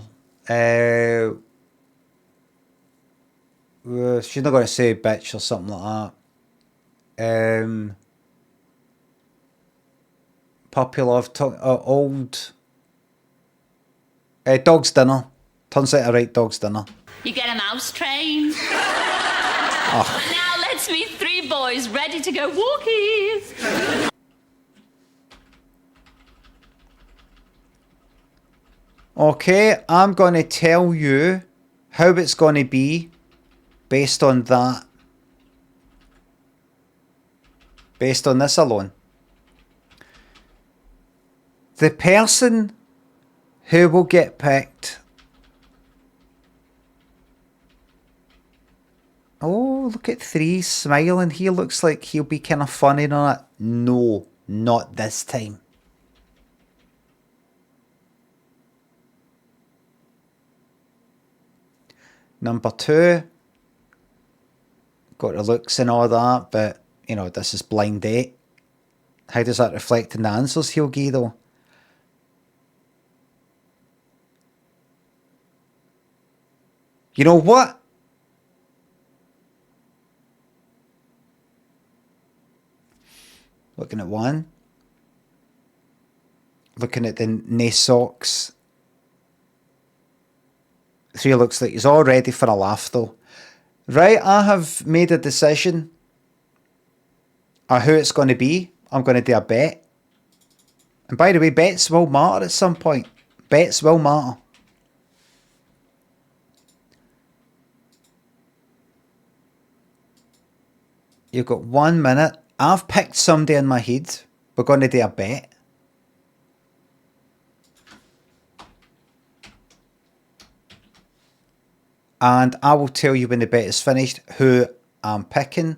She's not going to say bitch or something like that. Puppy love, old. Dog's dinner. Turns out a right dog's dinner. You get a mouse train. Oh. Now let's meet 3 boys ready to go walkies. Okay, I'm going to tell you how it's going to be based on that. Based on this alone. The person who will get picked. Oh, look at 3 smiling. He looks like he'll be kind of funny on it. No, not this time. Number 2. Got the looks and all that, but, you know, this is blind date. How does that reflect in the answers he'll give, though? You know what? Looking at 1. Looking at the nae socks. 3 looks like he's all ready for a laugh, though. Right, I have made a decision on who it's going to be. I'm going to do a bet. And by the way, bets will matter at some point. Bets will matter. You've got 1 minute. I've picked somebody in my head. We're going to do a bet. And I will tell you when the bet is finished who I'm picking.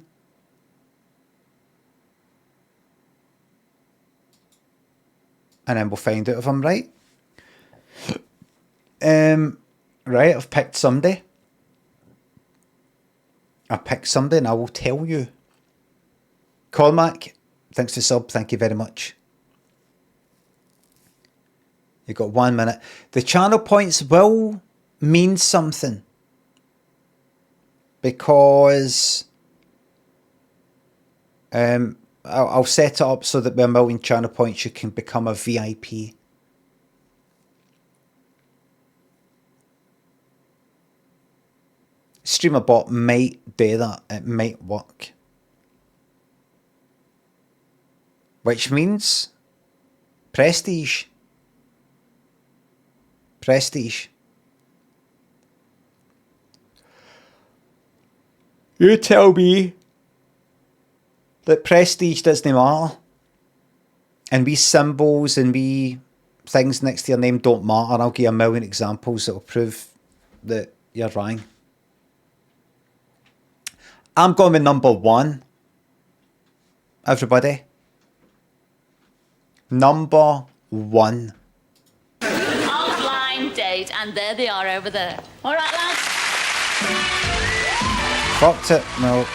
And then we'll find out if I'm right. Right, I've picked somebody. I picked somebody and I will tell you. Cormac, thanks for sub. Thank you very much. You've got 1 minute. The channel points will mean something. Because I'll set it up so that with 1 million channel points you can become a VIP. Streamer bot might do that. It might work. Which means prestige. Prestige. You tell me that prestige doesn't matter. And we symbols and we things next to your name don't matter. And I'll give you 1 million examples that will prove that you're wrong. I'm going with number 1. Everybody. Number 1. Our blind date, and there they are over there. All right, lads? Fucked it. No. We'll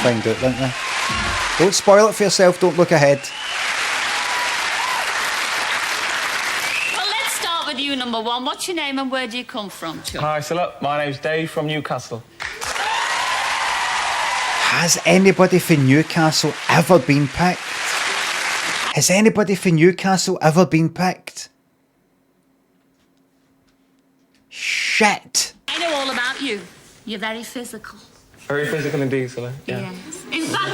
find out, won't we? Don't spoil it for yourself. Don't look ahead. Well, let's start with you, number 1. What's your name and where do you come from, Chuck? Hi, Cilla. My name's Dave from Newcastle. Has anybody from Newcastle ever been picked? Has anybody from Newcastle ever been picked? Shit. I know all about you. You're very physical. Very physical indeed, Cilla. Yeah. In fact,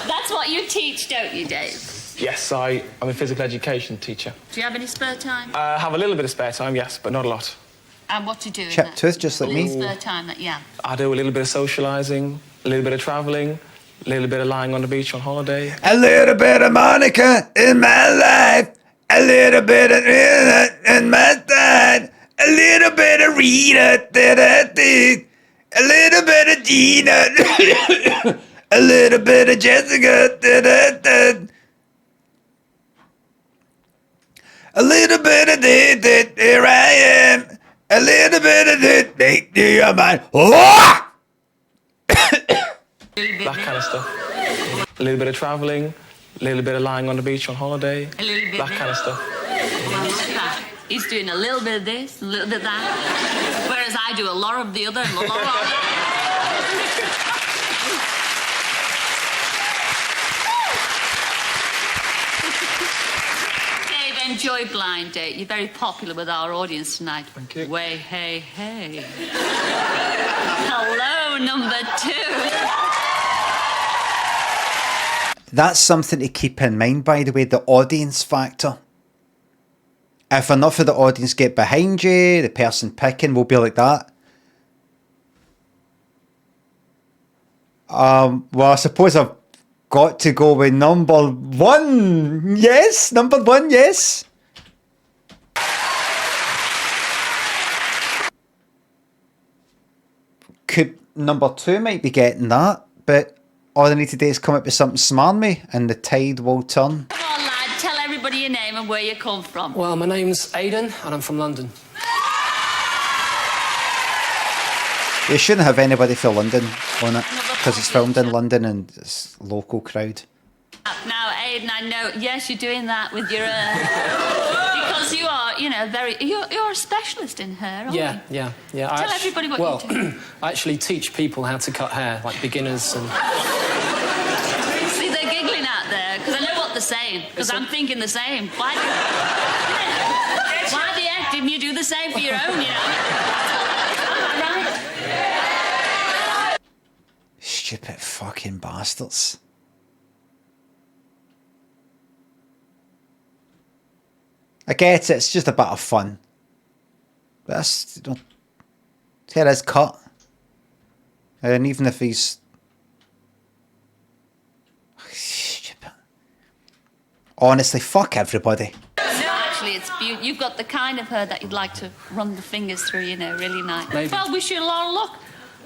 that's what you teach, don't you, Dave? Yes, I'm a physical education teacher. Do you have any spare time? I have a little bit of spare time, yes, but not a lot. And what do you do in Chipped that? tooth, just like A me. little spare time that you have. I do a little bit of socialising, a little bit of travelling, a little bit of lying on the beach on holiday. A little bit of Monica in my life. A little bit of Rita in my side. A little bit of Rita. A little bit of Gina. A little bit of Jessica. A little bit of this. Here I am. A little bit of this. Make your mind. Oh! That kind of stuff. A little bit of travelling, a little bit of lying on the beach on holiday. A little bit that kind of stuff. He's doing a little bit of this, a little bit of that. Whereas I do a lot of the other and a lot of that. Dave, enjoy Blind Date. You're very popular with our audience tonight. Thank you. Way, hey, hey. Hello, number 2. That's something to keep in mind, by the way, the audience factor. if enough of the audience get behind you, the person picking will be like that. Well, I suppose I've got to go with number one. Yes, number one, yes. Number two might be getting that, but all I need to do is come up with something smarmy and the tide will turn. Come on, lad, tell everybody your name and where you come from. Well, my name's Aidan and I'm from London. You shouldn't have anybody from London on it because it's filmed in London and it's a local crowd. Now, Aidan, I know, yes, you're doing that with your... because you are, you know, you're a specialist in hair, aren't you? Yeah. Tell everybody what you do. I actually teach people how to cut hair, like beginners and... See, they're giggling out there, because I know what they're saying, because I'm thinking the same. Why the heck didn't you do the same for your own, you know? Right? Stupid fucking bastards. I get it, it's just a bit of fun. But that's, you know, hair is cut. And even if he's... Stupid. Honestly, fuck everybody. No, actually, it's beautiful. You've got the kind of hair that you'd like to run the fingers through, you know, really nice. Maybe. Well, wish you a lot of luck.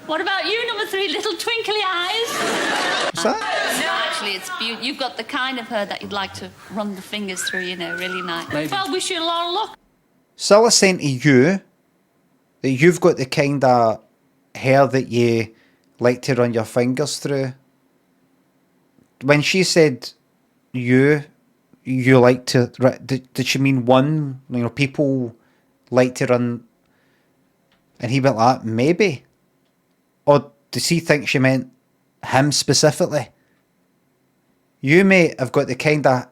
What about you, number 3, little twinkly eyes? What's that? No, actually, it's beautiful. You've got the kind of hair that you'd like to run the fingers through, you know, really nice. Maybe. Well, wish you a lot of luck. Cilla's saying to you that you've got the kind of hair that you like to run your fingers through. When she said you like to... Did she mean one? You know, people like to run... And he went like, maybe. Or does he think she meant him specifically? You, mate, have got the kind of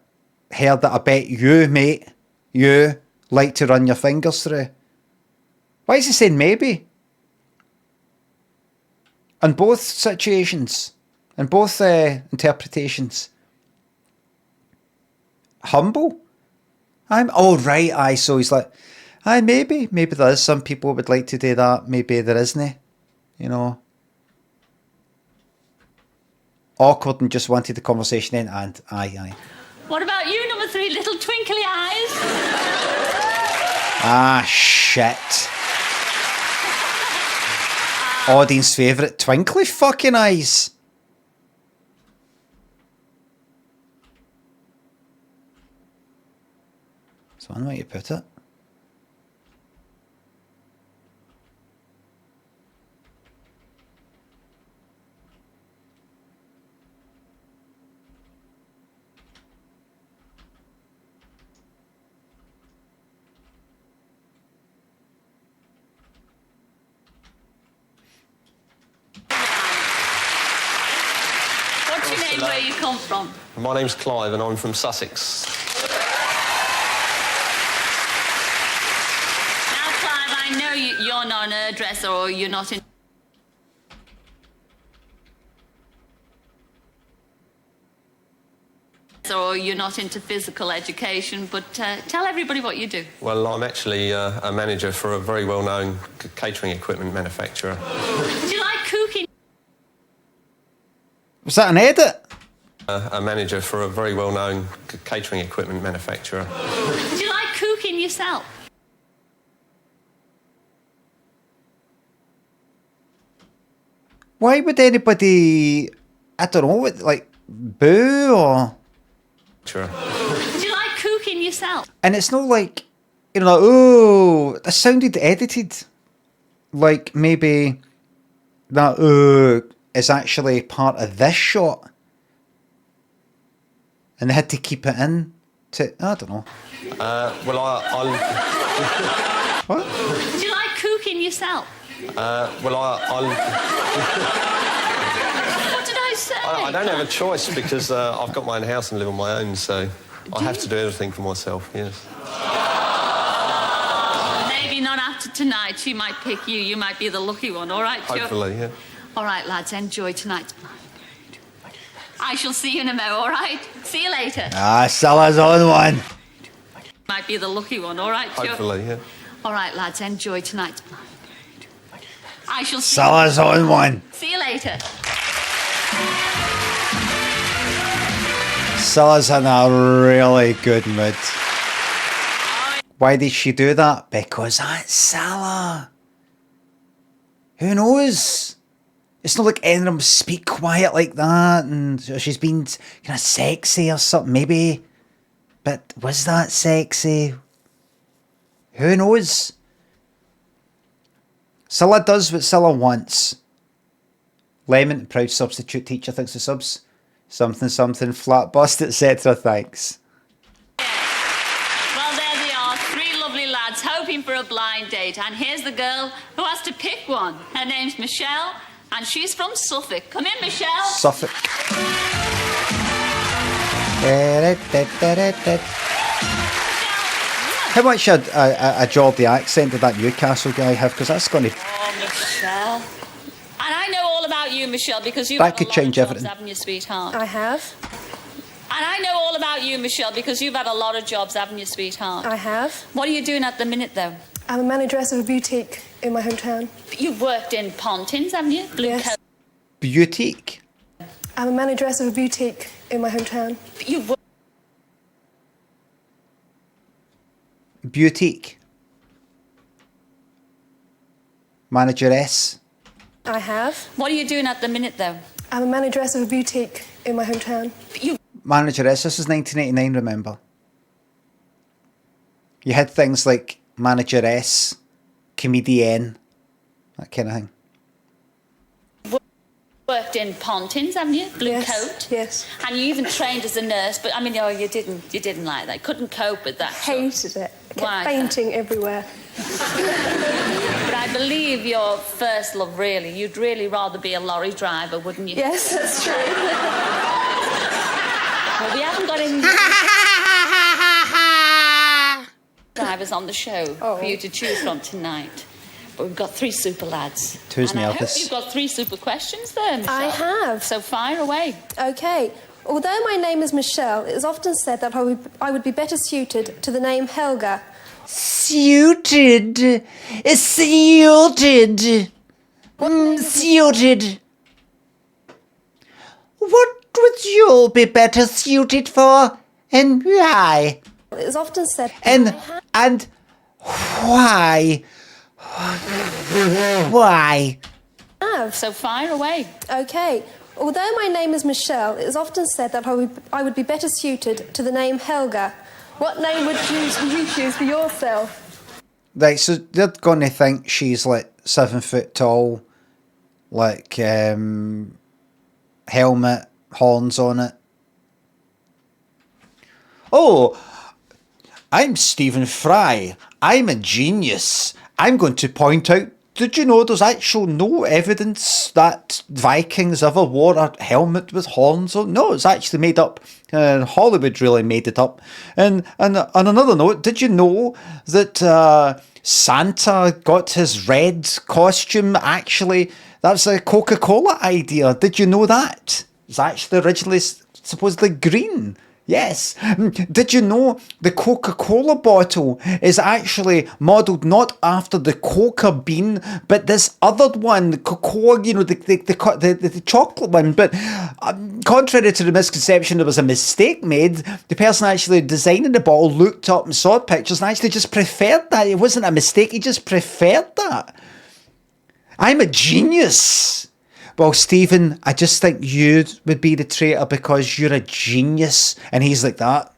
hair that I bet you, mate, you like to run your fingers through. Why is he saying maybe? In both situations, in both interpretations. Humble? Oh, right, aye, so he's like, aye, maybe there is some people would like to do that, maybe there isn't, you know. Awkward and just wanted the conversation in, and aye. What about you, number 3, little twinkly eyes? Ah, shit. Audience favourite, twinkly fucking eyes. That's one way you put it. What's your name, where you come from? My name's Clive and I'm from Sussex. Now, Clive, I know you're not an hairdresser or you're not in... or you're not into physical education, but tell everybody what you do. Well, I'm actually a manager for a very well-known catering equipment manufacturer. Do you like cooking? Was that an edit? A manager for a very well-known catering equipment manufacturer. Do you like cooking yourself? Why would anybody, I don't know, like, boo or... Sure. Do you like cooking yourself? And it's not like, you know, like, oh, that sounded edited. Like, maybe that, is actually part of this shot. And they had to keep it in to, I don't know. Well, I'll... What? Do you like cooking yourself? Well, I'll... What did I say? I don't have a choice because I've got my own house and live on my own, so I have to do everything for myself, yes. Maybe not after tonight. She might pick you. You might be the lucky one, all right? Hopefully, yeah. All right, lads, enjoy tonight's blind date. I shall see you in a mo, all right? See you later. Ah, Cilla's on one. Might be the lucky one, all right, Joe? Hopefully, yeah. All right, lads, enjoy tonight's blind date. I shall see Cilla's on one. See you later. Cilla's in a really good mood. Why did she do that? Because that's Cilla. Who knows? It's not like any of them speak quiet like that, and she's been kind of sexy or something, maybe. But was that sexy? Who knows? Cilla does what Cilla wants. Lemon, proud substitute teacher, thanks for subs. Something, something, flat bust, etc. Thanks. Well, there they are, three lovely lads hoping for a blind date. And here's the girl who has to pick one. Her name's Michelle, and she's from Suffolk. Come in, Michelle. Suffolk. How much a Geordie accent did that Newcastle guy have? Because that's going to... Oh, Michelle. And I know all about you, Michelle, because you've That had a could lot change of jobs, everything. haven't you, sweetheart? I have. And I know all about you, Michelle, because you've had a lot of jobs, haven't you, sweetheart? I have. What are you doing at the minute, though? I'm a manageress of a boutique in my hometown. You've worked in Pontins, haven't you? Blue Yes. coat. Boutique. I'm a manageress of a boutique in my hometown. You've worked... Boutique. Manageress. I have. What are you doing at the minute, though? I'm a manageress of a boutique in my hometown. You... Manageress. This is 1989, remember. You had things like manageress, comedienne, that kind of thing. Worked in Pontins, haven't you? Blue Yes. coat. Yes. And you even trained as a nurse, but I mean, oh, you didn't like that. Couldn't cope with that. Hated it. I kept Why? fainting everywhere. But I believe your first love, really, you'd really rather be a lorry driver, wouldn't you? Yes, that's true. Well, we haven't got any drivers on the show for you to choose from tonight. But we've got three super lads. Who's and I hope nervous? you've got three super questions there, Michelle. I have. So fire away. Okay. Although my name is Michelle, it is often said that I would be better suited to the name Helga. Suited. Suited. Suited. What would you be better suited for, and why? It is often said... And why? Why? have. So fire away. Okay. Although my name is Michelle, it is often said that I would be better suited to the name Helga. What name would you choose for yourself? Right, so they're going to think she's like 7 foot tall, like helmet, horns on it. Oh, I'm Stephen Fry. I'm a genius. I'm going to point out, did you know there's actual no evidence that Vikings ever wore a helmet with horns on? No, it's actually made up. Hollywood really made it up. And on another note, did you know that Santa got his red costume actually? That's a Coca-Cola idea. Did you know that? It's actually originally supposedly green. Yes. Did you know the Coca-Cola bottle is actually modelled not after the coca bean, but this other one, the cocoa, you know, the chocolate one. But contrary to the misconception, there was a mistake made. The person actually designing the bottle looked up and saw pictures and actually just preferred that. It wasn't a mistake. He just preferred that. I'm a genius. Well, Stephen, I just think you would be the traitor because you're a genius. And he's like that.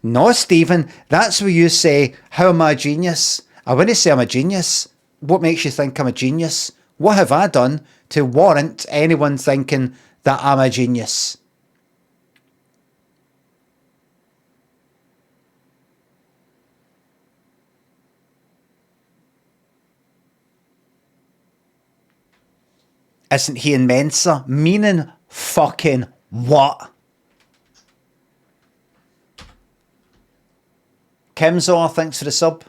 No, Stephen, that's what you say. How am I a genius? I wouldn't say I'm a genius. What makes you think I'm a genius? What have I done to warrant anyone thinking that I'm a genius? Isn't he in Mensa? Meaning fucking what? Kimzor, thanks for the sub.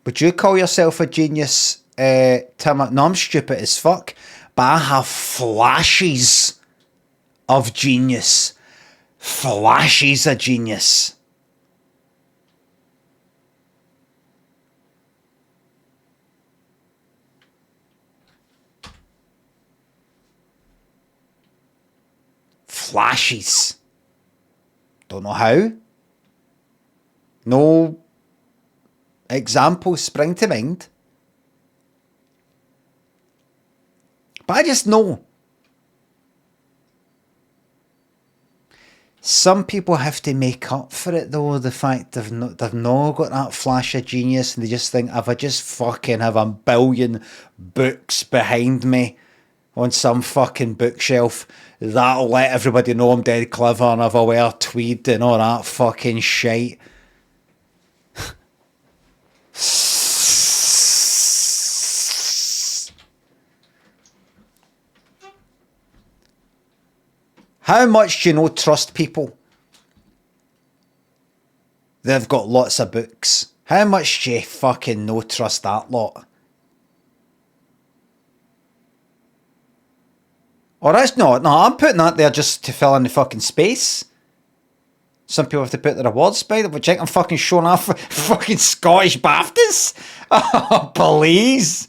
Would you call yourself a genius, Tim? No, I'm stupid as fuck, but I have flashes of genius. Flashes of genius. Flashes. Don't know how. No examples spring to mind. But I just know. Some people have to make up for it though, the fact they've not got that flash of genius, and they just think, if I just fucking have a billion books behind me on some fucking bookshelf, that'll let everybody know I'm dead clever and if I wear tweed and all that fucking shite. How much do you know trust people? They've got lots of books. How much do you fucking know trust that lot? Or that's not. No, I'm putting that there just to fill in the fucking space. Some people have to put their awards by the which I'm fucking showing off fucking Scottish BAFTAs. Oh, please.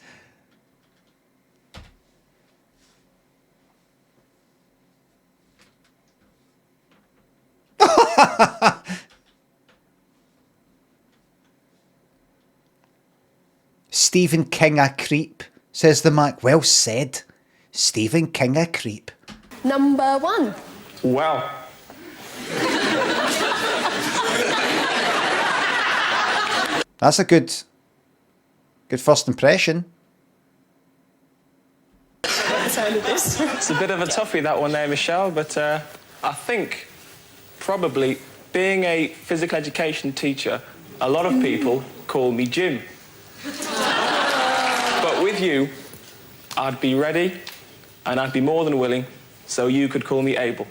Stephen King a creep, says the Mac. Well said. Stephen King a creep. Number 1. Wow. That's a good first impression. It's a bit of a toughie, that one there, Michelle, but I think probably being a physical education teacher, a lot of people call me Jim. But with you, I'd be ready and I'd be more than willing, so you could call me Abel.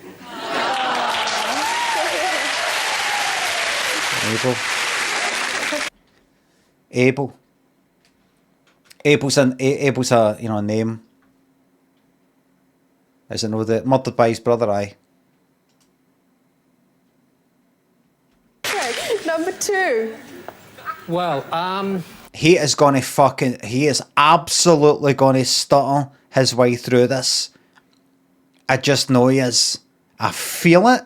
Abel. Abel's a name. As I know, that murdered by his brother, aye. Okay, number 2. Well, He is absolutely gonna stutter his way through this. I just know he is. I feel it.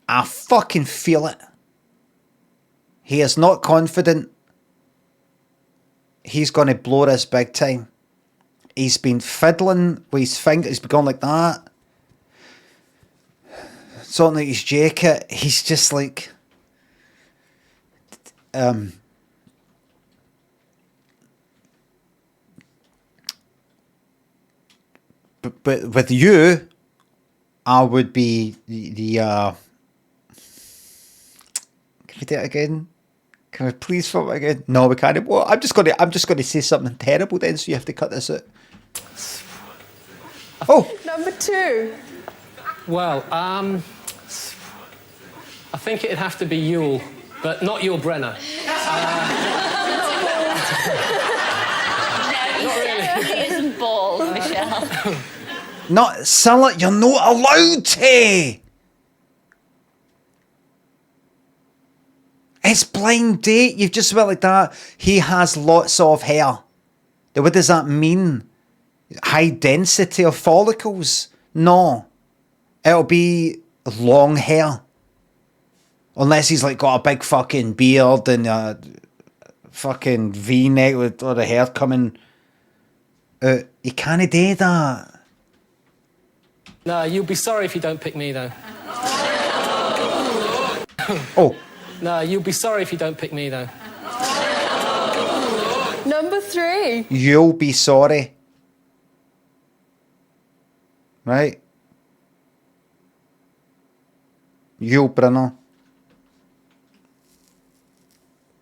I fucking feel it. He is not confident. He's gonna blow this big time. He's been fiddling with his fingers. He's been going like that. Sorting out his jacket. He's just like... But with you, I would be the Can we do it again? Can we please film it again? No, we can't. Well, I'm just gonna say something terrible then, so you have to cut this out. Oh, Number 2. well, I think it'd have to be Yule, but not Yule Brenner. He isn't bald, Michelle. not Scylla, you're not allowed to. It's blind date. You've just went like that. He has lots of hair. What does that mean? High density of follicles? No. It'll be long hair. Unless he's like got a big fucking beard and a fucking V-neck with all the hair coming out. You can't do that. No, you'll be sorry if you don't pick me, though. Oh. No, you'll be sorry if you don't pick me, though. Number 3. You'll be sorry. Right? Yul Brynner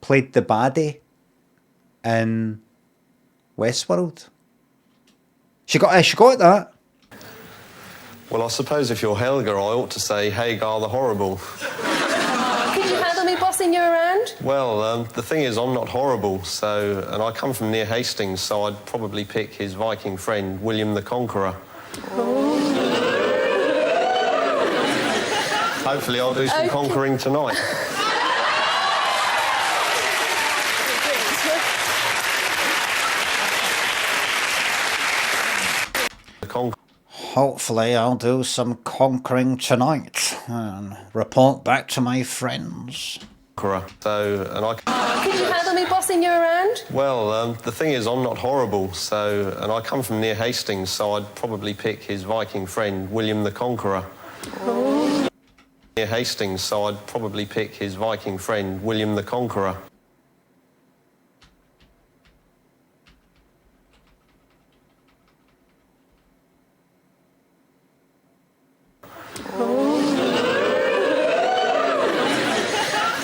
played the baddie in Westworld. She got that. Well, I suppose if you're Helga, I ought to say Hagar the Horrible. Could you handle me bossing you around? Well, the thing is, I'm not horrible, and I come from near Hastings, so I'd probably pick his Viking friend, William the Conqueror. Hopefully I'll do some conquering tonight. Hopefully I'll do some conquering tonight and report back to my friends. So, and I... Could you handle me bossing you around? Well, the thing is, I'm not horrible, so... And I come from near Hastings, so I'd probably pick his Viking friend, William the Conqueror. Oh. Near Hastings, so I'd probably pick his Viking friend, William the Conqueror.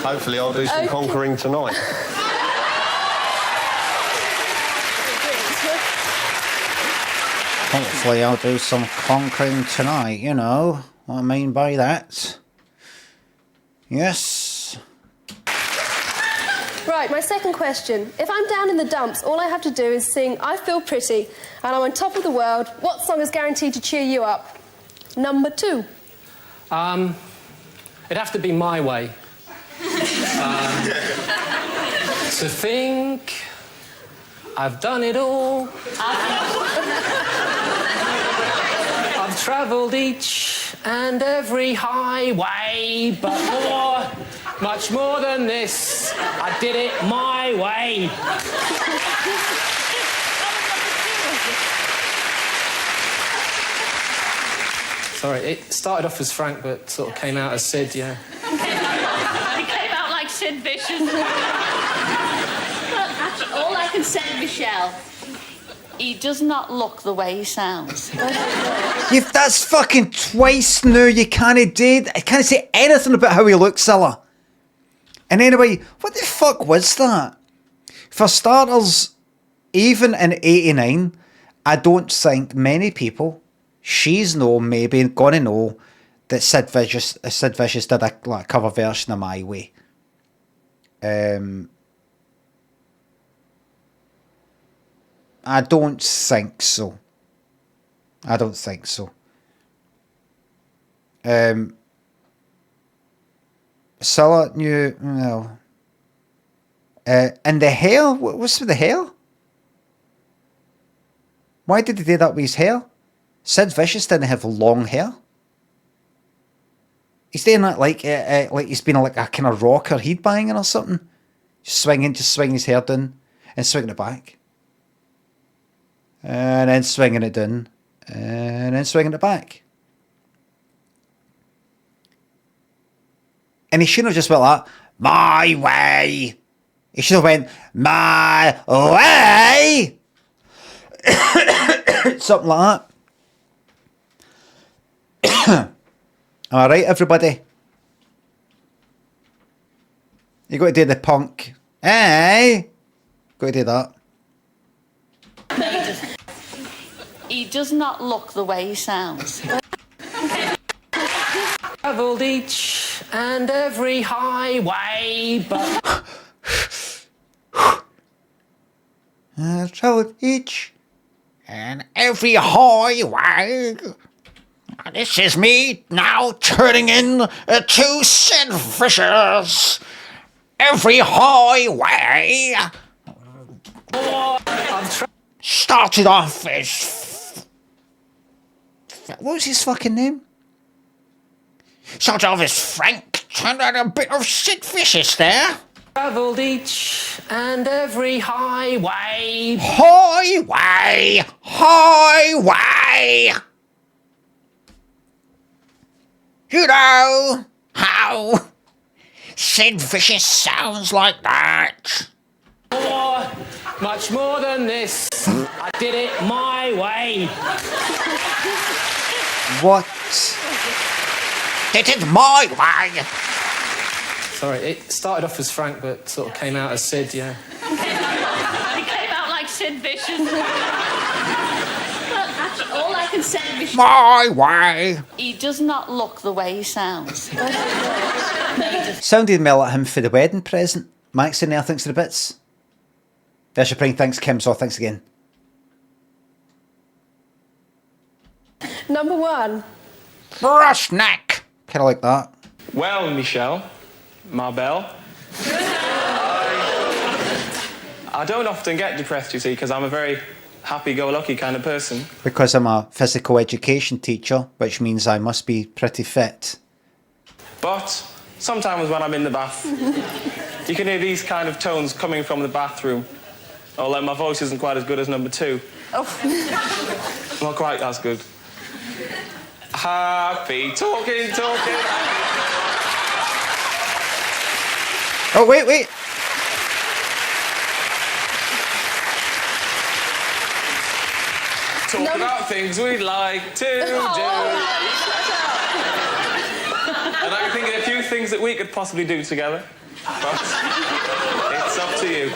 Hopefully I'll do some conquering tonight. Hopefully I'll do some conquering tonight, you know what I mean by that. Yes. Right, my second question. If I'm down in the dumps, all I have to do is sing I Feel Pretty and I'm on top of the world, what song is guaranteed to cheer you up? Number 2. It'd have to be My Way. To think I've done it all. I've travelled each and every highway, but more, much more than this, I did it my way. Sorry, it started off as Frank, but sort of came out as Sid, yeah. It came out like Sid Vicious. Well, actually, all I can say, Michelle, he does not look the way he sounds. That's fucking twice now you can't say anything about how he looks, Cilla. And anyway, what the fuck was that? For starters, even in '89, I don't think many people, maybe gonna know that Sid Vicious did a cover version of My Way. I don't think so. Cilla knew, well. And the hair? What's with the hair? Why did he do that with his hair? Sid Vicious didn't have long hair. He's doing that like he's been like a kind of rocker headbanging or something. Just swinging his hair down and swinging it back. And then swinging it down. And then swinging it back. And he shouldn't have just went like that. My way. He should have went, my way. Something like that. Alright, everybody. You got to do the punk. Hey! Got to do that. He does not look the way he sounds. Travelled each and every highway, but... I travelled each and every highway. This is me now turning in to Sid Vicious. Every highway. Started off as... What was his fucking name? Started off as Frank, turned out a bit of Sid Vicious there. Travelled each and every highway. Highway! Highway! You know how Sid Vicious sounds like that. More, much more than this. I did it my way. What? Did it my way? Sorry, it started off as Frank, but sort of came out as Sid, yeah. It came out like Sid Vicious. Well, actually, all I can say, Michelle, my way. He does not look the way he sounds. Sounded more like him for the wedding present. Max in there thinks of the bits. There's your pring, thanks Kim, so thanks again. Number 1. Brush neck. Kind of like that. Well, Michelle, ma belle, I don't often get depressed, you see, because I'm a very happy-go-lucky kind of person. Because I'm a physical education teacher, which means I must be pretty fit. But sometimes when I'm in the bath, you can hear these kind of tones coming from the bathroom. Although my voice isn't quite as good as number 2. Oh. Not quite as good. Happy talking. Oh, wait. Talk about things we'd like to do. And I can think of a few things that we could possibly do together. But it's up to you.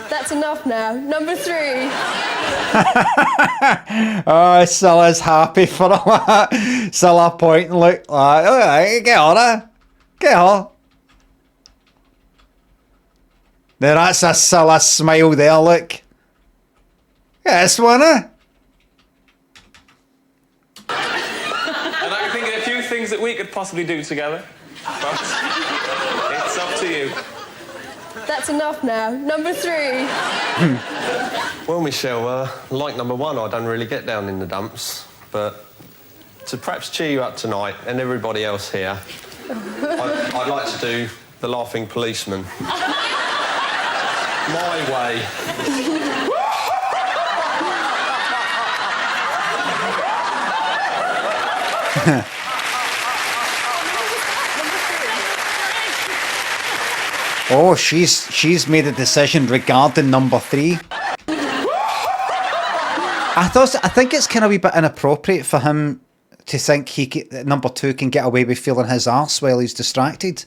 That's enough now. Number 3. Oh, Cilla's happy for that. Cilla point and look like, all right, get on her. Get on. There, that's a Cilla smile there, look. Yes, one, And I can think of a few things that we could possibly do together. But it's up to you. That's enough now. Number 3. Well, Michelle, like number 1, I don't really get down in the dumps, but to perhaps cheer you up tonight and everybody else here, I'd like to do the laughing policeman. My way. Oh, she's made a decision regarding number 3. I think it's kind of a wee bit inappropriate for him to think that number 2 can get away with feeling his arse while he's distracted.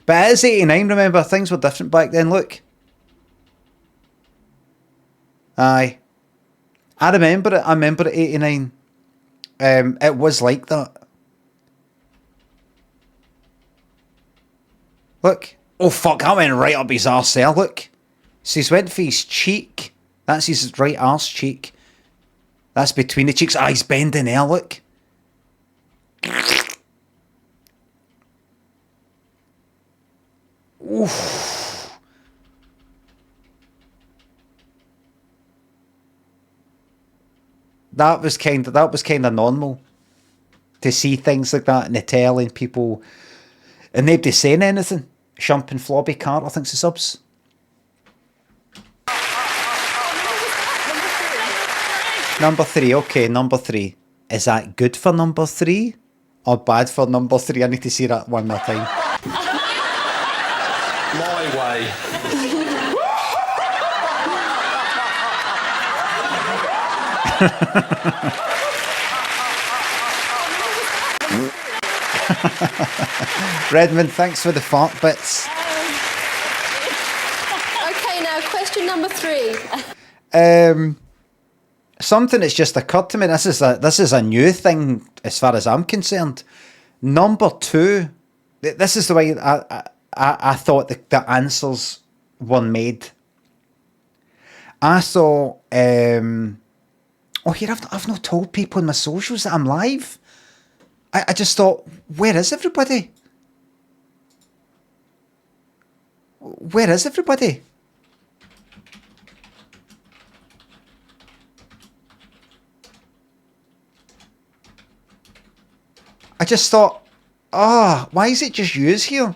But it is 89, remember, things were different back then, look. Aye. I remember it 89. It was like that. Look. Oh, fuck, that went right up his arse there, look. So he's went for his cheek. That's his right arse cheek. That's between the cheeks. Ah, he's bending there, look. Oof. That was kind of normal to see things like that in the telly and people and nobody saying anything. Shump and Flobby Carter thinks the subs. Number 3, okay, number 3. Is that good for number 3 or bad for number 3? I need to see that one more time. My way. Redmond, thanks for the fart bits. Okay, now question number 3. Something that's just occurred to me. This is a new thing as far as I'm concerned. Number 2. This is the way I thought the answers were made. I thought, oh here I've not told people in my socials that I'm live. I just thought, where is everybody? Where is everybody? I just thought, why is it just yous here?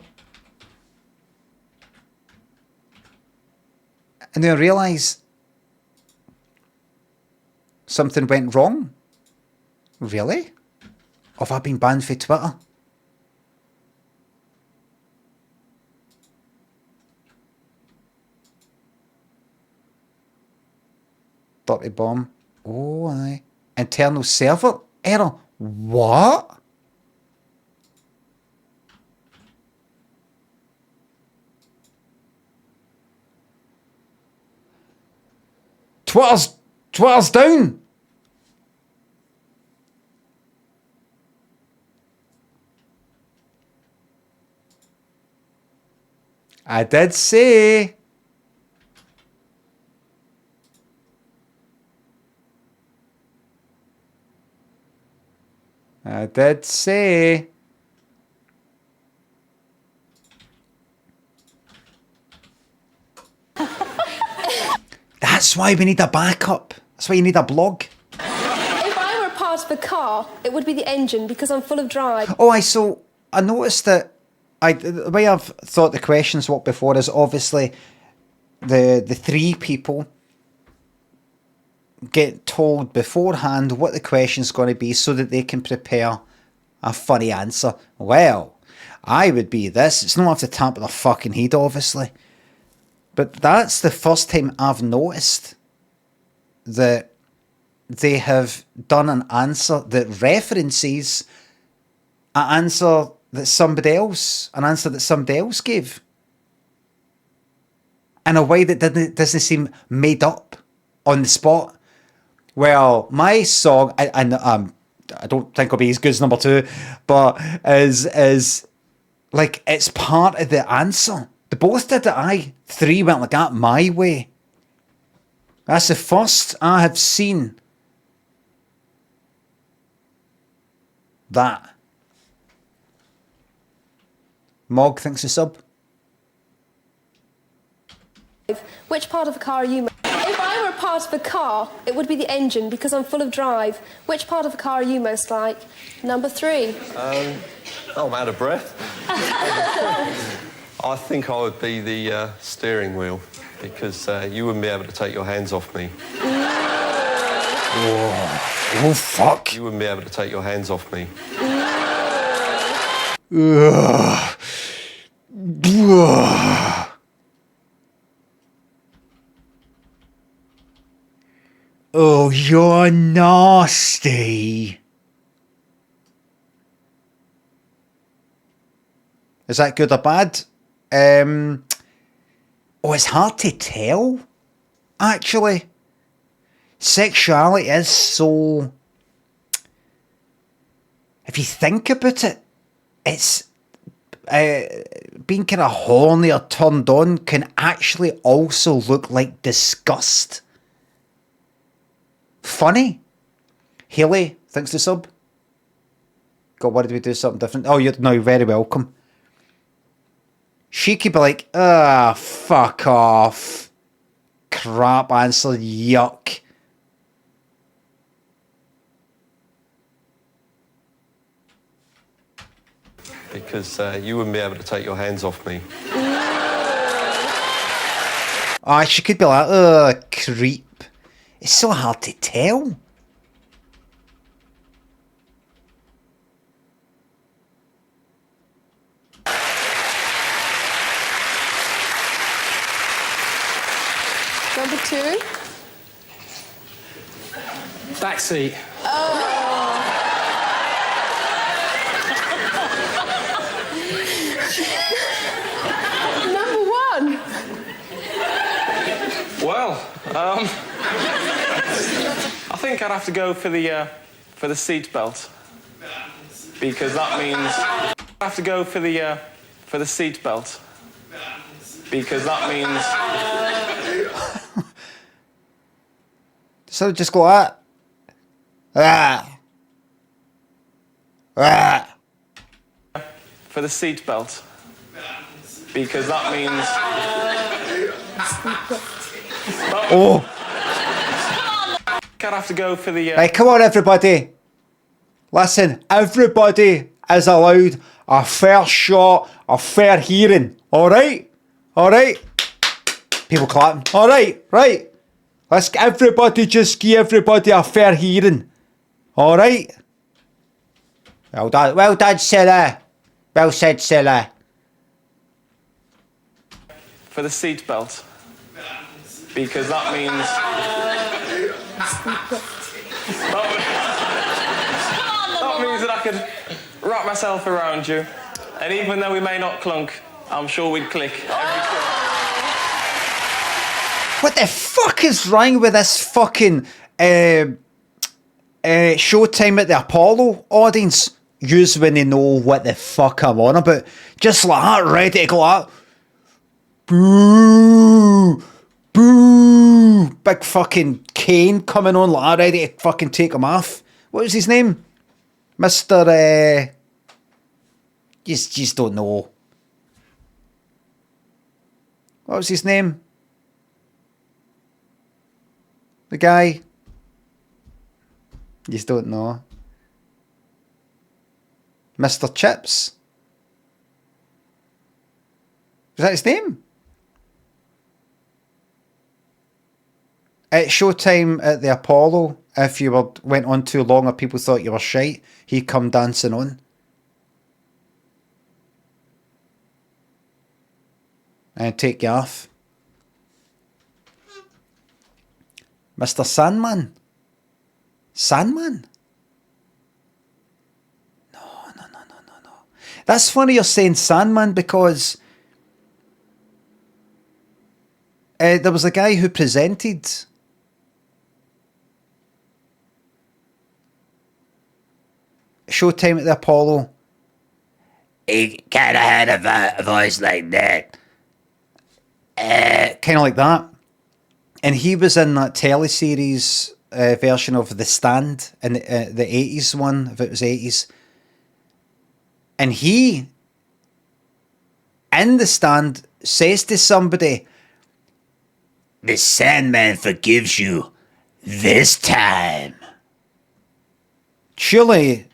And then I realised something went wrong. Really? Have I been banned for Twitter? Dirty bomb. Oh, aye. Internal server error. What? Twitter's down. I did say. I did say. That's why we need a backup. That's why you need a blog. If I were a part of a car, it would be the engine because I'm full of drive. Oh, I noticed that the way I've thought the questions work before is obviously the three people get told beforehand what the question's going to be so that they can prepare a funny answer. Well, I would be this. It's not off the top of the fucking head, obviously. But that's the first time I've noticed that they have done an answer that references an answer that somebody else gave. In a way that doesn't seem made up on the spot. Well, my song, I don't think it'll be as good as number 2, but is like, it's part of the answer. They both did it, 3 went like that, my way. That's the first I have seen that. Mog thinks a sub. Which part of the car are you? If I were a part of a car, it would be the engine because I'm full of drive. Which part of the car are you most like? Number 3. I'm out of breath. I think I would be the steering wheel because you wouldn't be able to take your hands off me. Oh, fuck. You wouldn't be able to take your hands off me. Oh, you're nasty. Is that good or bad? It's hard to tell, actually. Sexuality is so... If you think about it, it's... being kind of horny or turned on can actually also look like disgust. Funny. Haley, thanks to sub. God, why did we do something different? Oh, you're now very welcome. She could be like, fuck off. Crap answer, yuck. Because you wouldn't be able to take your hands off me. She could be like, creep. It's so hard to tell. Number 2. Backseat. Number 1. Well, I think I'd have to go for the seat belt because that means I have to go for the seat belt because that means. So just go like that. For the seat belt because that means. Oh. I'd have to go for the. Right, come on, everybody. Listen, everybody is allowed a fair shot, a fair hearing. All right? All right? People clapping. All right, right. Let's everybody just give everybody a fair hearing. All right? Well done, Silla. Well said, Silla. For the seat belt because that means. That means that I could wrap myself around you, and even though we may not clunk, I'm sure we'd click. What the fuck is wrong with this fucking Showtime at the Apollo audience? Yous when they know what the fuck I'm on about. Just like that, ready to go out. Boo! Boo! Big fucking Kane coming on like that, ready to fucking take him off. What was his name? Mr. Just don't know. What was his name? The guy. You just don't know. Mr. Chips. Is that his name? At showtime at the Apollo, if you went on too long or people thought you were shite, he'd come dancing on. And take you off. Mr. Sandman. Sandman? No. That's funny you're saying Sandman because there was a guy who presented Showtime at the Apollo. He kind of had a voice like that. Kind of like that. And he was in that teleseries version of The Stand in the 80s one, if it was 80s. And he, in The Stand, says to somebody, "The Sandman forgives you this time." Surely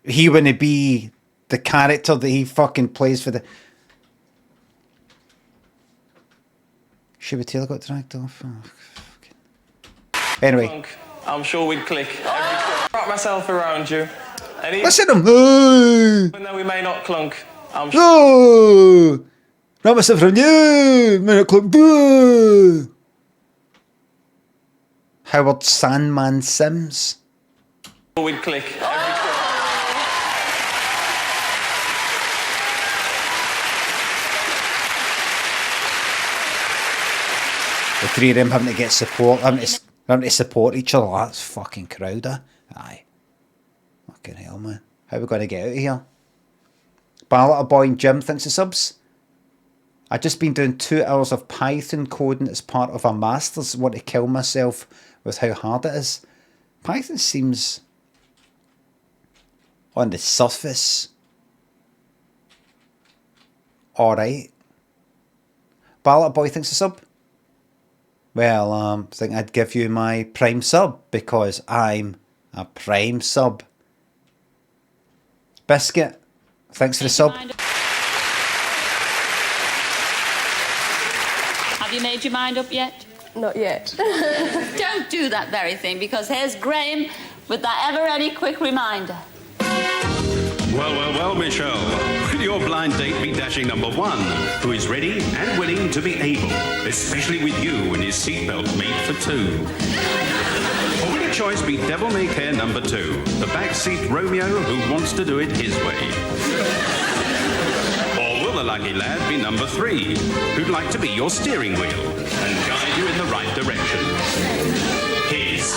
he wouldn't be the character that he fucking plays for the... Shiba Taylor got dragged off. Oh, anyway. I'm sure we'd click. Wrap myself around you. Listen to him. Oh. Even though we may not clunk, I'm sure. Oh. Wrap myself around you. May not clunk. Boo. Howard Sandman Sims. We'd click. The three of them having to get support, having to support each other. That's fucking Crowder. Aye. Fucking hell, man. How are we going to get out of here? Ballot Boy and Jim thinks of subs. I've just been doing 2 hours of Python coding as part of a master's. Want to kill myself with how hard it is. Python seems on the surface alright. Ballot Boy thinks of sub. Well, I think I'd give you my prime sub because I'm a prime sub. Biscuit, thanks for the sub. Have you made your mind up yet? Not yet. Don't do that very thing, because here's Graham with that ever-ready quick reminder. Well, Michelle. Will your blind date be dashing number one, who is ready and willing to be able, especially with you and his seatbelt made for two? Or will your choice be devil may care number two, the backseat Romeo who wants to do it his way? Or will the lucky lad be number three, who'd like to be your steering wheel and guide you in the right direction? His.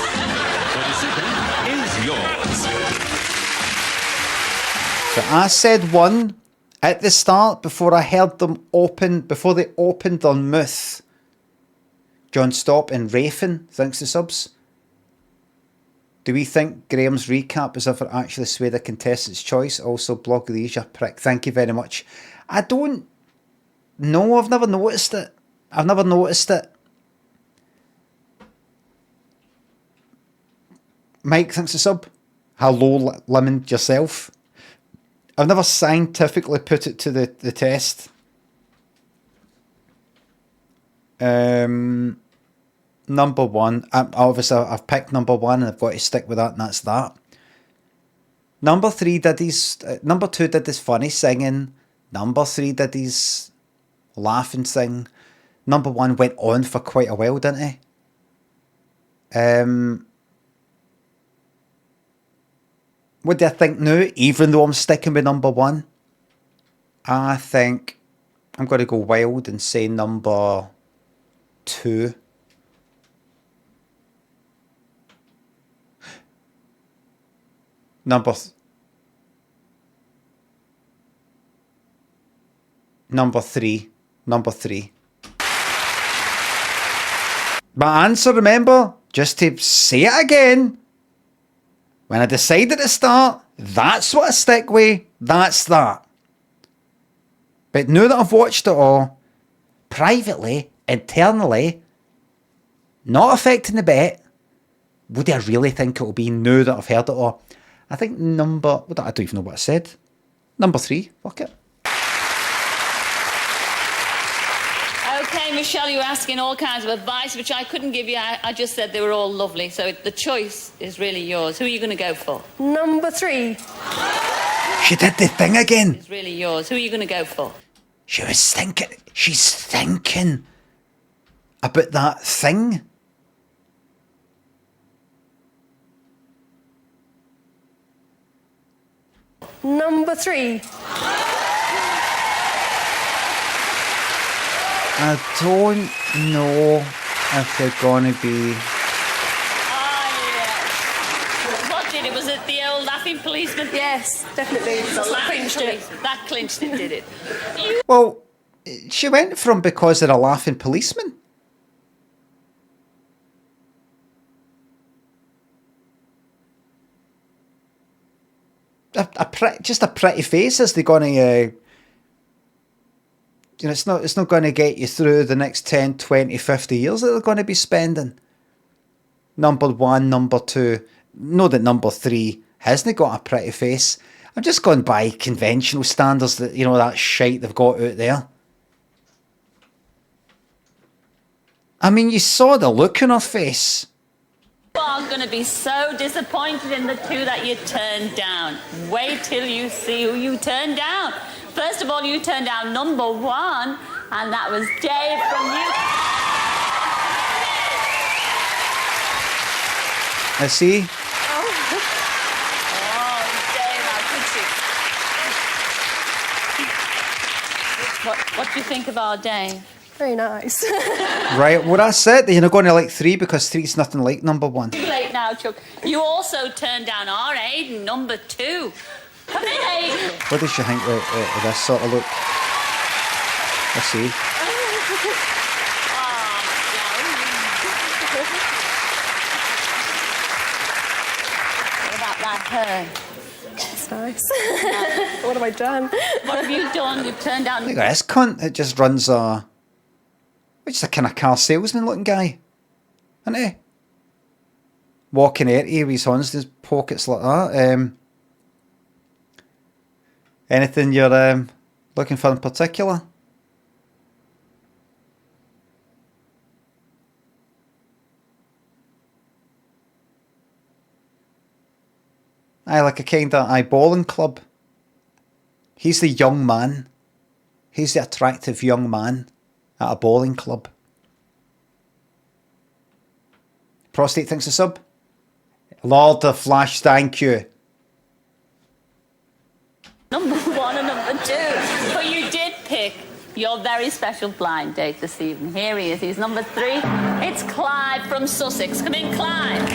The decision is yours. So I said one at the start before I heard them open, before they opened their mouth. John Stop and Rafin, thanks to subs. Do we think Graham's recap has ever actually swayed a contestant's choice? Also, blog leisure prick. Thank you very much. I don't know. I've never noticed it. Mike, thanks to sub. Hello, Lemon, yourself. I've never scientifically put it to the test. Number one. Obviously, I've picked number one and I've got to stick with that, and that's that. Number three did his... number two did his funny singing. Number three did his laughing thing. Number one went on for quite a while, didn't he? What do I think now? Even though I'm sticking with number one, I think I'm going to go wild and say number two. Number three. My answer, remember, just to say it again. When I decided to start, that's what I stick with. That's that. But now that I've watched it all, privately, internally, not affecting the bet. What do I really think it'll be now that I've heard it all? I think number... I don't even know what I said. Number 3. Fuck it. Okay, Michelle, you were asking all kinds of advice, which I couldn't give you. I just said they were all lovely. So the choice is really yours. Who are you going to go for? Number 3. She did the thing again. It's really yours. Who are you going to go for? She was thinking... She's thinking about that thing. Number 3. I don't know if they're going to be... What did it? Was it the old laughing policeman? Yes, definitely. That clinched it. That clinched it, did it? Well, she went from because they're a laughing policeman. Just a pretty face. Is they going to... you know, it's not going to get you through the next 10, 20, 50 years that they're going to be spending. Number 1, number 2. Know that number 3 hasn't got a pretty face. I'm just going by conventional standards, that, you know, that shite they've got out there. I mean, you saw the look on her face. You are going to be so disappointed in the 2 that you turned down. Wait till you see who you turned down. First of all, you turned down number 1, and that was Dave from I see. What do you think of our Dave? Very nice. Right, well, that's it. You're not going to like 3 because 3's nothing like number 1. Too late now, Chuck. You also turned down our Aiden, number 2. Come in, Aiden. What does she think of this sort of look? Let's see. What about that hair? That's nice. What have I done? What have you done? You've turned down... Look at this cunt. It just runs a... Which is a kind of car salesman looking guy. Isn't he? Walking at you with his hands in his pockets like that. Anything you're looking for in particular? I like a kind of bowling club. He's the young man. He's the attractive young man at a bowling club. Prostate thinks a sub. Lord of Flash, thank you. Number 1 and number 2. But you did pick your very special blind date this evening. Here he is. He's number 3. It's Clive from Sussex. Come in, Clive.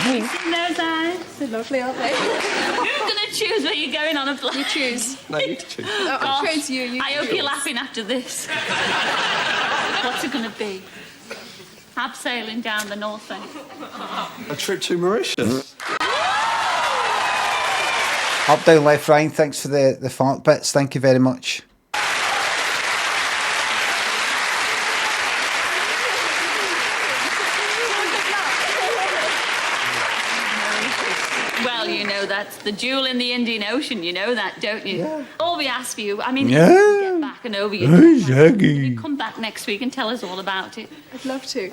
You've seen those eyes? They're lovely, aren't they? Who's going to choose where you're going on a blind? You choose. No, you choose. No, I chose you. I hope you're laughing after this. What's it going to be? Abseiling down the North End. A trip to Mauritius. Up, down, left, right. Thanks for the fart bits. Thank you very much. Well, you know, that's the jewel in the Indian Ocean. You know that, don't you? Yeah. All we ask for you, I mean, Yeah. if you get back and over your you come back next week and tell us all about it. I'd love to.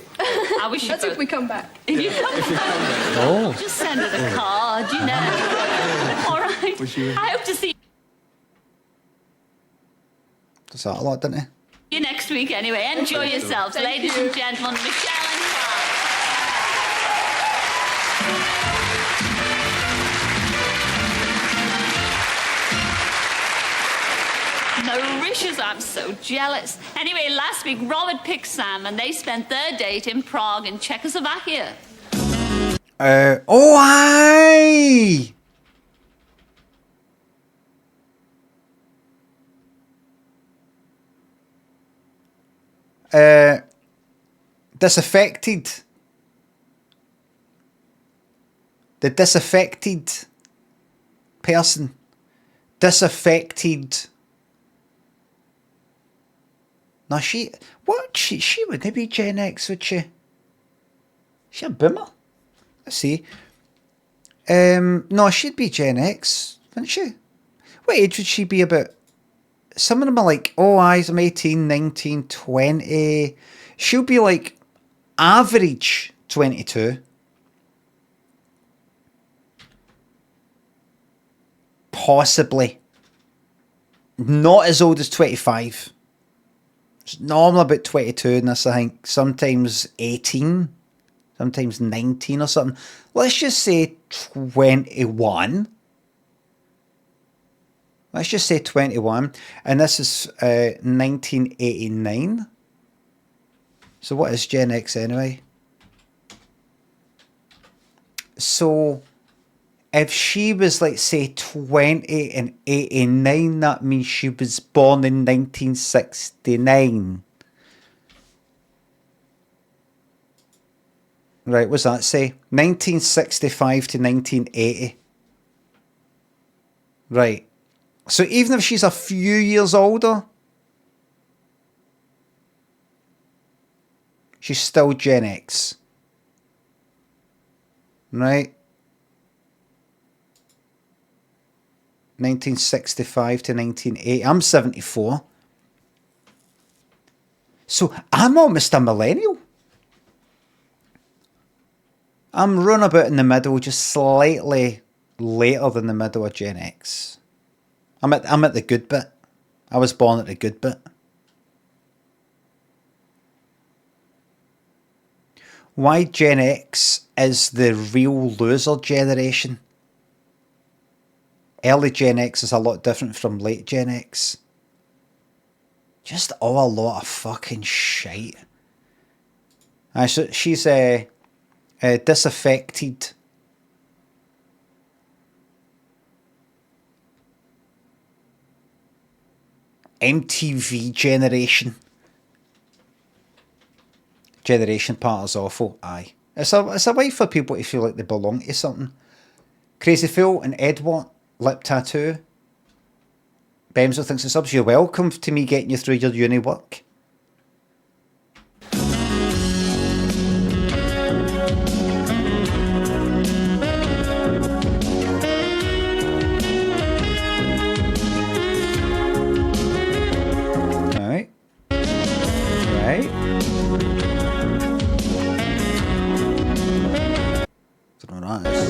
I wish That's you if we come back. If you come back, Oh. just send us a card, you know. All right. I hope to see Does that a lot, didn't it? you next week anyway. Enjoy yourselves, ladies and gentlemen. Michelle and Clive. Mauritius, I'm so jealous. Anyway, last week, Robert picked Sam and they spent their date in Prague in Czechoslovakia. Oh, aye! Disaffected. The disaffected person. Disaffected. No, she wouldn't be Gen X, would she? She a boomer. Let's see. No, she'd be Gen X, wouldn't she? What age would she be about? Some of them are like, oh, I'm 18, 19, 20. She'll be like average 22. Possibly. Not as old as 25. It's normally about 22 in this, I think. Sometimes 18. Sometimes 19 or something. Let's just say 21. Let's just say 21. And this is 1989. So what is Gen X anyway? So if she was, like, say, 20 and 89, that means she was born in 1969. Right, what's that say? 1965 to 1980. Right. So even if she's a few years older, she's still Gen X. Right? 1965 to 1980. I'm 74. So I'm almost a millennial. I'm run about in the middle, just slightly later than the middle of Gen X. I'm at the good bit. I was born at the good bit. Why Gen X is the real loser generation. Early Gen X is a lot different from late Gen X. Just all a lot of fucking shite. So she's disaffected. MTV generation. Generation part is awful. Aye. It's a way for people to feel like they belong to something. Crazy Phil and Edward. Lip tattoo. Bemzo thinks it's subs. You're welcome to me getting you through your uni work. Alright. Right. Don't know what that is.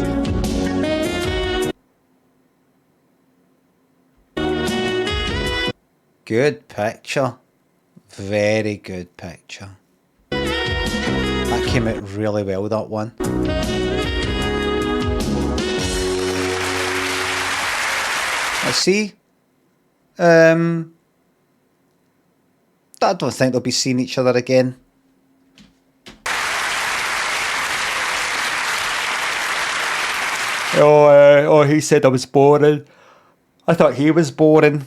Good picture. Very good picture. That came out really well, that one. Let's see. I don't think they'll be seeing each other again. Oh, he said I was boring. I thought he was boring.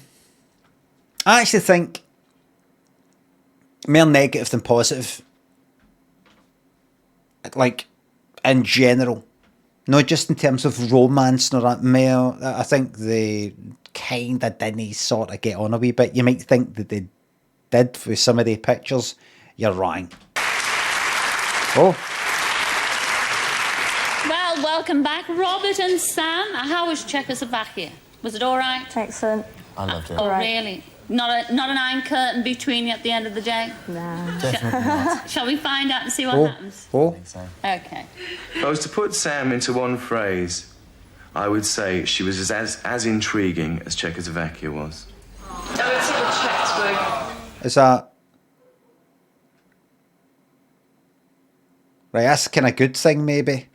I actually think more negative than positive. Like, in general. Not just in terms of romance, nor that more. I think they kind of didn't sort of get on a wee bit. You might think that they did with some of the pictures. You're wrong. Oh. Well, welcome back, Robert and Sam. How was Czechoslovakia? Was it all right? Excellent. I loved it. Oh, really? Not an iron curtain between you at the end of the day? No. Definitely not. Shall we find out and see what happens? I think so. Okay. If I was to put Sam into one phrase, I would say she was as intriguing as Czechoslovakia was. I would say the Czechs were... Is that... Right, that's kind of good thing, maybe.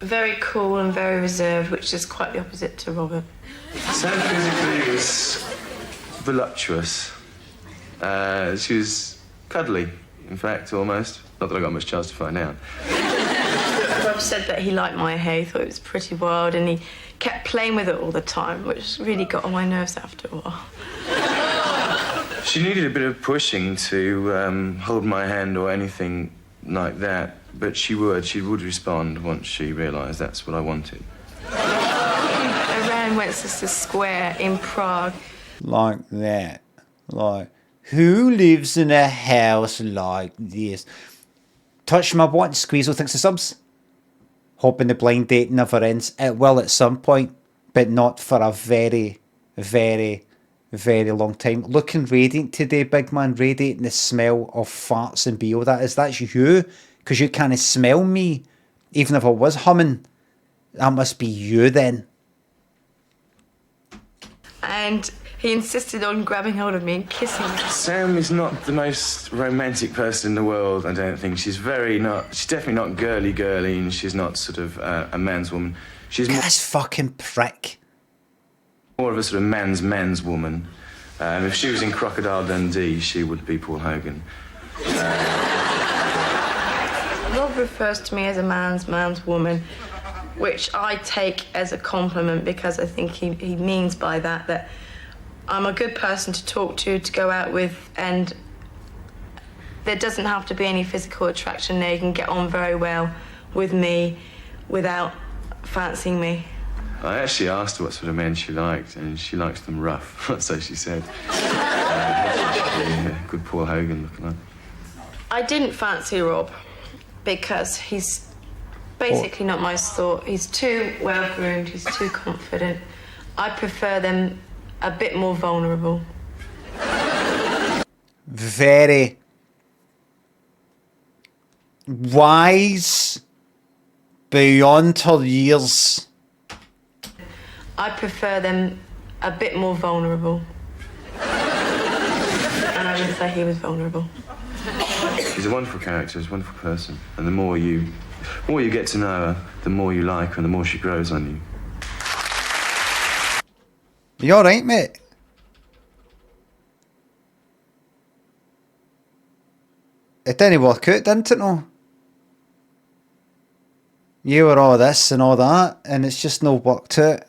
very cool and very reserved, which is quite the opposite to Robert. Sam physically was voluptuous. She was cuddly, in fact, almost. Not that I got much chance to find out. Rob said that he liked my hair, he thought it was pretty wild, and he kept playing with it all the time, which really got on my nerves after a while. She needed a bit of pushing to hold my hand or anything like that. but she would respond once she realised that's what I wanted. I ran Wenceslas Square in Prague. Like that. Like, who lives in a house like this? Touch my button, Squeezel thinks the subs. Hoping the blind date never ends. It will at some point, but not for a very, very, very long time. Looking radiant today, big man. Radiating the smell of farts and BO. That's you. Because you can't smell me. Even if I was humming. That must be you then. And he insisted on grabbing hold of me and kissing me. Sam is not the most romantic person in the world, I don't think. She's definitely not girly, and she's not sort of a man's woman. She's more... This fucking prick. More of a sort of man's woman. If she was in Crocodile Dundee, she would be Paul Hogan. Rob refers to me as a man's woman, which I take as a compliment because I think he means by that I'm a good person to talk to go out with, and there doesn't have to be any physical attraction there. You can get on very well with me without fancying me. I actually asked her what sort of men she liked, and she likes them rough, so she said. Good Paul Hogan looking like. I didn't fancy Rob because he's basically not my sort. He's too well-groomed, he's too confident. I prefer them a bit more vulnerable. Very wise beyond her years. I prefer them a bit more vulnerable. And I wouldn't say he was vulnerable. She's a wonderful character, she's a wonderful person. And the more you get to know her, the more you like her and the more she grows on you. You alright, mate? It didn't work out, didn't it, no? You were all this and all that, and it's just no worked out.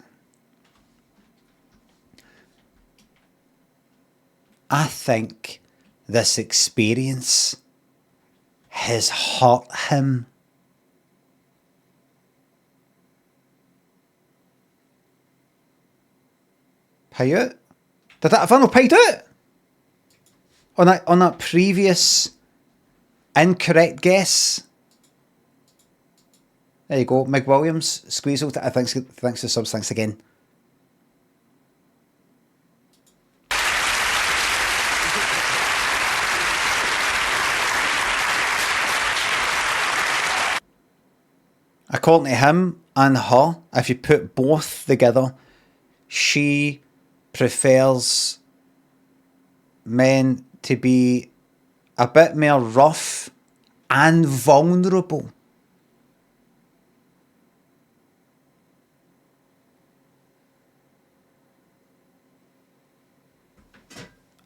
I think this experience has hurt him. Pay out? Have I not paid out? On that previous incorrect guess? There you go, Mig Williams, Squeezel, thanks for subs, thanks again. According to him and her, if you put both together, she prefers men to be a bit more rough and vulnerable.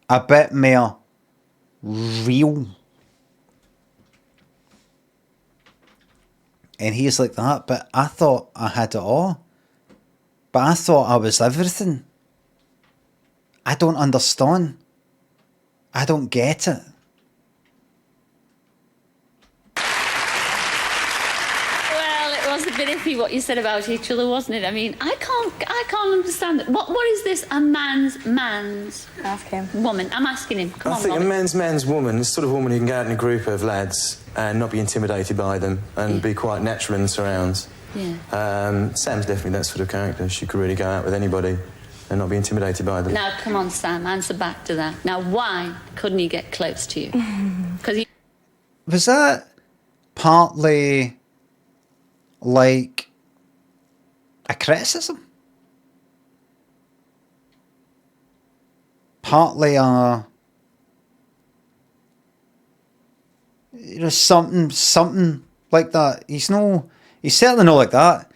A bit more real. And he's like that, but I thought I had it all. But I thought I was everything. I don't understand. I don't get it. Well, it was a bit iffy what you said about each other, wasn't it? I mean, I can't understand it. What is this? A man's? Ask him. Woman. I'm asking him. Come I on, think Robert. a man's woman is the sort of woman who can go out in a group of lads and not be intimidated by them and be quite natural in the surrounds. Yeah. Sam's definitely that sort of character. She could really go out with anybody and not be intimidated by them. Now, come on, Sam, answer back to that. Now, why couldn't he get close to you? Because he... Was that partly like a criticism? Partly a... You know, something like that. He's certainly not like that.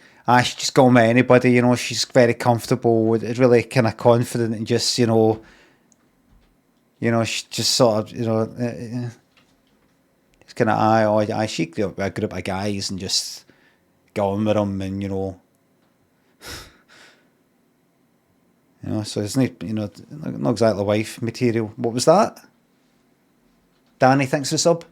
She just go with anybody, you know, she's very comfortable, really kind of confident and just, you know, she just sort of, you know, it's kind of, she grew up with a group of guys and just go on with them and, you know, so it's not, you know, not exactly wife material. What was that? Danny thinks the sub.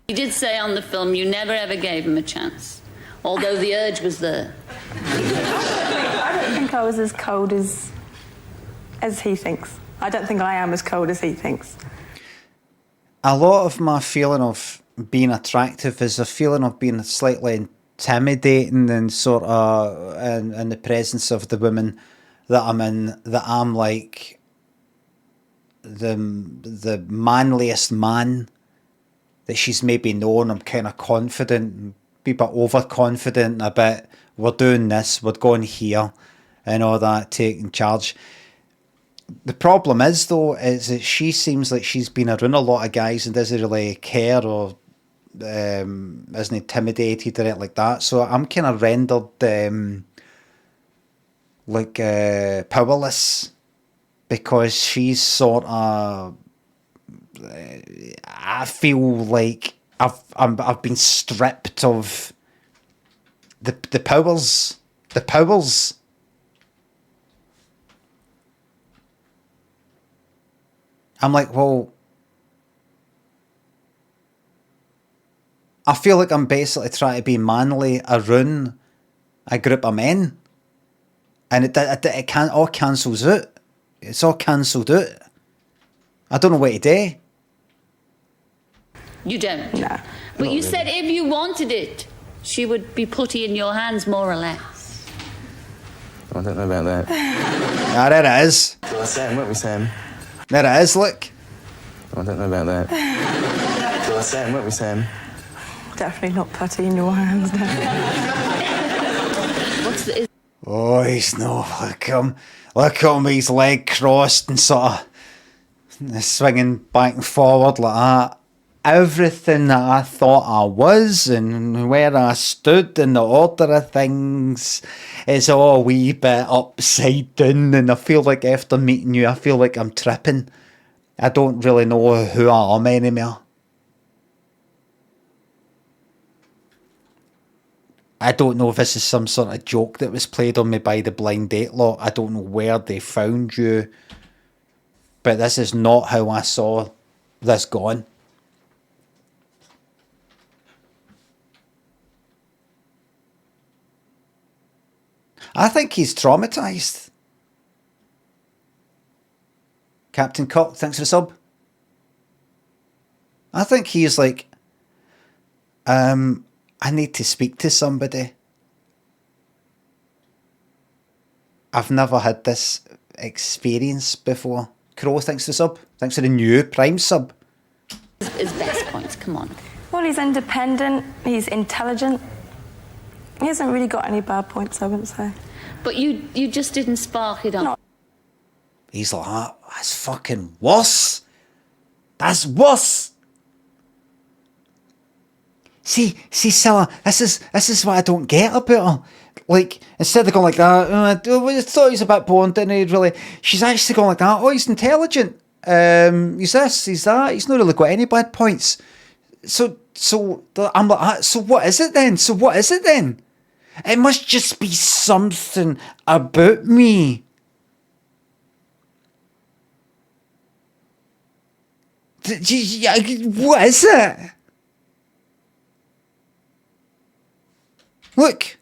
You did say on the film you never ever gave him a chance, although the urge was there. I don't think I was as cold as he thinks. I don't think I am as cold as he thinks. A lot of my feeling of being attractive is a feeling of being slightly intimidating and sort of in the presence of the women that I'm in, that I'm like the manliest man that she's maybe known. I'm kind of confident, a bit overconfident, a bit, we're doing this, we're going here, and all that, taking charge. The problem is, though, is that she seems like she's been around a lot of guys and doesn't really care or isn't intimidated or anything like that. So I'm kind of rendered powerless, because she's sort of, I feel like I've been stripped of the powers. I'm like, well, I feel like I'm basically trying to be manly around a group of men, and it can't all cancels out. It's all cancelled out. I don't know what to do. You don't? No. But you said if you wanted it, she would be putty in your hands, more or less. I don't know about that. Ah, there it is. Well, Sam, won't we, Sam? There it is, look. I don't know about that. Well, Sam, won't we, Sam? Definitely not putty in your hands. Oh, he's no. Look at him, his leg crossed and sort of swinging back and forward like that. Everything that I thought I was and where I stood in the order of things is all a wee bit upside down, and I feel like after meeting you, I feel like I'm tripping. I don't really know who I am anymore. I don't know if this is some sort of joke that was played on me by the blind date lot. I don't know where they found you, but this is not how I saw this going. I think he's traumatised. Captain Cock, thanks for the sub. I think he's like, I need to speak to somebody. I've never had this experience before. Crow, thanks for the sub. Thanks for the new Prime sub. His best points, come on. Well, he's independent, he's intelligent. He hasn't really got any bad points, I wouldn't say. But you just didn't spark it up. He's like, that's fucking worse. That's worse. See, Cilla, this is what I don't get about her. Like, instead of going like that, I thought he's a bit boring, didn't he, really? She's actually going like that, oh, he's intelligent. He's this, he's that. He's not really got any bad points. So I'm like, so what is it then? It must just be something about me. What is it? Look.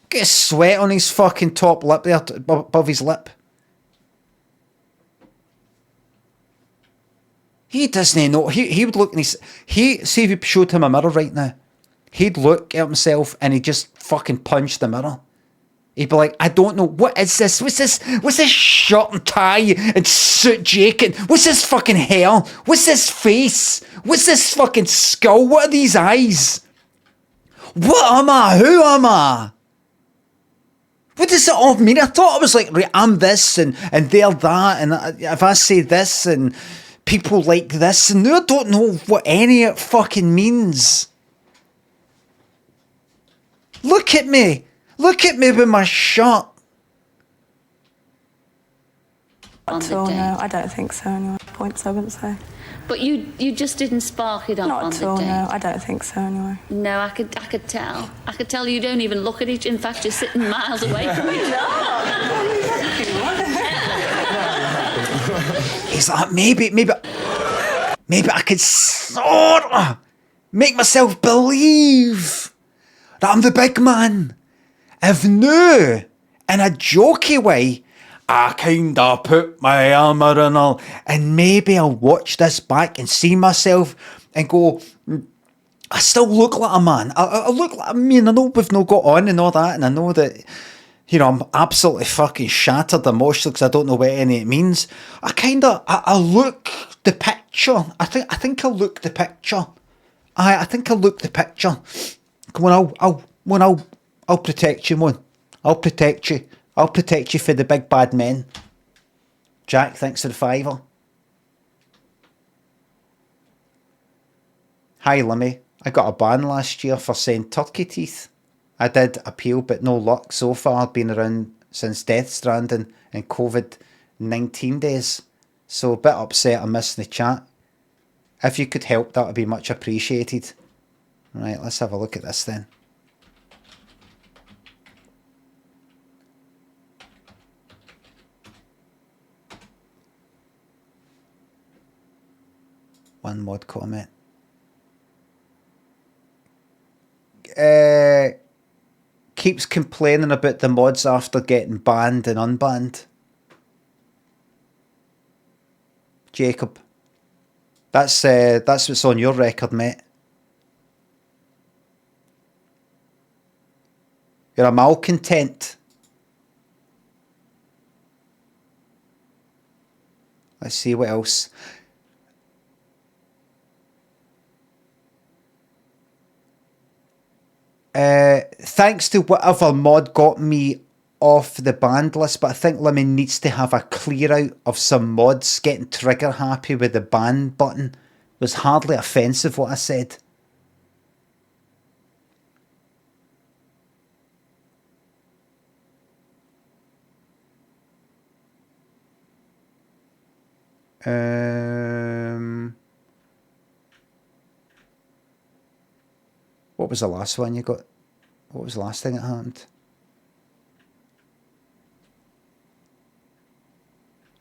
Get a sweat on his fucking top lip there, above his lip. He doesn't know. He would look and see if you showed him a mirror right now, he'd look at himself and he'd just fucking punch the mirror. He'd be like, I don't know, what is this? What's this shirt and tie and suit jacket? What's this fucking hair? What's this face? What's this fucking skull? What are these eyes? What am I? Who am I? What does it all mean? I thought I was like, right, I'm this and they're that, and if I say this and people like this, and I don't know what any of it fucking means. Look at me with my shirt. Not at all, no, I don't think so anyway. Points, I wouldn't say. But you just didn't spark it up Not on at the all, date. no, I don't think so anyway. No, I could tell. I could tell you don't even look at each. In fact, you're sitting miles away from each other. He's like, maybe I could sort of Make myself believe that I'm the big man. If no, in a jokey way, I kinda put my armour on all, and maybe I'll watch this back and see myself and go, I still look like a man. I look like, I mean, I know we've not got on and all that, and I know that, you know, I'm absolutely fucking shattered emotionally because I don't know what any of it means. I look the picture. I think I look the picture. I think I look the picture. Come on, I'll protect you, man. I'll protect you. I'll protect you for the big bad men. Jack, thanks for the $5. Hi, Limmy. I got a ban last year for saying turkey teeth. I did appeal, but no luck so far. I've been around since Death Stranding and COVID-19 days. So a bit upset I'm missing the chat. If you could help, that would be much appreciated. Right, let's have a look at this then. One mod comment. Keeps complaining about the mods after getting banned and unbanned. Jacob. That's what's on your record, mate. You're a malcontent. Let's see what else. Thanks to whatever mod got me off the banned list, but I think Limmy needs to have a clear out of some mods getting trigger happy with the ban button. It was hardly offensive what I said. What was the last one you got? What was the last thing that happened?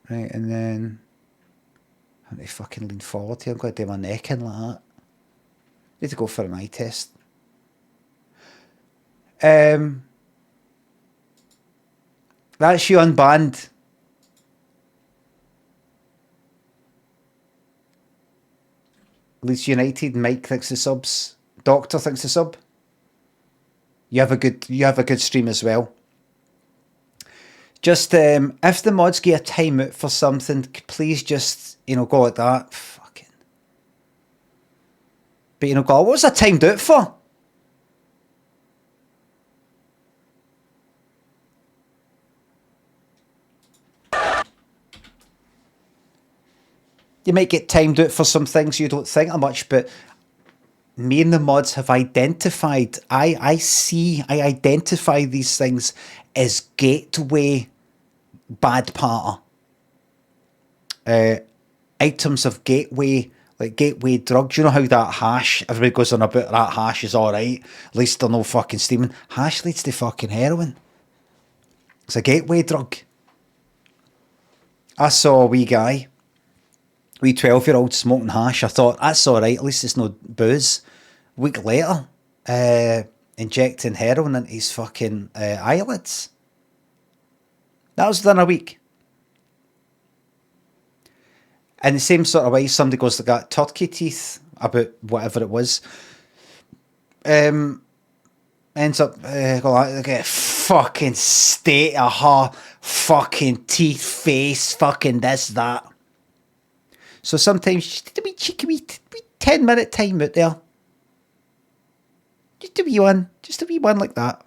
Right, and then I need to fucking lean forward here. I'm going to do my neck in like that. Need to go for an eye test. That's you unbanned. Leeds United, Mike thinks the subs. Doctor thinks the sub. You have a good stream as well. Just if the mods get a timeout for something, please just go like that. Fucking. But go, what was I timed out for? You might get timed out for some things you don't think are much, but me and the mods have identified, I identify these things as gateway bad parter. Items of gateway, like gateway drugs. You know how that hash, everybody goes on about that hash is alright, at least they're no fucking steaming. Hash leads to fucking heroin. It's a gateway drug. I saw a wee 12-year-old smoking hash. I thought, that's alright, at least it's no booze. A week later, injecting heroin into his fucking eyelids. That was within a week. In the same sort of way, somebody goes to got turkey teeth about whatever it was. Ends up like a fucking state of her fucking teeth, face, fucking this, that. So sometimes just a wee cheeky wee 10-minute time out there. Just a wee one like that.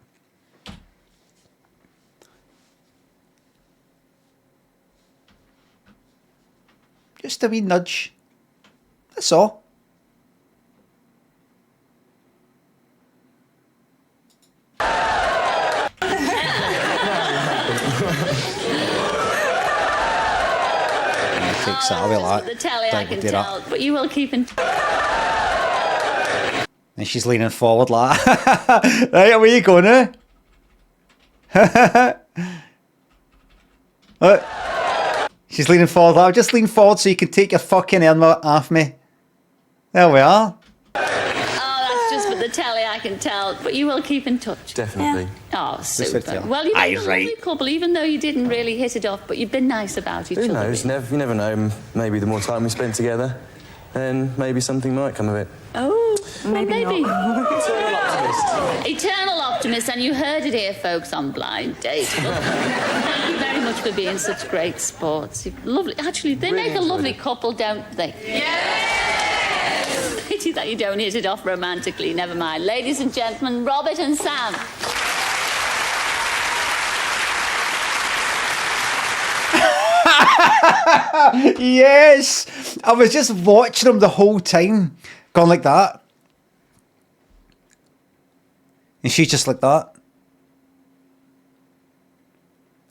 Just a wee nudge. That's all. Takes that away like the telly I can tell, but you will keep in. And she's leaning forward like, right, where you going now? She's leaning forward. I'll just lean forward so you can take your fucking helmet off me. There we are. the telly, I can tell, but you will keep in touch. Definitely. Oh, with super. you. Well, you've been a Right. lovely couple, even though you didn't really hit it off, but you've been nice about each Who other. knows? You never know. Maybe the more time we spend together, then maybe something might come of it. Oh, maybe. Eternal optimist. Eternal optimist, and you heard it here, folks, on Blind Date. Thank you very much for being such great sports. You're lovely. Actually, they make a lovely couple, don't they? Yes! Pity that you don't hit it off romantically. Never mind. Ladies and gentlemen, Robert and Sam. Yes! I was just watching him the whole time, going like that. And she's just like that.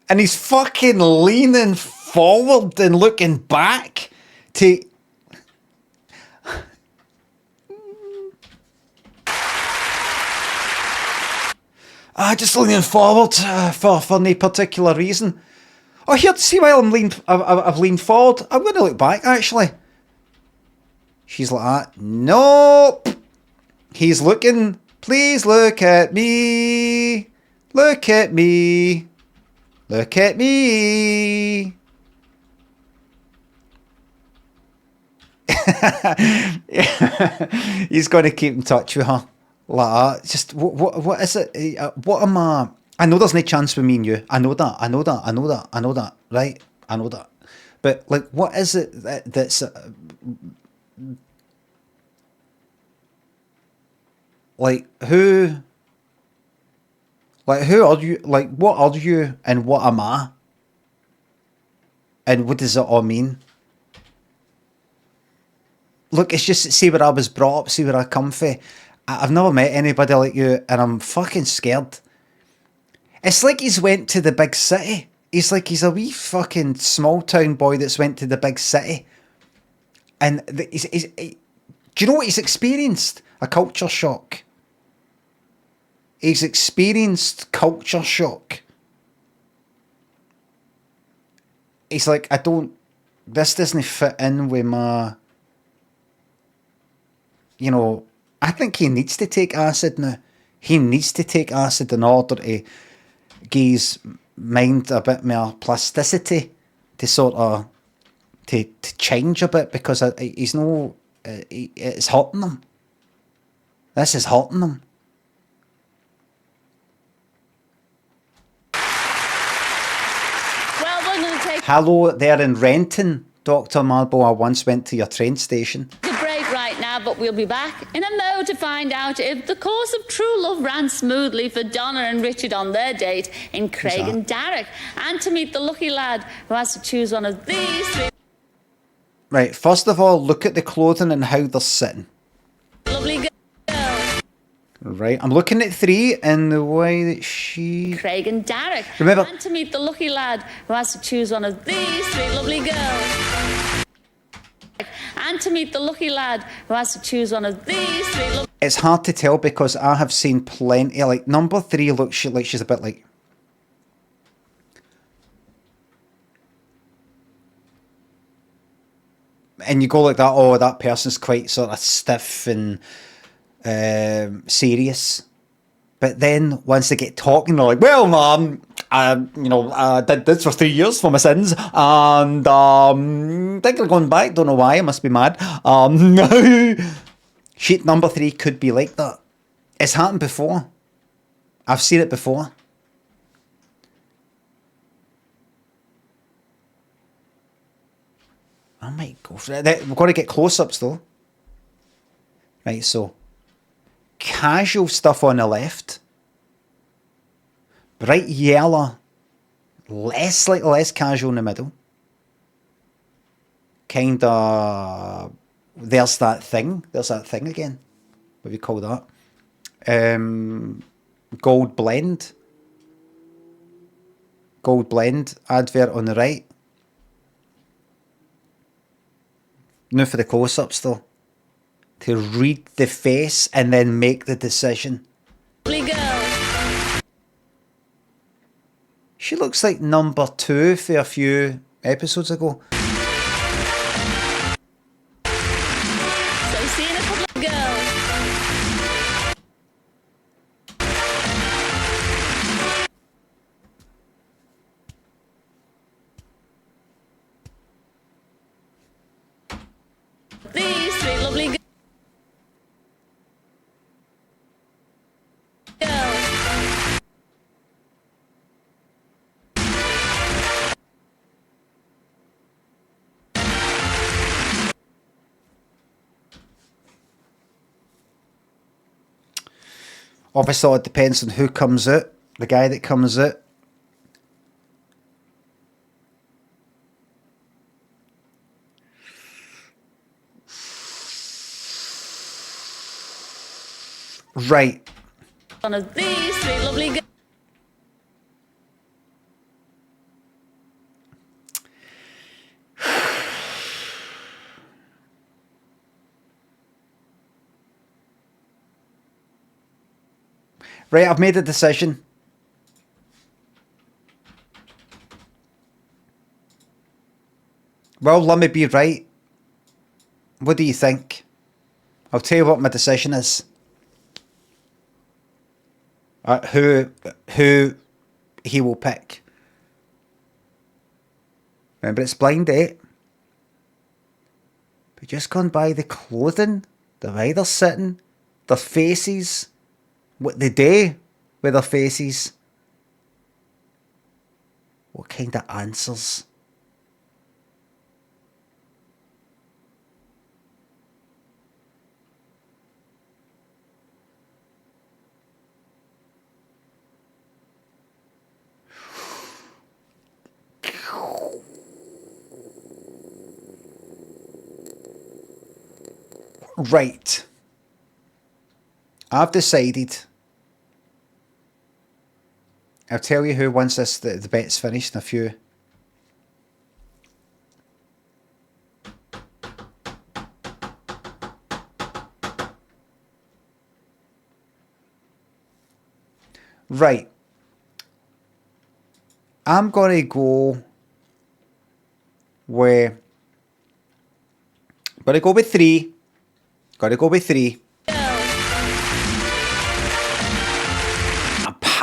And he's fucking leaning forward and looking back to... just leaning forward for no particular reason. Oh, here, see while I've leaned forward. I'm going to look back, actually. She's like that. Nope. He's looking. Please look at me. Look at me. Look at me. He's going to keep in touch with her. Like that. Just, what is it? What am I... I know there's no chance with me and you. I know that. I know that. I know that. I know that. Right? I know that. But, like, what is it that's... like, who... Like, who are you? Like, what are you and what am I? And what does it all mean? Look, it's just, see where I was brought up, see where I come from. I've never met anybody like you, and I'm fucking scared. It's like he's went to the big city. He's a wee fucking small town boy that's went to the big city. And do you know what he's experienced? A culture shock. He's experienced culture shock. He's like, this doesn't fit in with my, you know, I think he needs to take acid now. He needs to take acid in order to give his mind a bit more plasticity to sort of, to change a bit, because he's no, it's hurting him. This is hurting him. Hello there in Renton, Dr. Marble. I once went to your train station. A break right now, but we'll be back in a mo to find out if the course of true love ran smoothly for Donna and Richard on their date in Craig and Darroch, and to meet the lucky lad who has to choose one of these three. Right, first of all, look at the clothing and how they're sitting. Lovely girls. Right, I'm looking at 3 in the way that she... Craig and Darroch. Remember... And to meet the lucky lad who has to choose one of these 3 lovely girls. And to meet the lucky lad who has to choose one of these 3 It's hard to tell because I have seen plenty, like number 3 looks like she's a bit like... And you go like that, oh, that person's quite sort of stiff and serious. But then once they get talking, they're like, well, I did this for 3 years for my sins, and think I'm going back, don't know why, I must be mad. Sheet number 3 could be like that. It's happened before. I've seen it before. I might go for it. We've got to get close-ups though. Right, so casual stuff on the left. Bright yellow. Less casual in the middle. Kinda, there's that thing. There's that thing again. What do you call that? Gold blend. Gold blend advert on the right. Now for the close-ups though. To read the face and then make the decision. She looks like number 2 for a few episodes ago. So seeing a couple of girls. Obviously, it depends on who comes out. The guy that comes out. Right. One of these three lovely girls. Right, I've made a decision. Will Limmy be right? What do you think? I'll tell you what my decision is. Who he will pick. Remember, it's blind date. But just gone by the clothing, the way they're sitting, their faces, what they do with their faces. What kind of answers? Right. I've decided. I'll tell you who once the bet's finished in a few. Right. I'm going to go with... Gotta go with 3. Gotta go with 3.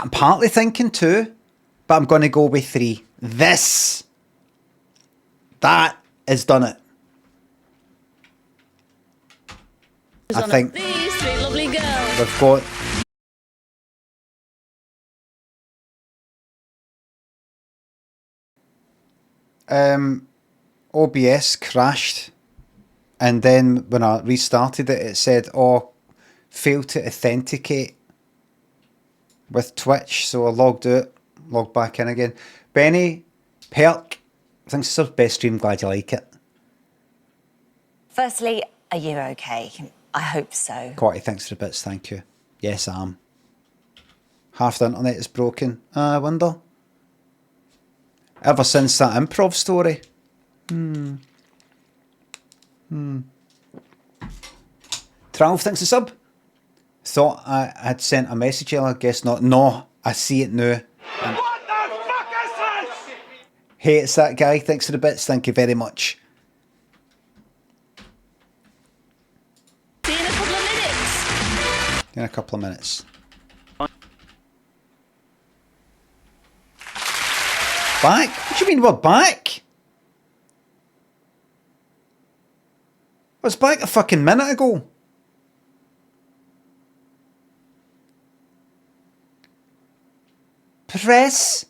I'm partly thinking 2, but I'm going to go with 3. That has done it. I think These three lovely girls. we've got... OBS crashed, and then when I restarted it, it said, "Oh, failed to authenticate with Twitch." So I logged out, logged back in again. Benny Perk, thanks, it's the best stream. Glad you like it. Firstly, are you okay? I hope so. Quality, thanks for the bits. Thank you. Yes, I am. Half the internet is broken. I wonder. Ever since that improv story. 12, thanks a sub. Thought I had sent a message earlier, guess not. No, I see it now. What the fuck is this? Hey, it's that guy. Thanks for the bits. Thank you very much. See you in a couple of minutes. In a couple of minutes. Back? What do you mean we're back? I was back a fucking minute ago. Press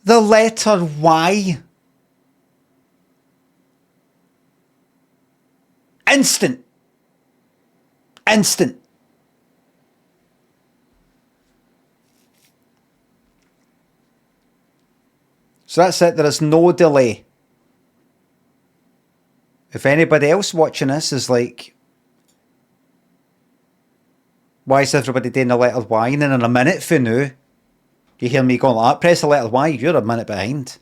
the letter Y. Instant. Instant. So that's it. There is no delay. If anybody else watching this is like, why is everybody doing the letter Y? And then in a minute for now, you hear me going like that, press the letter Y, you're a minute behind.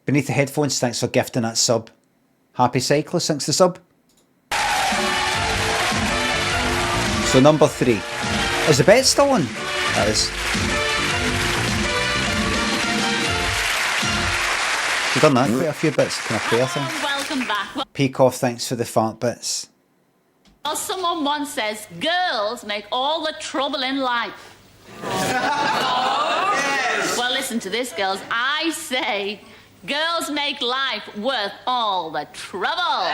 Beneath the headphones, thanks for gifting that sub. Happy Cyclist, thanks for the sub. So number 3. Is the bet still on? That is. We've done that, quite a few bits kind of play, I think. Welcome back. Well, Peek off, thanks for the fart bits. someone once says, girls make all the trouble in life. Well, listen to this, girls. I say, girls make life worth all the trouble.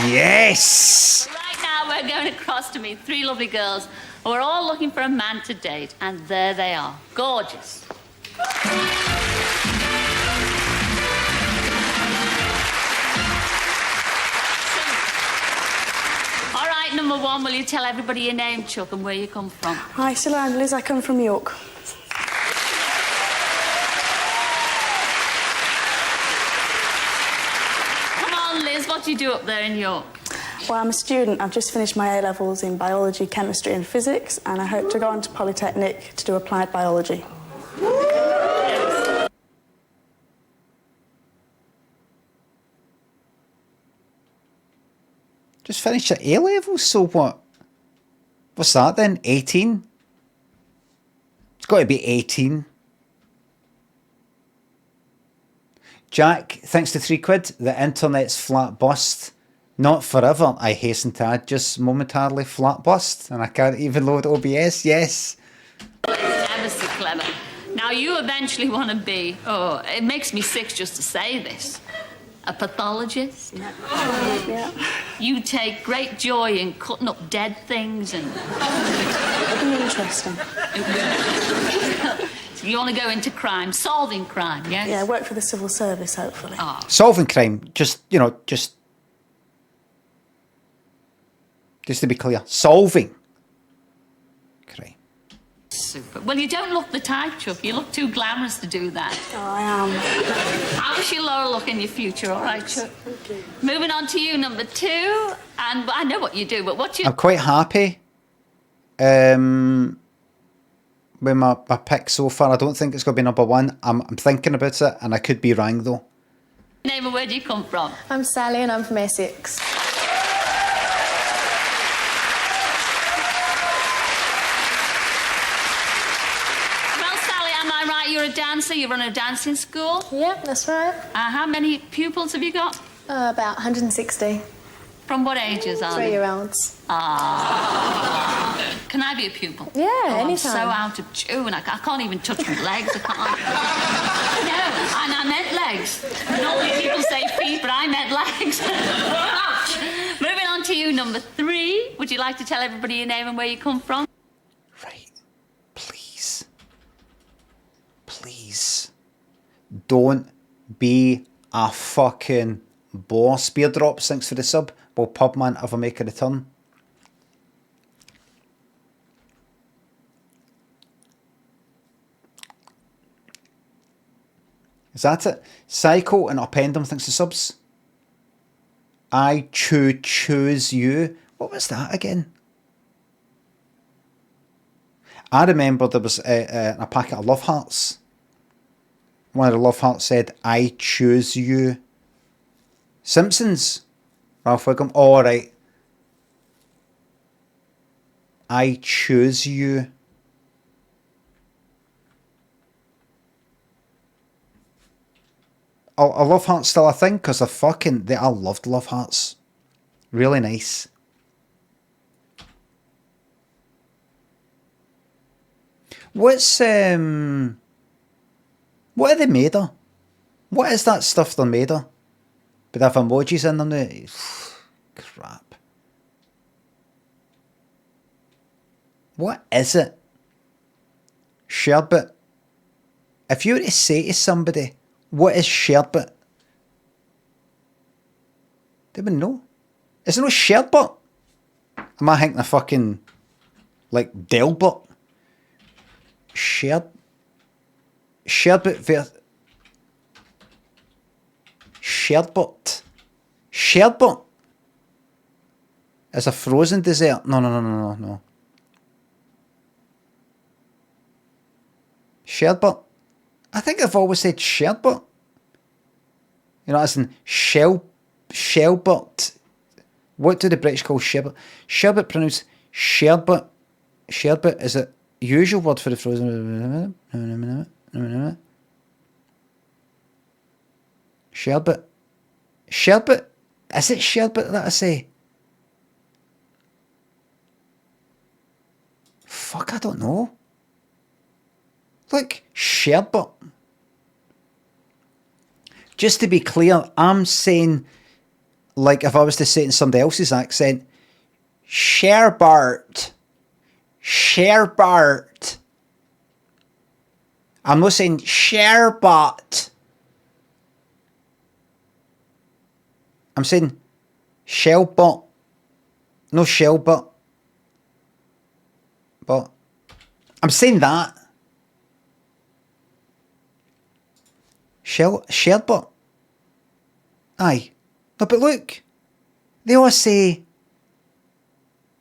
Yes! Right now, we're going across to meet 3 lovely girls who are all looking for a man to date, and there they are. Gorgeous. All right, number one, will you tell everybody your name, Chuck, and where you come from? Hi, Cilla, I'm Liz. I come from York. Come on, Liz, what do you do up there in York? Well, I'm a student. I've just finished my A-levels in biology, chemistry and physics, and I hope to go on to Polytechnic to do applied biology. Just finished at A levels, so what? What's that then? 18? It's got to be 18. Jack, thanks to £3. The internet's flat bust. Not forever, I hasten to add, just momentarily flat bust. And I can't even load OBS, yes. Ever so clever. Now, you eventually want to be, oh, it makes me sick just to say this, a pathologist. Yeah. You take great joy in cutting up dead things and... It'll be interesting. So you want to go into crime, solving crime, yes? Yeah, work for the civil service, hopefully. Oh. Solving crime, just, you know, just to be clear, solving crime. Super. Well, you don't look the type, Chuck. You look too glamorous to do that. Oh, I am. I wish you lower look in your future, all right, Chuck? Moving on to you, number 2. And I know what you do, but what you... I'm quite happy with my pick so far. I don't think it's going to be number 1. I'm thinking about it, and I could be wrong, though. Name and where do you come from? I'm Sally and I'm from Essex. You're a dancer, you run a dancing school? Yep, that's right. How many pupils have you got? About 160. From what ages are they? 3-year-olds. Ah. Can I be a pupil? Yeah, anytime. I'm so out of tune. I can't even touch my legs. I can't. No, and I meant legs. Normally people say feet, but I meant legs. Moving on to you, number 3. Would you like to tell everybody your name and where you come from? Please don't be a fucking bore. Spear drops, thanks for the sub. Will Pubman ever make a return? Is that it? Psycho and Upendum, thanks for subs. I choose you. What was that again? I remember there was a packet of love hearts. One of the love hearts said, I choose you. Simpsons. Ralph Wiggum. All right. I choose you. Are love hearts still a thing? Because I loved love hearts. Really nice. What's what are they made of? What is that stuff they're made of? But they have emojis in them now. Crap. What is it? Sherbet. If you were to say to somebody, what is sherbet? They wouldn't know. Is there no sherbet? Am I thinking of fucking like Delbert? Sherbet is a frozen dessert. No. Sherbet. I think I've always said sherbet. You know, as in shellbert. What do the British call sherbet? Sherbet pronounced sherbet. Sherbet is a usual word for the frozen. Sherbet. Sherbet. Is it sherbet that I say? Fuck, I don't know. Look, sherbet. Just to be clear, I'm saying, like if I was to say it in somebody else's accent, sherbet. Sherbet. I'm not saying sherbet. I'm saying shellbot. No shell but. But I'm saying that. Shared but. Aye. No, but look. They all say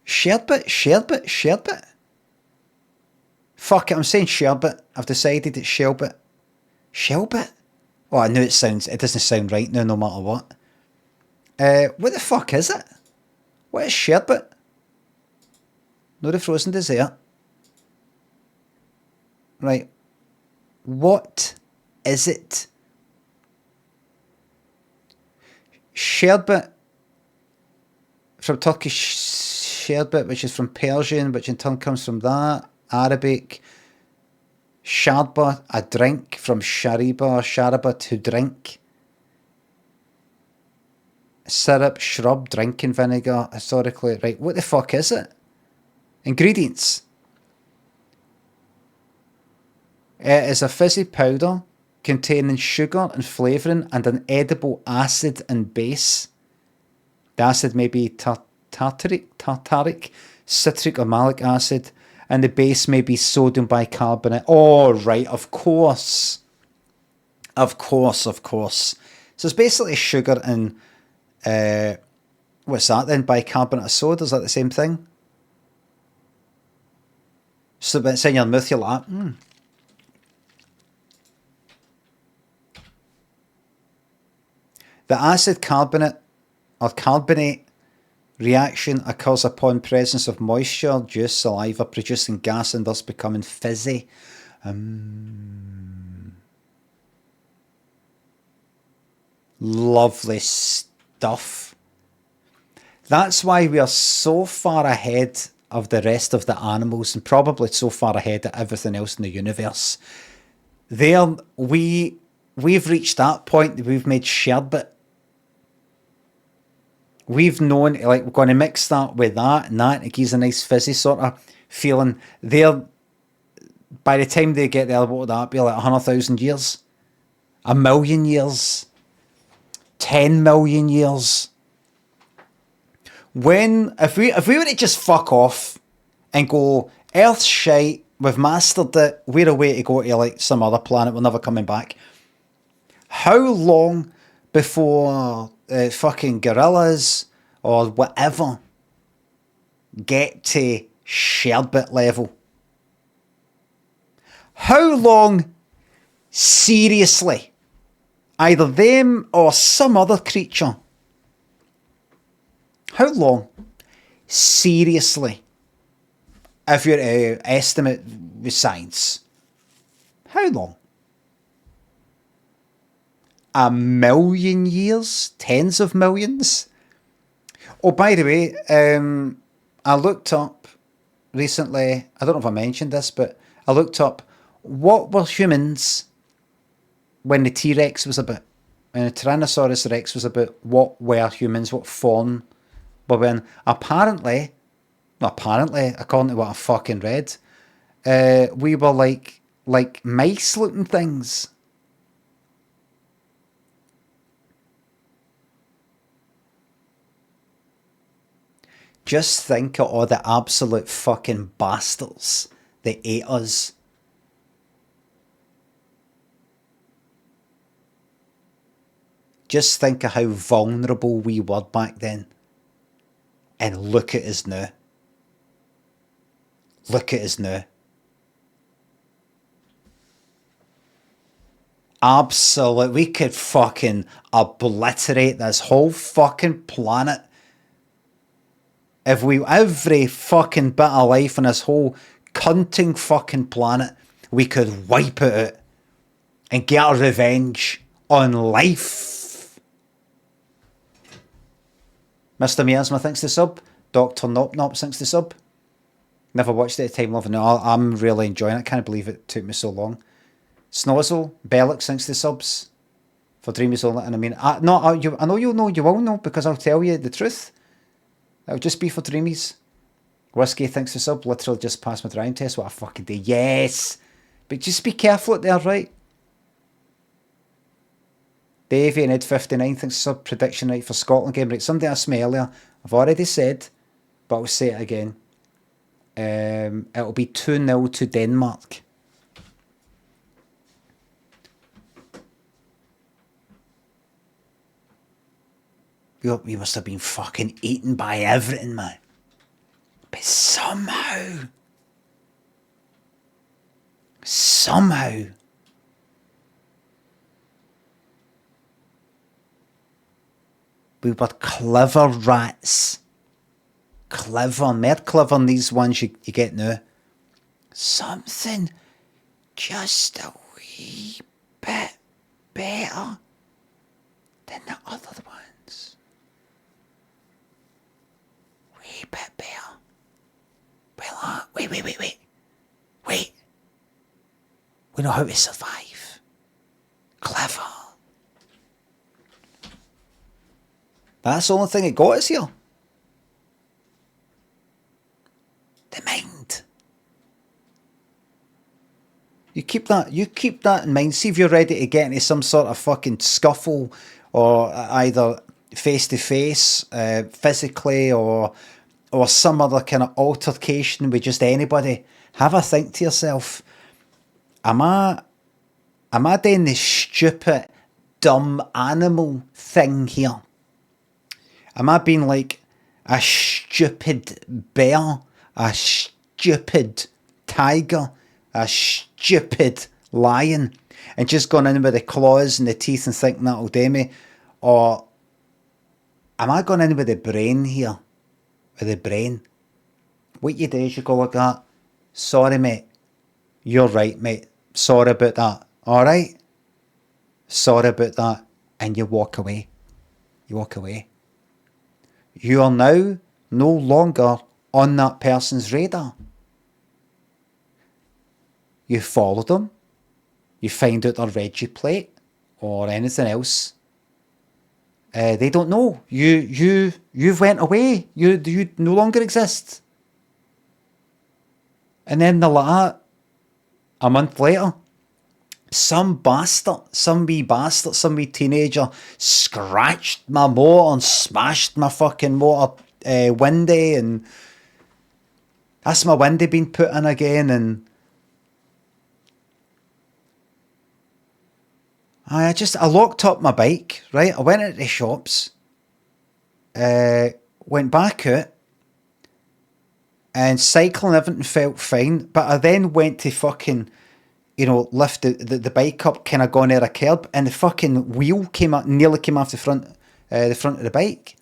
shared bit, shared bit, shared bit. Fuck it, I'm saying shared bit. I've decided it's shell bit. Shell bit? Oh, I knew it doesn't sound right now, no matter what. What the fuck is it? What is shared bit? No, the frozen dessert. Right. What is it? Sherbet from Turkish sherbet, which is from Persian, which in turn comes from that. Arabic. Sharba, a drink, from shariba, sharaba, to drink. Syrup, shrub, drinking vinegar, historically. Right, what the fuck is it? Ingredients. It is a fizzy powder containing sugar and flavouring and an edible acid and base. The acid may be tartaric, citric or malic acid, and the base may be sodium bicarbonate. Oh, right, of course. Of course, of course. So it's basically sugar and, what's that then? Bicarbonate of soda, is that the same thing? So when it's in your mouth, you're like, The acid carbonate or carbonate reaction occurs upon presence of moisture, juice, saliva, producing gas and thus becoming fizzy. Lovely stuff. That's why we are so far ahead of the rest of the animals and probably so far ahead of everything else in the universe. We've reached that point that we've made sherbet. We've known, like, we're going to mix that with that, and it gives a nice fizzy sort of feeling. By the time they get there, what would that be, like 100,000 years? 1,000,000 years? 10 million years? If we were to just fuck off and go, Earth's shite, we've mastered it, we're away to go to like some other planet, we're never coming back. How long before fucking gorillas or whatever get to sherbet level? How long, seriously, either them or some other creature, how long, seriously, if you're to estimate with science, how long? 1,000,000 years? Tens of millions? Oh, by the way, I looked up recently, I don't know if I mentioned this, but I looked up what were humans when the T-Rex was about, when the Tyrannosaurus Rex was about, what were humans, what form were we in? Apparently, according to what I fucking read, we were like mice looking things. Just think of all the absolute fucking bastards that ate us. Just think of how vulnerable we were back then. And look at us now. Look at us now. Absolute. We could fucking obliterate this whole fucking planet. If every fucking bit of life on this whole cunting fucking planet, we could wipe it out and get our revenge on life. Mr. Miasma thinks the sub. Dr. Nop Nop thinks the sub. Never watched it at the time, loving it. I'm really enjoying it. I can't believe it took me so long. Snozzle, Bellic thinks the subs for Dreamies Only. And I mean, I know you will know because I'll tell you the truth. It'll just be for Dreamies. Whiskey thinks the sub. Literally just passed my driving test. What a fucking day. Yes! But just be careful out there, right? Davey and Ed59 thinks the sub. Prediction right for Scotland game. Right, somebody asked me earlier. I've already said but I'll say it again. It'll be 2-0 to Denmark. We must have been fucking eaten by everything, man. But somehow, we were clever rats. Clever, more clever than these ones you get now. Something just a wee bit better than the other ones. Wee bit better. Well, wait. We know how to survive. Clever. That's the only thing that got us here. The mind. You keep that in mind. See if you're ready to get into some sort of fucking scuffle, or either face to face, physically, or some other kind of altercation with just anybody. Have a think to yourself. Am I doing this stupid, dumb animal thing here? Am I being like a stupid bear, a stupid tiger, a stupid lion, and just gone in with the claws and the teeth and thinking that'll do me? Or am I going in with the brain here? With the brain? What you do is you go like that. Sorry, mate. You're right, mate. Sorry about that. Alright? Sorry about that. And you walk away. You walk away. You are now no longer on that person's radar. You follow them. You find out their Reggie plate or anything else. They don't know. You've went away. You no longer exist. And then they're like that. A month later, some wee teenager scratched my motor and smashed my fucking motor windy, and that's my windy being put in again. And I locked up my bike, right? I went into the shops, went back out, and cycling, everything felt fine. But I then went to fucking, lift the bike up, kind of gone near a curb, and the fucking wheel nearly came off the front of the bike.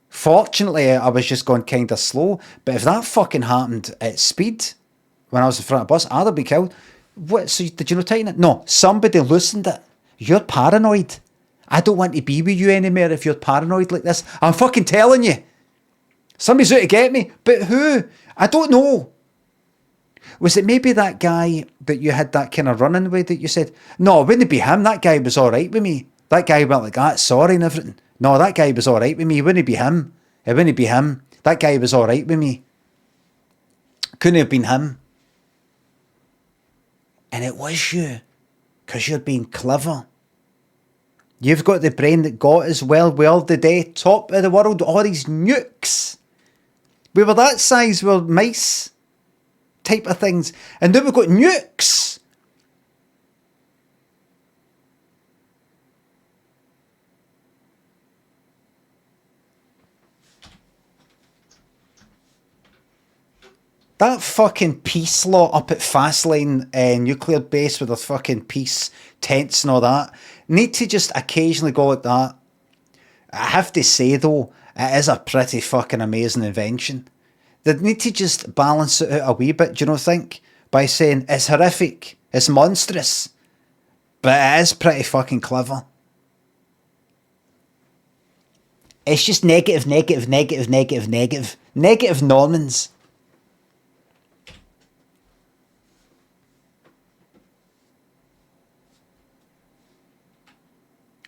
Fortunately, I was just going kind of slow. But if that fucking happened at speed when I was in front of a bus, I'd have been killed. What? So did you not tighten it? No, somebody loosened it. You're paranoid. I don't want to be with you anymore if you're paranoid like this. I'm fucking telling you. Somebody's out to get me. But who? I don't know. Was it maybe that guy that you had that kind of running with that you said, no, it wouldn't be him. That guy was all right with me. That guy went like that, sorry and everything. No, that guy was all right with me. It wouldn't be him. It wouldn't be him. That guy was all right with me. Couldn't have been him. And it was you. Because you're being clever. You've got the brain that got us well the day, top of the world, all these nukes. We were that size, we were mice type of things. And now we've got nukes. That fucking peace law up at Fastlane nuclear base with the fucking peace tents and all that, need to just occasionally go like that. I have to say though, it is a pretty fucking amazing invention. They need to just balance it out a wee bit, do you not think? By saying it's horrific, it's monstrous, but it is pretty fucking clever. It's just negative Normans.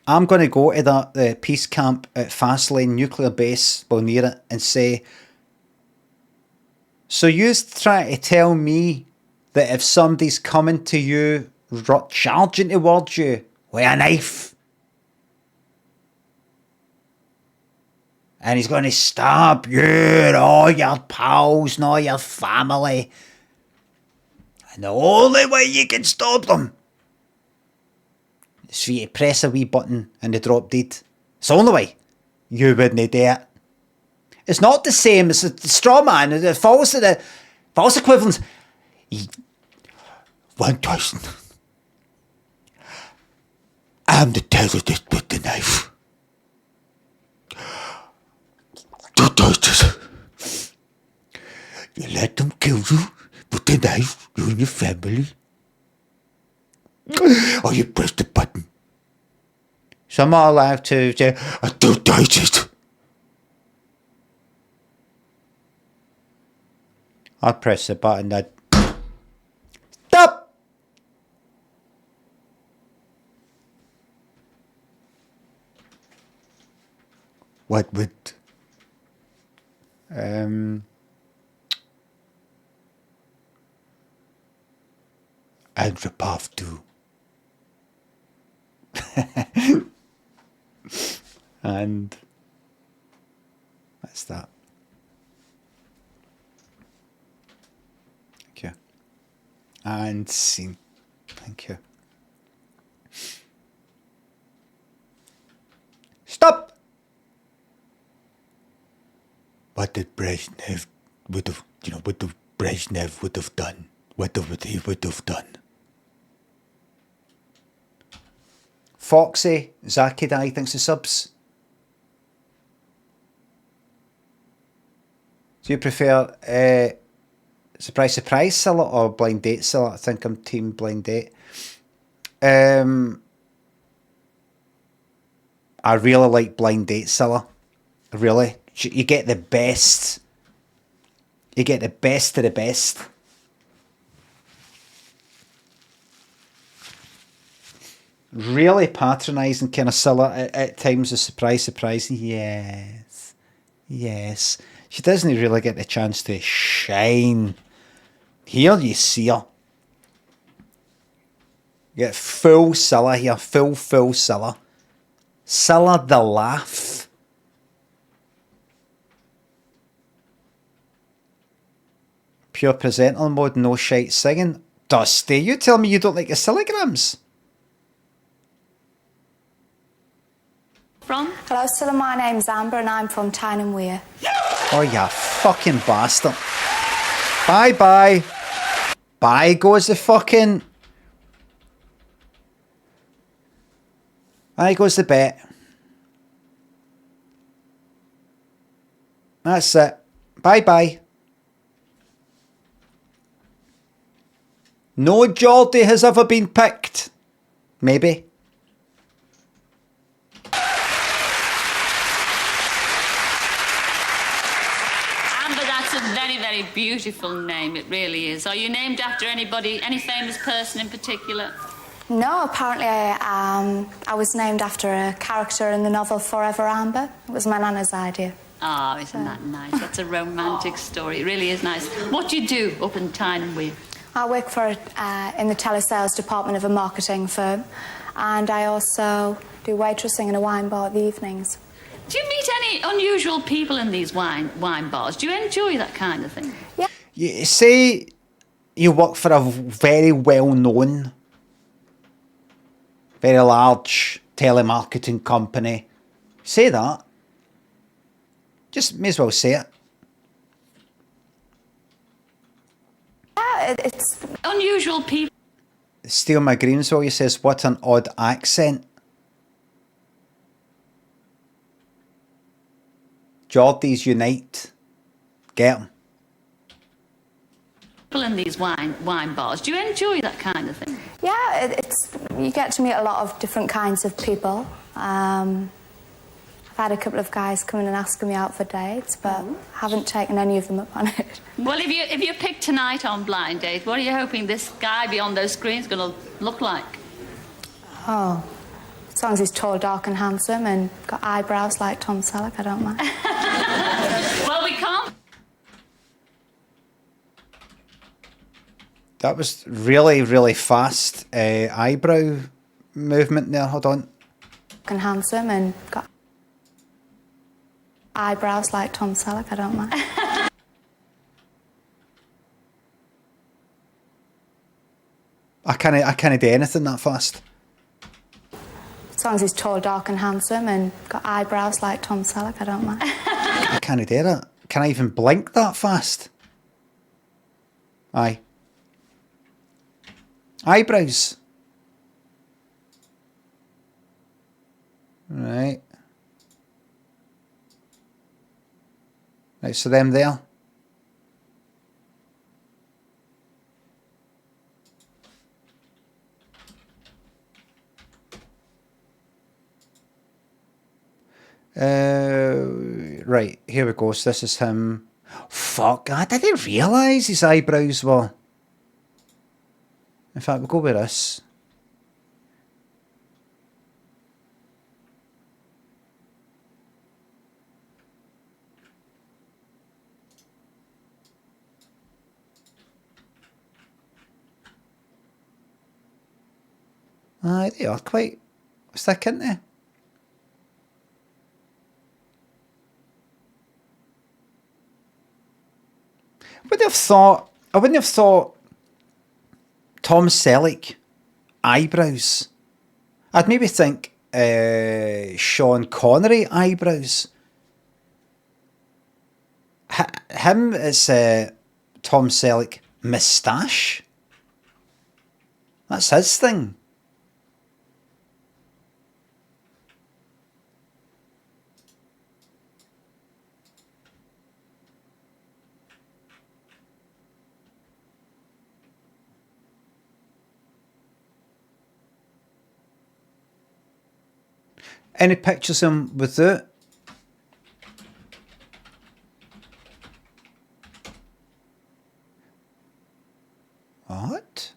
I'm going to go to that peace camp at Fastlane nuclear base, well near it, and say, so you try to tell me that if somebody's coming to you, charging towards you with a knife, And he's going to stab you and all your pals and all your family. And the only way you can stop them is for you to press a wee button and the drop dead. It's the only way. You wouldn't do it. It's not the same as the straw man, the false equivalent. 1,000. I'm the terrorist with the knife. 2,000. You let them kill you with the knife, you and your family. Or you press the button. So I'm not allowed to say, 2,000. I press the button that. Stop! What would Improv do? And that's that. Thank you. And scene. Thank you. Stop! What did Brezhnev would have, what the Brezhnev would have done? What he would have done? Foxy, Zakidai thinks the subs. Do you prefer surprise, surprise, Scylla or blind date, Scylla? I think I'm team blind date. I really like blind date, Scylla. Really. You get the best. You get the best of the best. Really patronising kind of Scylla at times of surprise. Yes. Yes. She doesn't really get the chance to shine. Here you see her. You get full Scylla here. Full Scylla. Scylla the laugh. Pure presenter mode, no shite singing. Dusty, you tell me you don't like the Scyllagrams. From? Hello, Scylla, my name's Amber and I'm from Tyne and Weir. Oh, you fucking bastard. Bye. Bye goes the fucking... Bye goes the bet. That's it. Bye. No Geordie has ever been picked. Maybe. Amber, that's a very, very beautiful name. It really is. Are you named after anybody, any famous person in particular? No, apparently I was named after a character in the novel Forever Amber. It was my nana's idea. Oh, isn't that nice? That's a romantic story. It really is nice. What do you do up in Tyne and Weir? I work in the telesales department of a marketing firm, and I also do waitressing in a wine bar at the evenings. Do you meet any unusual people in these wine bars? Do you enjoy that kind of thing? Yeah. You say you work for a very well-known, very large telemarketing company. Say that. Just may as well say it. Yeah, it's unusual people. Steal My Greenswell, he says, what an odd accent. Geordies unite. Get 'em. People in these wine bars. Do you enjoy that kind of thing? Yeah, you get to meet a lot of different kinds of people. I've had a couple of guys coming and asking me out for dates, but haven't taken any of them up on it. Well, if you pick tonight on Blind Date, what are you hoping this guy beyond those screens is going to look like? Oh, as long as he's tall, dark and handsome and got eyebrows like Tom Selleck, I don't mind. Well, we can't. That was really, really fast eyebrow movement there. Hold on. And handsome and got eyebrows like Tom Selleck, I don't mind. I can't do anything that fast. As long as he's tall, dark and handsome and got eyebrows like Tom Selleck, I don't mind. I can't do that. Can I even blink that fast? Aye. Eyebrows. Right. Right, so them there. Right, here we go. So this is him. Fuck, I didn't realise his eyebrows were... In fact, we'll go with this. Aye, they are quite thick, aren't they? I wouldn't have thought Tom Selleck eyebrows. I'd maybe think Sean Connery eyebrows. Him is Tom Selleck moustache. That's his thing. Any pictures of him with it? What?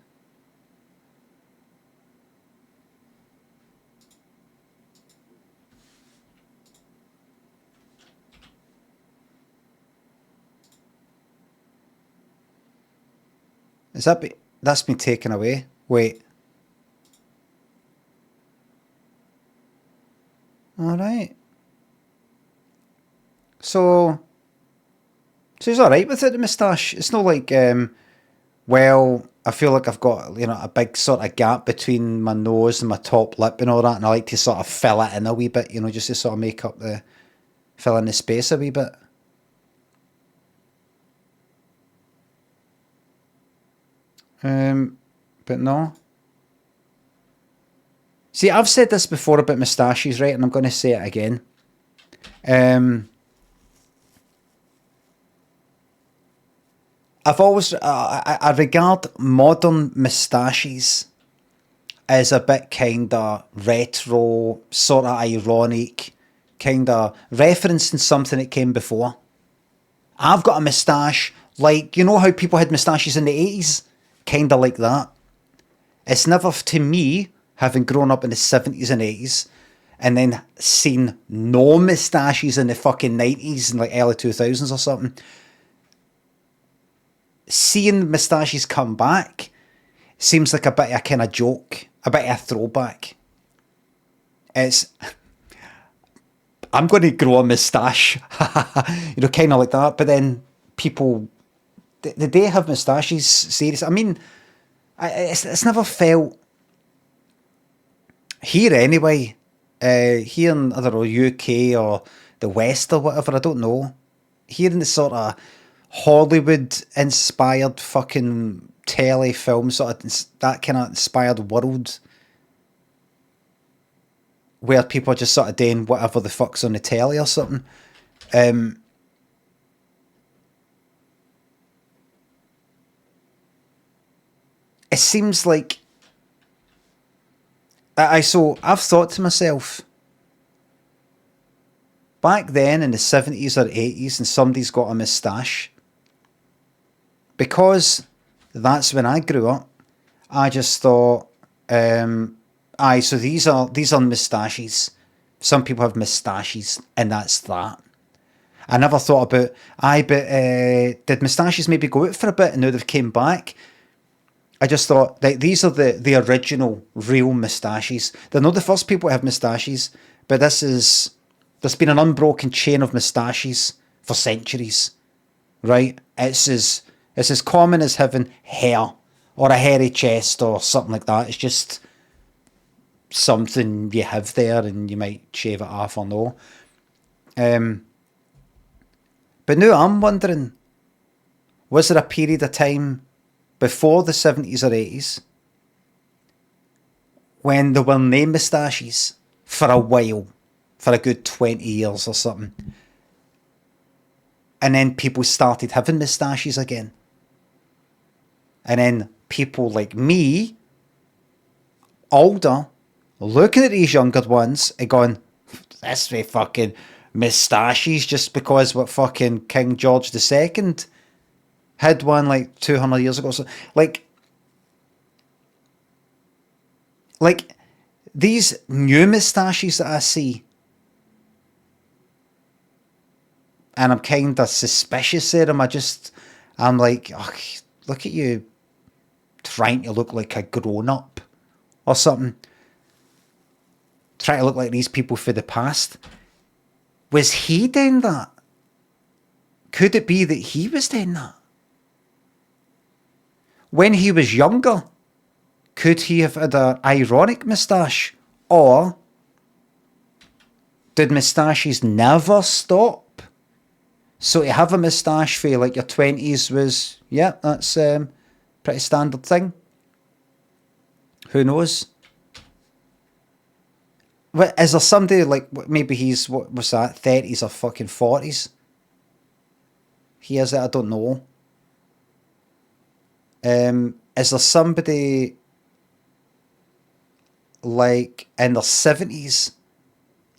Is that that's been taken away? Wait. All right. So he's all right with it, the moustache. It's not like, well, I feel like I've got, you know, a big sort of gap between my nose and my top lip and all that, and I like to sort of fill it in a wee bit, you know, just to sort of make up fill in the space a wee bit. But no. See, I've said this before about moustaches, right? And I'm going to say it again. I've always, I regard modern moustaches as a bit kind of retro, sort of ironic, kind of referencing something that came before. I've got a moustache, like, you know how people had moustaches in the 80s? Kind of like that. It's never, to me, having grown up in the 70s and 80s, and then seen no moustaches in the fucking 90s and like early 2000s or something, seeing moustaches come back seems like a bit of a kind of joke, a bit of a throwback. It's, I'm going to grow a moustache, you know, kind of like that. But then people, the day have moustaches serious. I mean, it's never felt, here anyway, here in, I don't know, UK or the West or whatever, I don't know. Here in the sort of Hollywood-inspired fucking telefilm, sort of that kind of inspired world, where people are just sort of doing whatever the fuck's on the telly or something. It seems like I've thought to myself, back then in the 70s or 80s, and somebody's got a moustache, because that's when I grew up, I just thought, aye, so these are moustaches. Some people have moustaches, and that's that. I never thought about, but did moustaches maybe go out for a bit and now they've came back? I just thought that these are the original, real moustaches. They're not the first people to have moustaches, but this is There's been an unbroken chain of moustaches for centuries, right? It's as common as having hair or a hairy chest or something like that. It's just something you have there and you might shave it off or no. But now I'm wondering, was there a period of time before the 70s or 80s when there were no moustaches for a while, for a good 20 years or something, and then people started having moustaches again, and then people like me, older, looking at these younger ones and going, that's my fucking moustaches, just because what fucking King George II had one like 200 years ago. So like these new moustaches that I see, and I'm kind of suspicious of them. I'm like, oh, look at you trying to look like a grown-up or something. Trying to look like these people for the past. Was he doing that? Could it be that he was doing that? When he was younger, could he have had an ironic moustache? Or did moustaches never stop? So to have a moustache for like your 20s was, yeah, that's pretty standard thing. Who knows? But is there somebody like, maybe he's, what was that, 30s or fucking 40s? He is it, I don't know. Is there somebody like in their 70s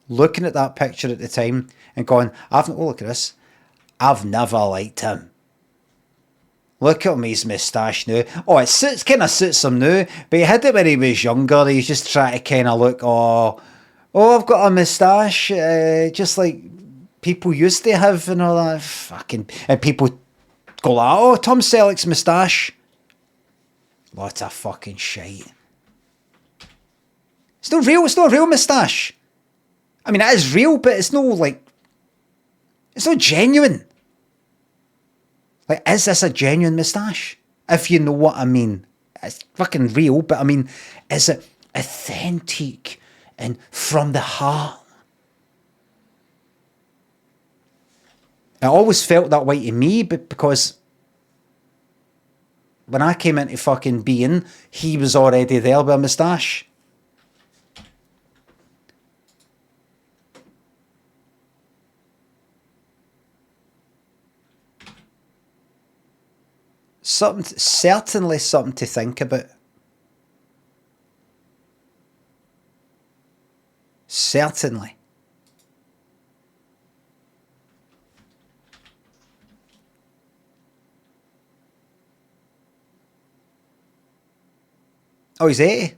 looking at that picture at the time and going, look at this, I've never liked him. Look at him, his moustache now. Oh, it kind of suits him now, but he had it when he was younger. He's just trying to kind of look, oh, I've got a moustache, just like people used to have and all that. Fucking, and people go like, oh, Tom Selleck's moustache. What a fucking shite. It's not a real moustache. I mean, it is real, but it's not genuine. Like, is this a genuine moustache? If you know what I mean. It's fucking real, but I mean, is it authentic and from the heart? It always felt that way to me, but because when I came into fucking being, he was already there with a moustache. Certainly something to think about. Certainly. Oh, he's 80.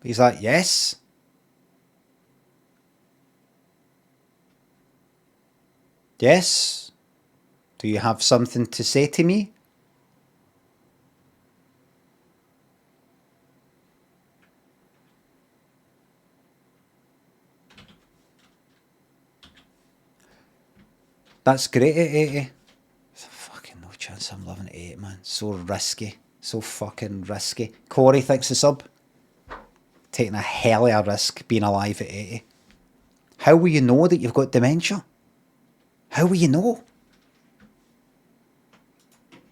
He's like, yes. Yes. Do you have something to say to me? That's great at 80. There's fucking no chance I'm living at 80, man. So risky. So fucking risky. Corey, thanks for sub. Taking a hell of a risk being alive at 80. How will you know that you've got dementia? How will you know?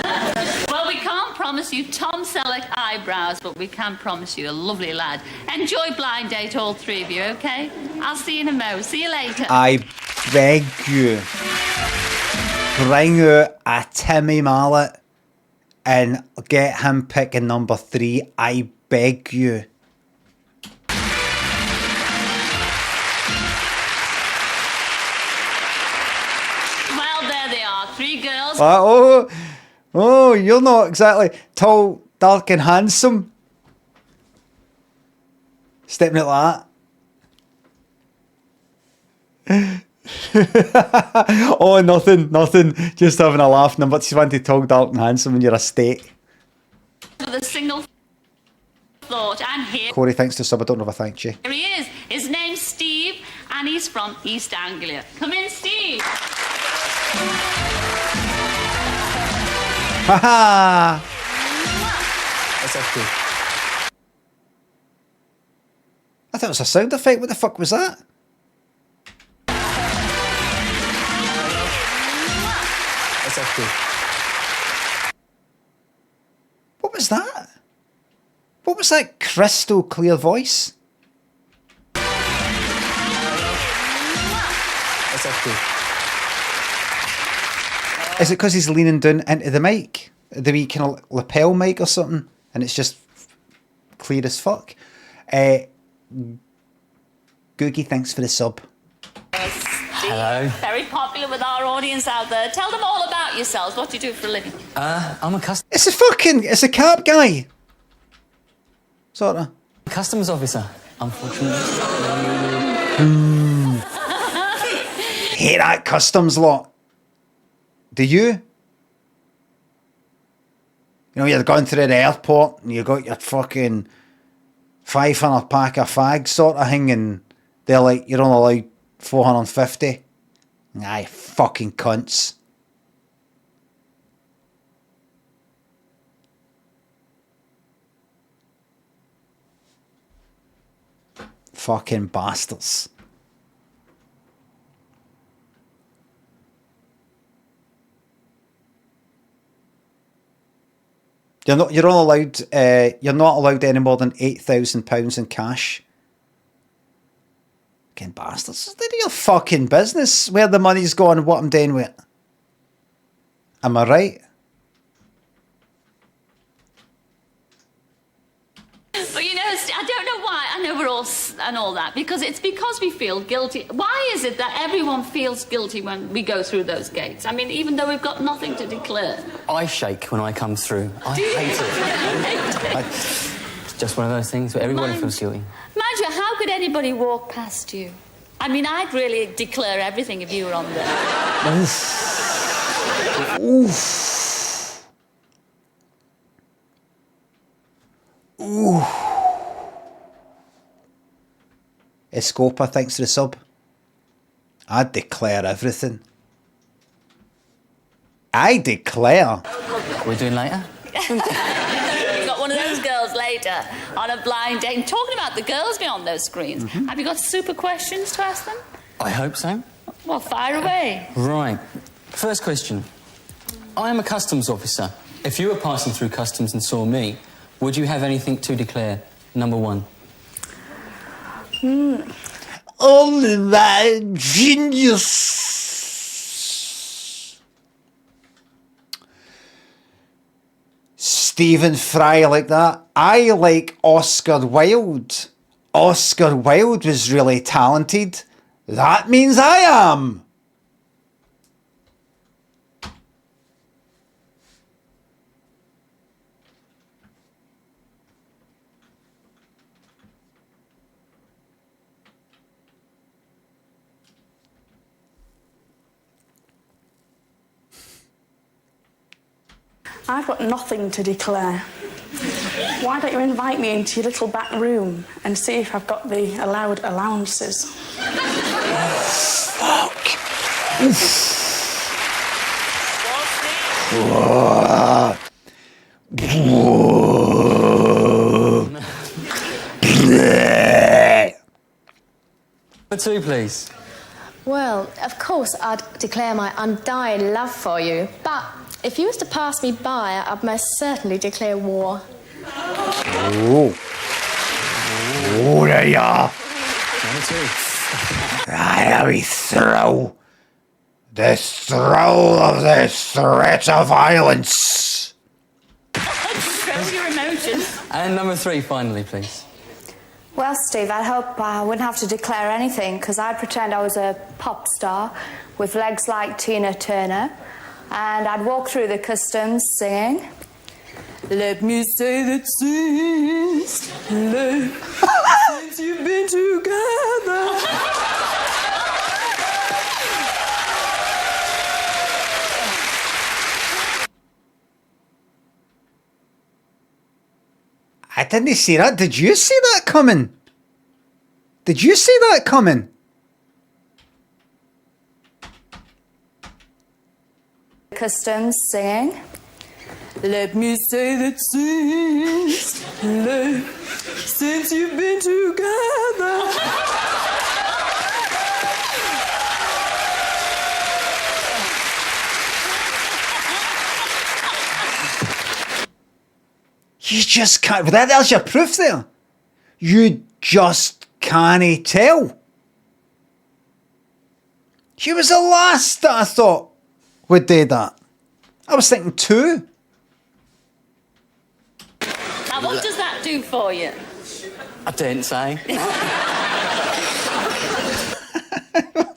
Well, we can't promise you Tom Selleck eyebrows, but we can promise you a lovely lad. Enjoy blind date, all three of you, okay? I'll see you in a mo. See you later. I beg you, bring out a Timmy Mallet and get him picking number 3. I beg you. Well, there they are. 3 girls. Oh, you're not exactly tall, dark and handsome. Stepping out like that. Oh, nothing. Just having a laugh. Number 20, tall, dark and handsome when you're a steak. With a single thought, and here Corey, thanks to sub. I don't know if I thanked you. he is. His name's Steve, and he's from East Anglia. Come in, Steve. Haha! That's actually. I thought it was a sound effect. What the fuck was that? That's actually. What was that? What was that crystal clear voice? That's actually. Is it because he's leaning down into the mic? The wee kind of lapel mic or something? And it's just clear as fuck. Googie, thanks for the sub. Hello. Very popular with our audience out there. Tell them all about yourselves. What do you do for a living? I'm a customer. It's a cab guy. Sorta. Customs officer, unfortunately. Hate that customs lot. Do you? You know, you're going through the airport and you got your fucking 500 pack of fags sort of thing, and they're like, you're only allowed 450. Aye, fucking cunts. Fucking bastards. You're not allowed any more than £8,000 in cash. Fucking bastards. It's none of your fucking business where the money's going and what I'm doing with it. Am I right? But you know, I don't know why. I know we're all and all that, because it's because we feel guilty. Why is it that everyone feels guilty when we go through those gates? I mean, even though we've got nothing to declare. I shake when I come through. I hate it. It's just one of those things where everybody feels guilty. Mind you, how could anybody walk past you? I mean, I'd really declare everything if you were on there. Oof. Ooh. Escopa, thanks for the sub. I'd declare everything. I declare. We're doing later? You've got one of those girls later on a blind date. Talking about the girls beyond those screens, have you got super questions to ask them? I hope so. Well, fire away. Right. First question. I am a customs officer. If you were passing through customs and saw me, would you have anything to declare? Number one. Only my genius. Stephen Fry like that. I like Oscar Wilde. Oscar Wilde was really talented. That means I am. I've got nothing to declare. Why don't you invite me into your little back room and see if I've got the allowed allowances? Fuck. Number two, please. Well, of course, I'd declare my undying love for you, but if you was to pass me by, I'd most certainly declare war. Oh. Oh, there you are. Number two. I thrill. The thrill of the threat of violence. Show your emotions. And number three, finally, please. Well, Steve, I hope I wouldn't have to declare anything, because I'd pretend I was a pop star with legs like Tina Turner, and I'd walk through the customs singing, "Let me say that since you've been together." I didn't see that. Did you see that coming? Did you see that coming? Customs singing. Let me say that since you've been together. You just can't. There's your proof there. You just can't tell. She was the last that I thought would do that. I was thinking 2. Now, what does that do for you? I didn't say.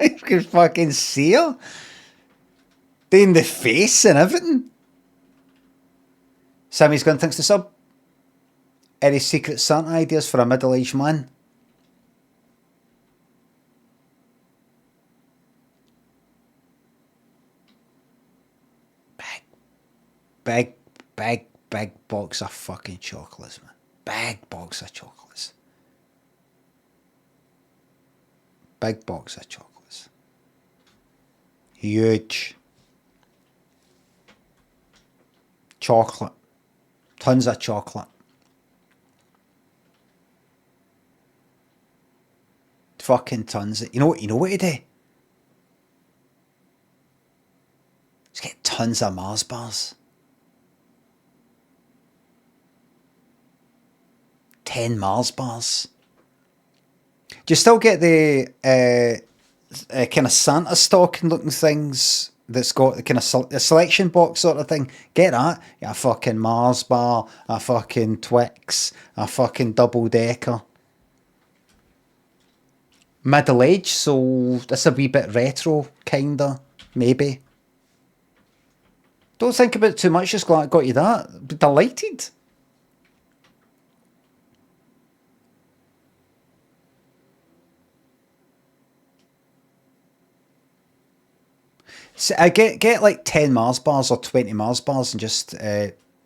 You could fucking see her. In the face and everything. Sammy's Gun thinks the sub. Any Secret Santa ideas for a middle-aged man? Big box of fucking chocolates, man. Big box of chocolates. Big box of chocolates. Huge. Chocolate. Tons of chocolate. Fucking tons. You know what to do? Just get tons of Mars bars. 10 Mars bars. Do you still get the kind of Santa stocking looking things that's got the kind of a selection box sort of thing? Get that. Get a fucking Mars bar, a fucking Twix, a fucking double decker. Middle age, so that's a wee bit retro, kinda, maybe. Don't think about it too much, just glad I got you that. Be delighted. So I get like 10 Mars bars or 20 Mars bars and just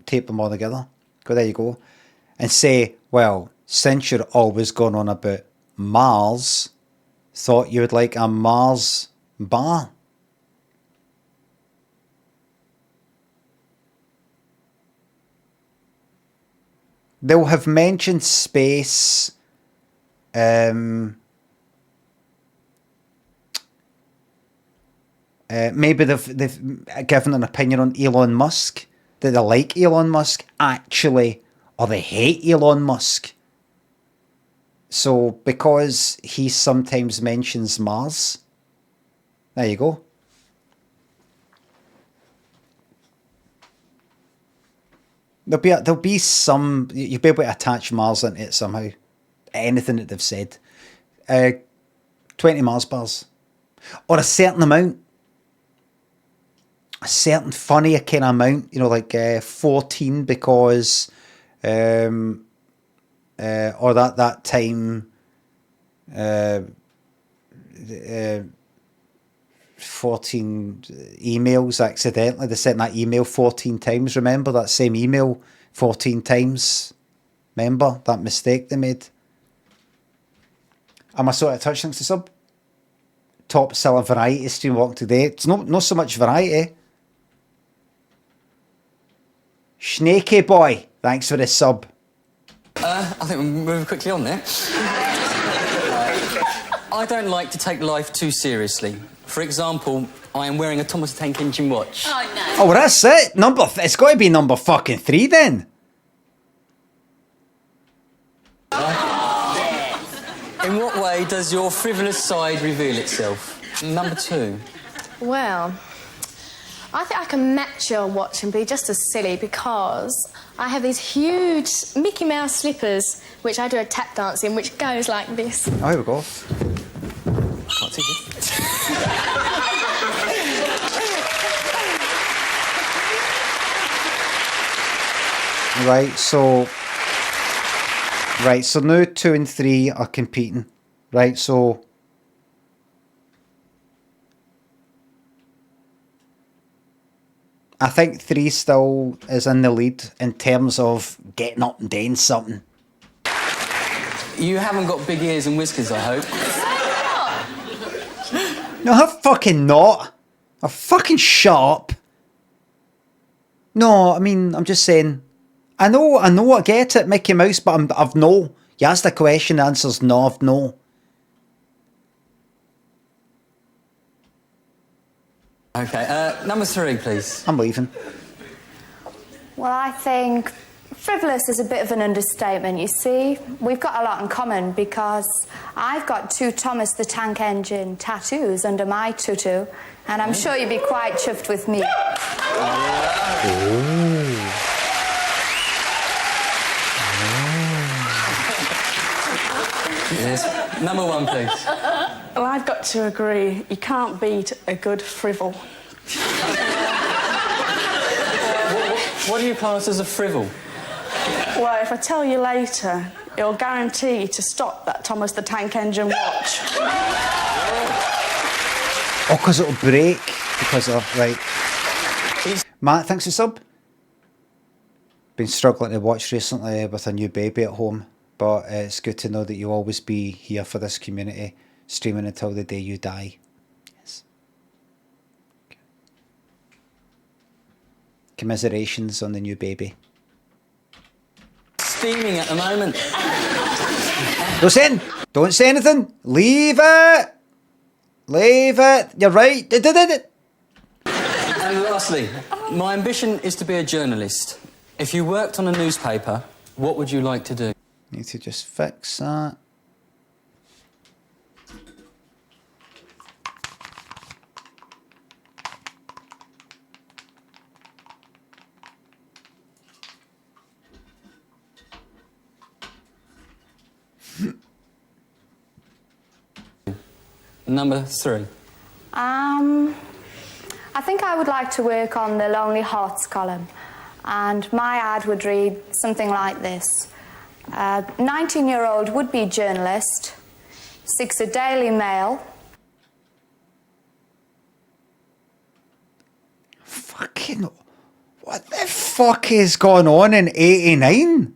tape them all together. Go, there you go. And say, well, since you're always going on about Mars, thought you would like a Mars bar. They'll have mentioned space. Maybe they've given an opinion on Elon Musk, that they like Elon Musk actually, or they hate Elon Musk. So because he sometimes mentions Mars, there you go. There'll be some, you'll be able to attach Mars into it somehow. Anything that they've said. 20 Mars bars. Or a certain amount. A certain funny kind of amount, like 14 because, or that time, 14 emails accidentally. They sent that email 14 times. Remember that same email 14 times? Remember that mistake they made? Am I sort of touch things to sub? Top selling variety stream walk today. It's not so much variety. Snaky boy, thanks for the sub. I think we'll move quickly on there. I don't like to take life too seriously. For example, I am wearing a Thomas the Tank Engine watch. Oh, no. Oh, well, that's it. It's got to be number fucking 3 then. In what way does your frivolous side reveal itself? Number 2. Well, I think I can match your watch and be just as silly because I have these huge Mickey Mouse slippers which I do a tap dance in, which goes like this. Oh, here we go. Can't see this. Right, so now 2 and 3 are competing. Right, so I think 3 still is in the lead in terms of getting up and doing something. You haven't got big ears and whiskers, I hope. No, I fucking not. I fucking shut up. No, I mean, I'm just saying. I know, I get it, Mickey Mouse, but I've no. You asked a question, the answer's no, I've no. Okay, number 3, please. I'm leaving. Well, I think frivolous is a bit of an understatement, you see. We've got a lot in common because I've got 2 Thomas the Tank Engine tattoos under my tutu, and I'm sure you'd be quite chuffed with me. Yes. Number 1, please. Well, I've got to agree. You can't beat a good frivol. What do you class as a frivol? Well, if I tell you later, it'll guarantee to stop that Thomas the Tank Engine watch. Oh, because it'll break. Because of, right. Matt, thanks for sub. Been struggling to watch recently with a new baby at home, but it's good to know that you'll always be here for this community, streaming until the day you die. Yes. Okay. Commiserations on the new baby. Steaming at the moment. Don't say anything. Leave it. Leave it. You're right. And lastly, my ambition is to be a journalist. If you worked on a newspaper, what would you like to do? Need to just fix that. Number 3. I think I would like to work on the Lonely Hearts column, and my ad would read something like this. 19-year-old would-be journalist, seeks a Daily Mail. Fucking... What the fuck is going on in 89?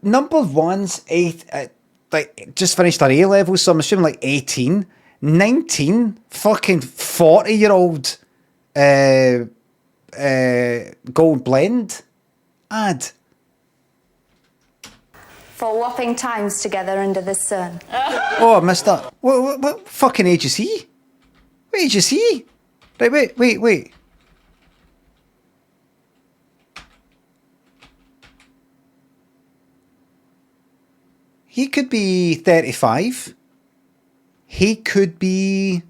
Number 1's 8... like, just finished her A-level, so I'm assuming like 18. 19, fucking 40-year-old gold blend ad. For whopping times together under the sun. Oh, I missed that. What fucking age is he? What age is he? Right, wait. He could be 35. He could be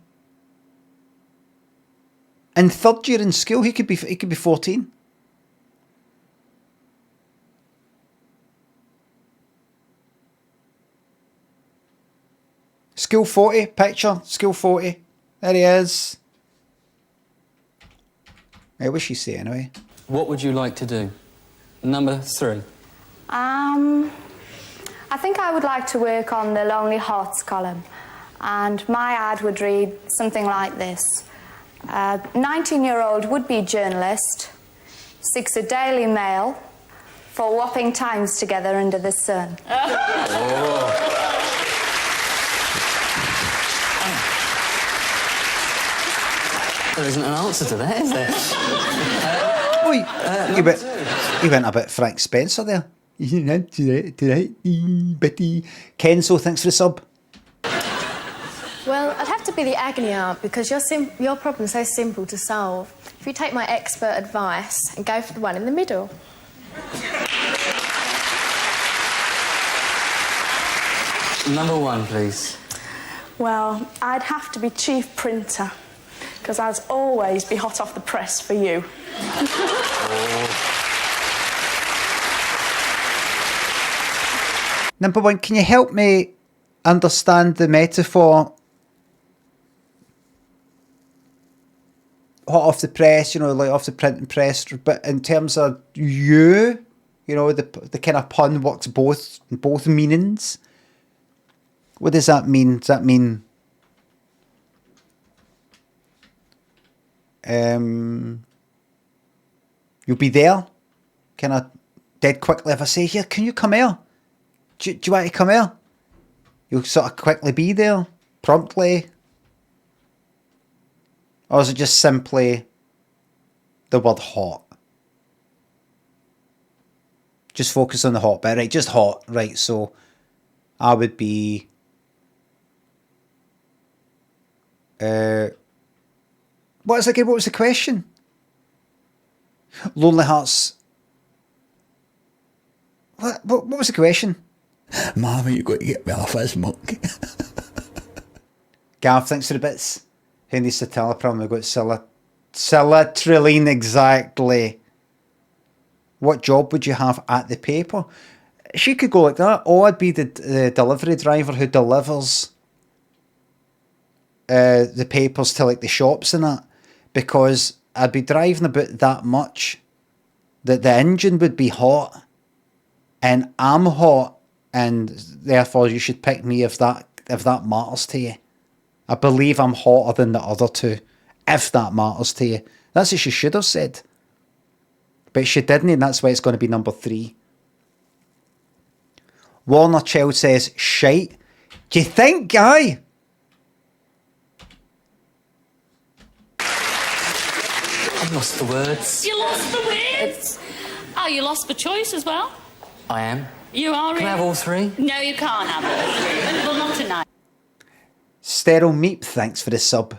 in 3rd year in school. He could be 14. School 40 picture. School 40. There he is. Hey, what's she say anyway? What would you like to do? Number 3. I think I would like to work on the Lonely Hearts column, and my ad would read something like this. 19-year-old would-be journalist, seeks a Daily Mail, for whopping times together under the sun. There isn't an answer to that, is there? He went a bit Frank Spencer there. Kenzo, thanks for the sub. Well, I'd have to be the agony aunt because your problem's so simple to solve. If you take my expert advice and go for the one in the middle. Number 1, please. Well, I'd have to be chief printer because I'd always be hot off the press for you. Number 1, can you help me understand the metaphor? Hot off the press, you know, like off the printing press, but in terms of you know, the kind of pun works both meanings. What does that mean? Does that mean you'll be there? Kind of dead quickly if I say, here, can you come here? Do you want to come here? You'll sort of quickly be there, promptly. Or is it just simply the word hot? Just focus on the hot bit, right? Just hot, right? So I would be... what was the question? Lonely Hearts. What was the question? Mama, you got to get me off this monkey. Gav, thanks for the bits. Who needs to tell a problem? We've got Trilline, exactly. What job would you have at the paper? She could go like that. Or I'd be the delivery driver who delivers the papers to like the shops and that. Because I'd be driving about that much that the engine would be hot. And I'm hot. And therefore you should pick me if that matters to you. I believe I'm hotter than the other two, if that matters to you. That's what she should have said. But she didn't, and that's why it's going to be number 3. Warner Child says, shite. Do you think, Guy? I've lost the words. You lost the words? Oh, you lost the choice as well? I am. You are. Can I have all 3? No, you can't have all 3. Well, not tonight. Sterile Meep, thanks for the sub.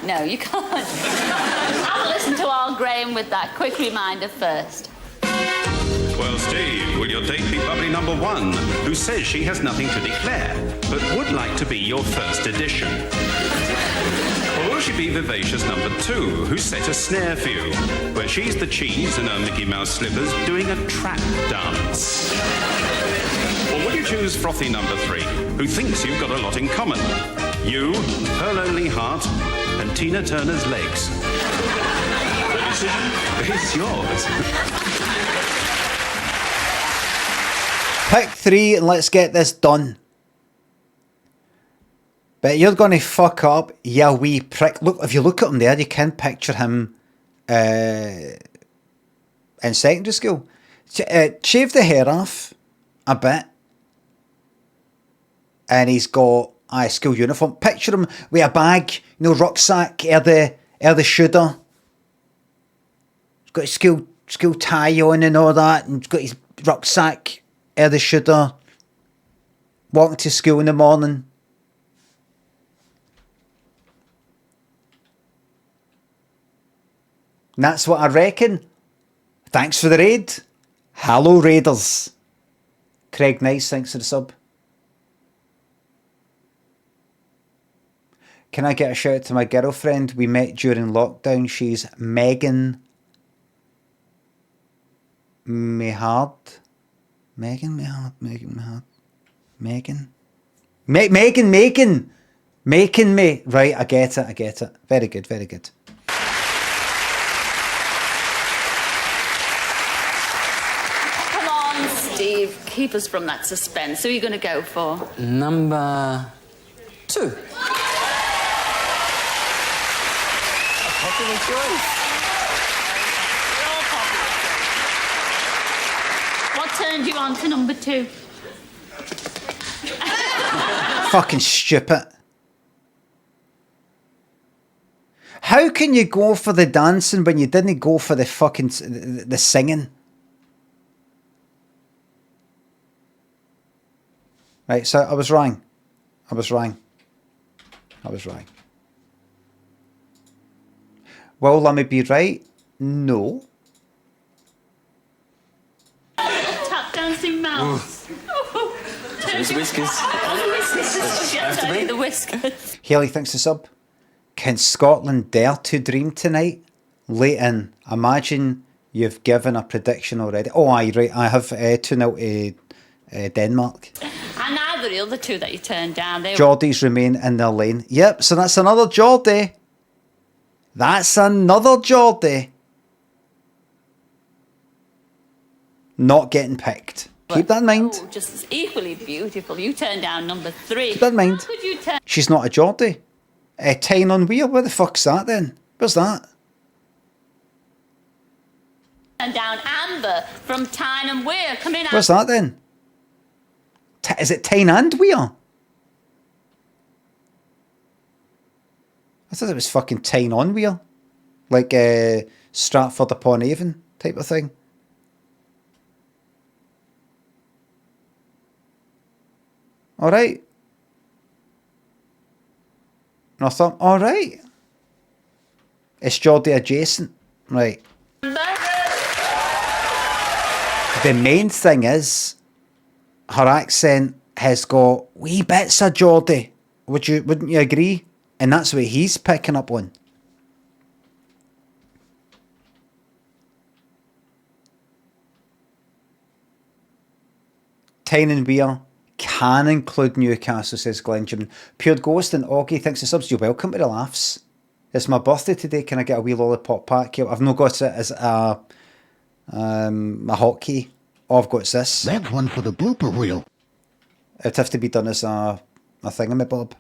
No, you can't. Have a listen to our Graham with that quick reminder first. Well, Steve, will your date be bubbly number 1, who says she has nothing to declare, but would like to be your first edition? Or will she be vivacious number 2, who set a snare for you, where she's the cheese in her Mickey Mouse slippers doing a trap dance? Or will you choose frothy number 3, who thinks you've got a lot in common? You, her lonely heart, and Tina Turner's legs. The decision is yours. Pick 3 and let's get this done. But you're going to fuck up, you wee prick. Look, if you look at him there, you can picture him in secondary school. Shave the hair off a bit. And he's got a school uniform. Picture him with a bag, rucksack, or the shooter. He's got his school tie on and all that, and he's got his rucksack, or the shooter. Walking to school in the morning. And that's what I reckon. Thanks for the raid. Hello, Raiders. Craig Nice, thanks for the sub. Can I get a shout out to my girlfriend? We met during lockdown. She's Megan Mehard. Megan. Making me. Right, I get it. Very good. Come on, Steve. Keep us from that suspense. Who are you going to go for? Number 2. Popular choice. What turned you on to number 2? Fucking stupid. How can you go for the dancing when you didn't go for the fucking the singing? Right, so I was wrong. Will Limmy be right? No. Tap dancing mouse. There's whiskers. After me, the whiskers. Haley thinks the sub. Can Scotland dare to dream tonight? Leighton, imagine you've given a prediction already. Oh, aye, right. I have 2-0 to Denmark. And neither the other 2 that you turned down. They Geordies remain in their lane. Yep, so that's another Geordie. Not getting picked. Keep that in mind. Oh, just as equally beautiful. You turned down number 3. Keep that in mind. How could you turn? She's not a Geordie. Tyne on Weir, where the fuck's that then? Where's that? turned down Amber from Tyne and Weir. Come in, What's that then? Is it Tyne and Weir? I thought it was fucking Tyne on Weir. Like Stratford upon Avon type of thing. Alright. Nothing. Alright. It's Geordie adjacent. Right. The main thing is her accent has got wee bits of Geordie. Wouldn't you agree? And that's what he's picking up on. Tyne and Weir can include Newcastle, says Glenn Jim. Pure Ghost and Augie thinks the subs. You're welcome to the laughs. It's my birthday today. Can I get a wee lollipop pack here? I've not got it as a hotkey. All I've got is this. That's one for the blooper reel. It'd have to be done as a thingamabob.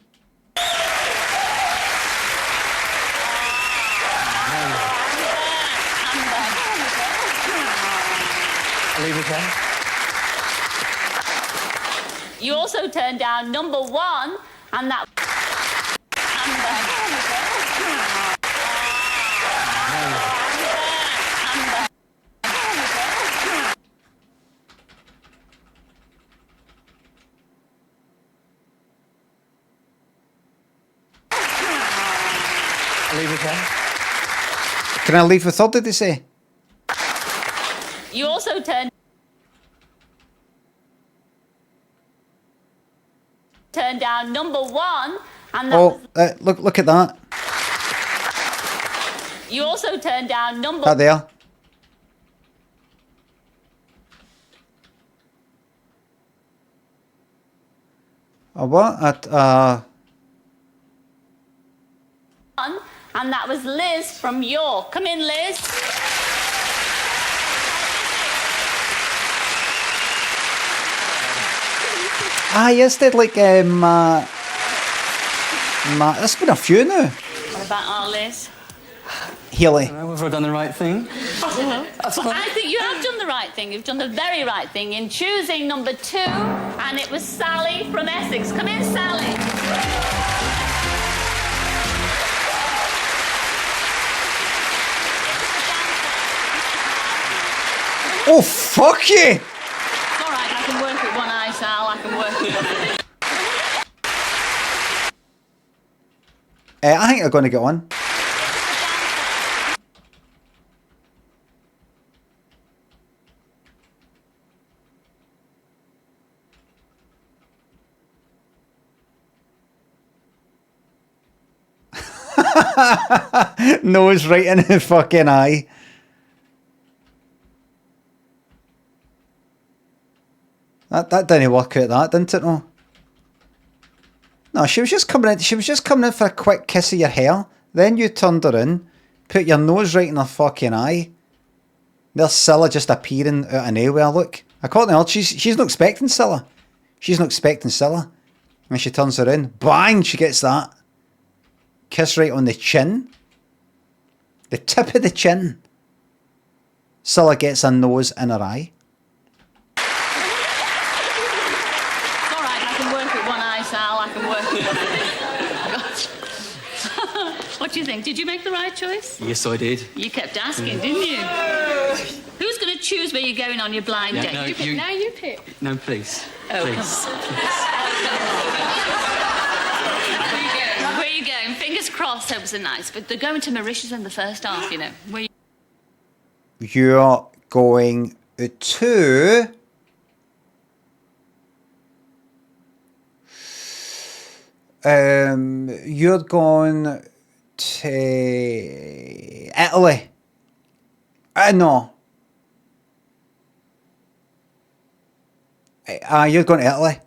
Leave it there. You also turned down number 1, and that... Leave it there. Can I leave the third, did they say? You also turned down number 1, and that look at that. You also turned down number... That there. What? And that was Liz from York. Come in, Liz. Yes, they'd like there's been a few now. What about our Liz? Healy. I don't know whether I've done the right thing. I think you have done the right thing. You've done the very right thing in choosing number 2, and it was Sally from Essex. Come in, Sally. Oh, fuck you! It's all right, I can work with one eye, Sal. I can work with one eye. I think they're going to get on. Nose right in the fucking eye. That didn't work out, that didn't it? No, she was just coming in. She was just coming in for a quick kiss of your hair. Then you turned her in, put your nose right in her fucking eye. There's Scylla just appearing out of nowhere. Look, according to her, she's not expecting Scylla. She's not expecting Scylla. When she turns her in, bang, she gets that kiss right on the chin, the tip of the chin. Scylla gets a nose in her eye. What do you think? Did you make the right choice? Yes, I did. You kept asking, didn't you? Who's going to choose where you're going on your blind date? No, you pick. Now you pick. No, please. Oh, please. Where are you going? Fingers crossed, hopes are nice, but they're going to Mauritius in the first half, you know. You're going to... you're going to Italy. No. You're going to Italy. Where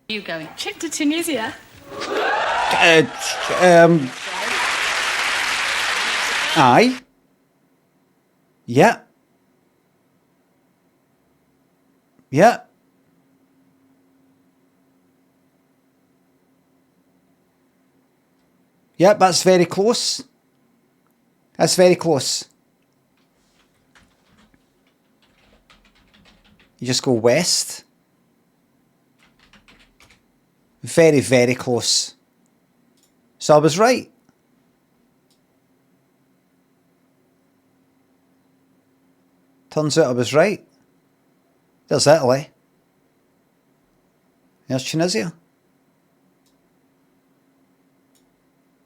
are you going? To Tunisia. Aye. Yeah. Yeah. Yep, that's very close. That's very close. You just go west. Very, very close. So I was right. Turns out I was right. There's Italy. There's Tunisia.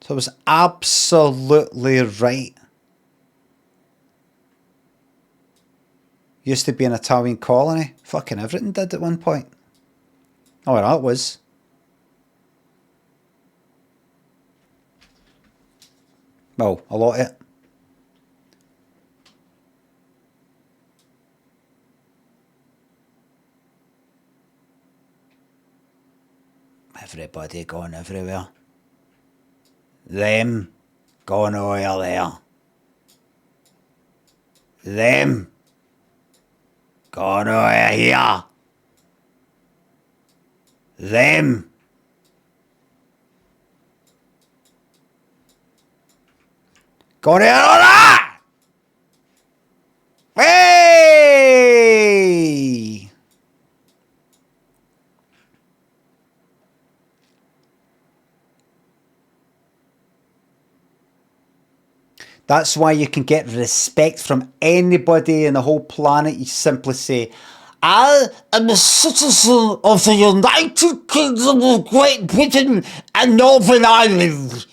So I was absolutely right. Used to be an Italian colony. Fucking everything did at one point. Oh, that was. Well, a lot of it. Everybody going everywhere. Them going over there. Them going over here. Them going over there. Hey! That's why you can get respect from anybody in the whole planet. You simply say, I am a citizen of the United Kingdom of Great Britain and Northern Ireland.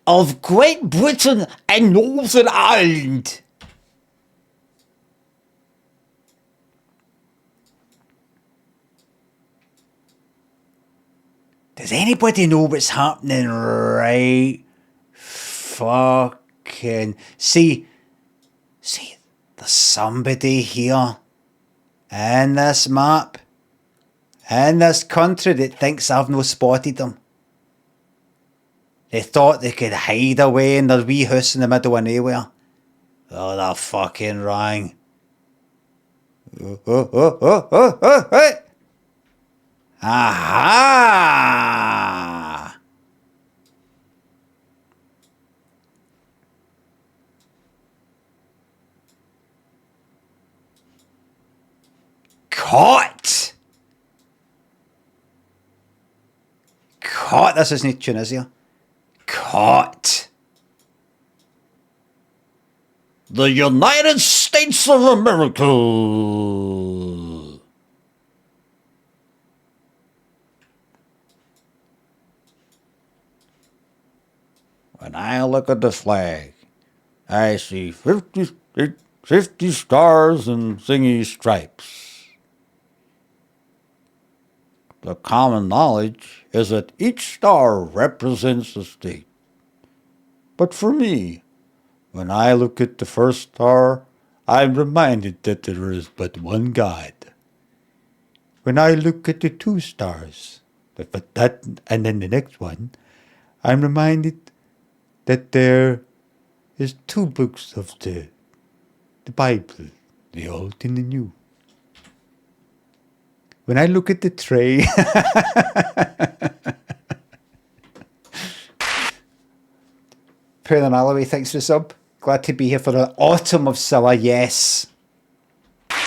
Of Great Britain and Northern Ireland. Does anybody know what's happening right fucking... See, there's somebody here in this map, in this country that thinks I've no spotted them. They thought they could hide away in their wee house in the middle of nowhere. Oh, they're fucking wrong. Oh. Aha! Caught! Caught! This isn't Tunisia. Caught! The United States of America! When I look at the flag, I see 50 stars and thingy stripes. The common knowledge is that each star represents a state. But for me, when I look at the first star, I'm reminded that there is but one God. When I look at the two stars, and then the next one, I'm reminded that there is two books of the Bible, the Old and the New. When I look at the tray, Perrin Alloway, thanks for the sub. Glad to be here for the autumn of Scylla, yes. Have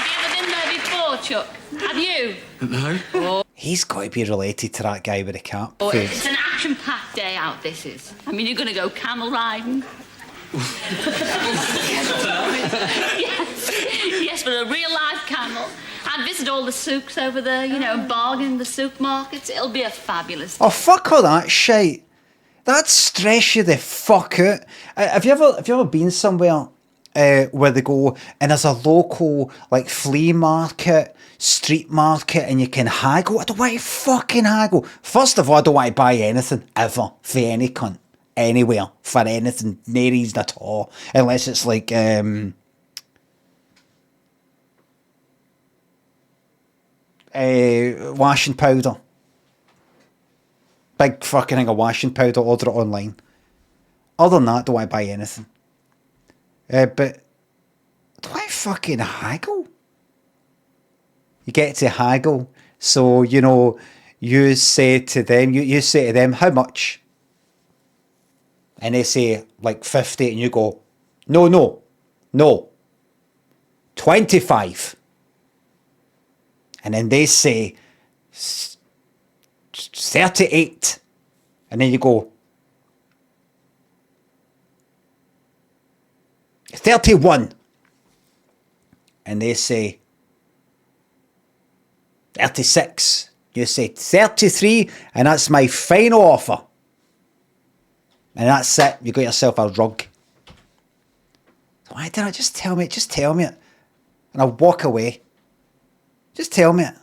you ever been there before, Chuck? Have you? No. Oh. He's got to be related to that guy with the cap. Oh, it's an action-packed day out, this is. I mean, you're going to go camel riding. yes, but a real-life camel. And visit all the souks over there, you know, bargain in the souk markets. It'll be a fabulous day. Oh, fuck all that shit. That stress you the fuck out. Have you ever been somewhere where they go and there's a local like flea market, street market, and you can haggle? I don't want to fucking haggle. First of all, I don't want to buy anything ever for any cunt anywhere for anything, no reason at all, unless it's like washing powder. Big fucking thing of washing powder, order it online. Other than that, don't want to buy anything. But do I fucking haggle? You get to haggle. So, you know, you say to them, you say to them, how much? And they say, like 50, and you go, no, 25. And then they say, 38. And then you go, 31. And they say, 36. You say 33, and that's my final offer. And that's it. You got yourself a rug. Why didn't I just tell me it? Just tell me it. And I'll walk away. Just tell me it.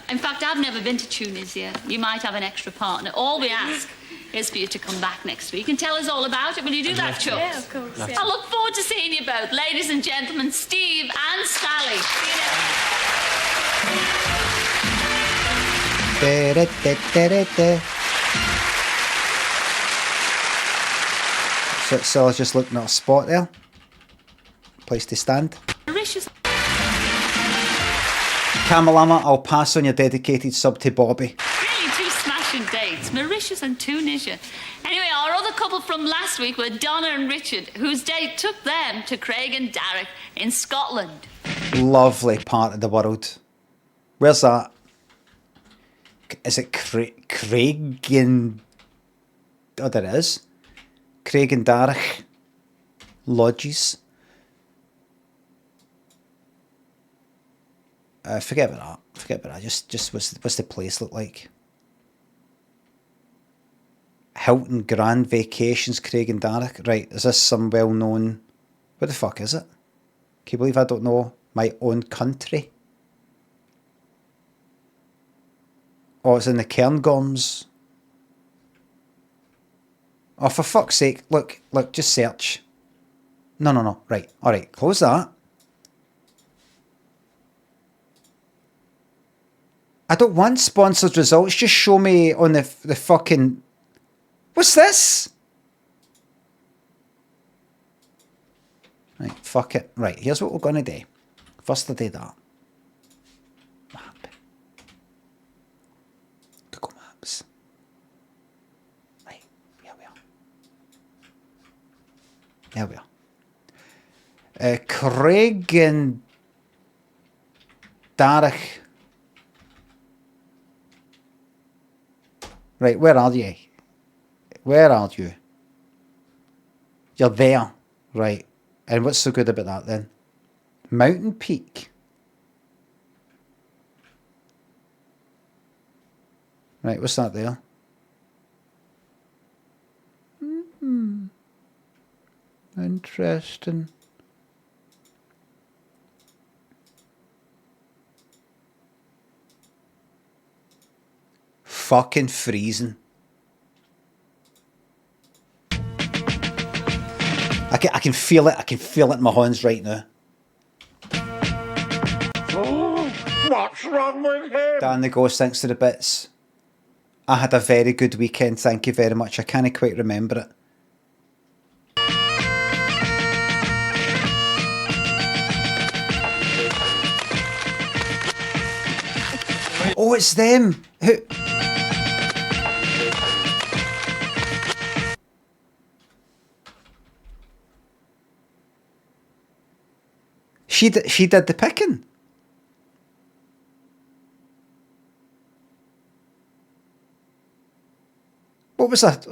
In fact, I've never been to Tunisia. You might have an extra partner. All we ask is for you to come back next week and tell us all about it. Will you do that, Chuck? Yeah, of course. Yeah. I look forward to seeing you both. Ladies and gentlemen, Steve and Sally. See you So I was just looking at a spot there. Place to stand. Mauritius. Kamalama, I'll pass on your dedicated sub to Bobby. Really two smashing dates. Mauritius and Tunisia. Anyway, our other couple from last week were Donna and Richard, whose date took them to Craig and Darragh in Scotland. Lovely part of the world. Where's that? Is it Craig and... Oh, there it is. Craig and Darragh lodges. Forget about that. Just what's the place look like? Hilton Grand Vacations, Craig and Darragh. Right, is this some well-known... What the fuck is it? Can you believe I don't know my own country? Oh, it's in the Cairngorms. Oh, for fuck's sake. Look, just search. No. Right, alright, close that. I don't want sponsored results. Just show me on the fucking... What's this? Right, fuck it. Right, here's what we're going to do. First I do that. Map. Google Maps. Right, here we are. There we are. Craig and Darragh. Right, where are you? Where are you? You're there. Right. And what's so good about that then? Mountain Peak. Right, what's that there? Interesting. Fucking freezing. I can feel it. I can feel it in my hands right now. Oh, what's wrong with him? Dan the Ghost, thanks to the bits. I had a very good weekend, thank you very much. I can't quite remember it. Oh, it's them. Who? She did the picking. What was that?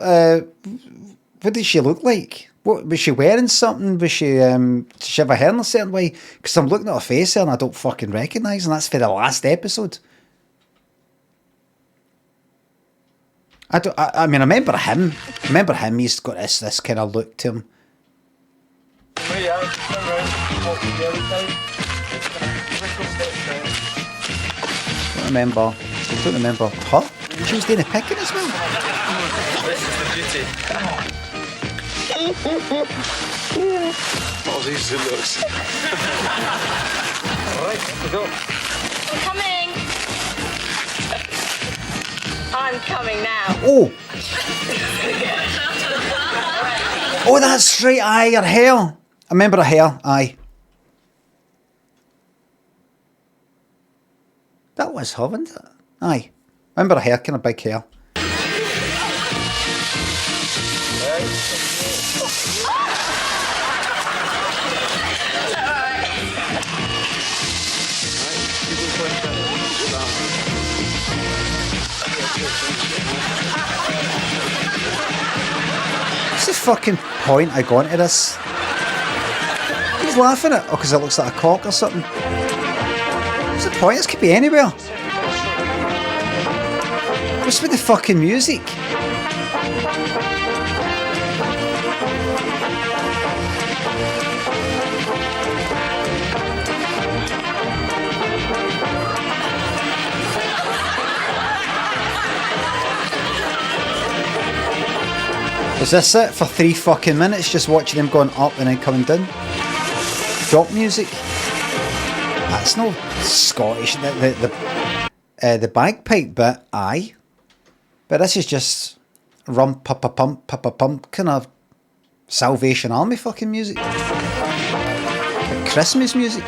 What did she look like? What was she wearing? Something? Was she? Did she have her hair in a certain way? Because I'm looking at her face here and I don't fucking recognise, and that's for the last episode. I mean, I remember him. He's got this kind of look to him. I don't remember her. She was doing the picking as well. This is the beauty. Oh, these are the looks. Alright, let's go. I'm coming. I'm coming now. Oh! Oh, that's right, aye, her hair. I remember her hair, aye. That was her, wasn't it? Aye. Remember her hair, kind of big hair. What's the fucking point I go into this? He's laughing at it. Oh, because it looks like a cock or something. What's the point? This could be anywhere. What's with the fucking music? Is this it for 3 fucking minutes? Just watching them going up and then coming down? Drop music? That's no Scottish. The bagpipe bit, aye. But this is just rum pump pump kind of Salvation Army fucking music. Like Christmas music.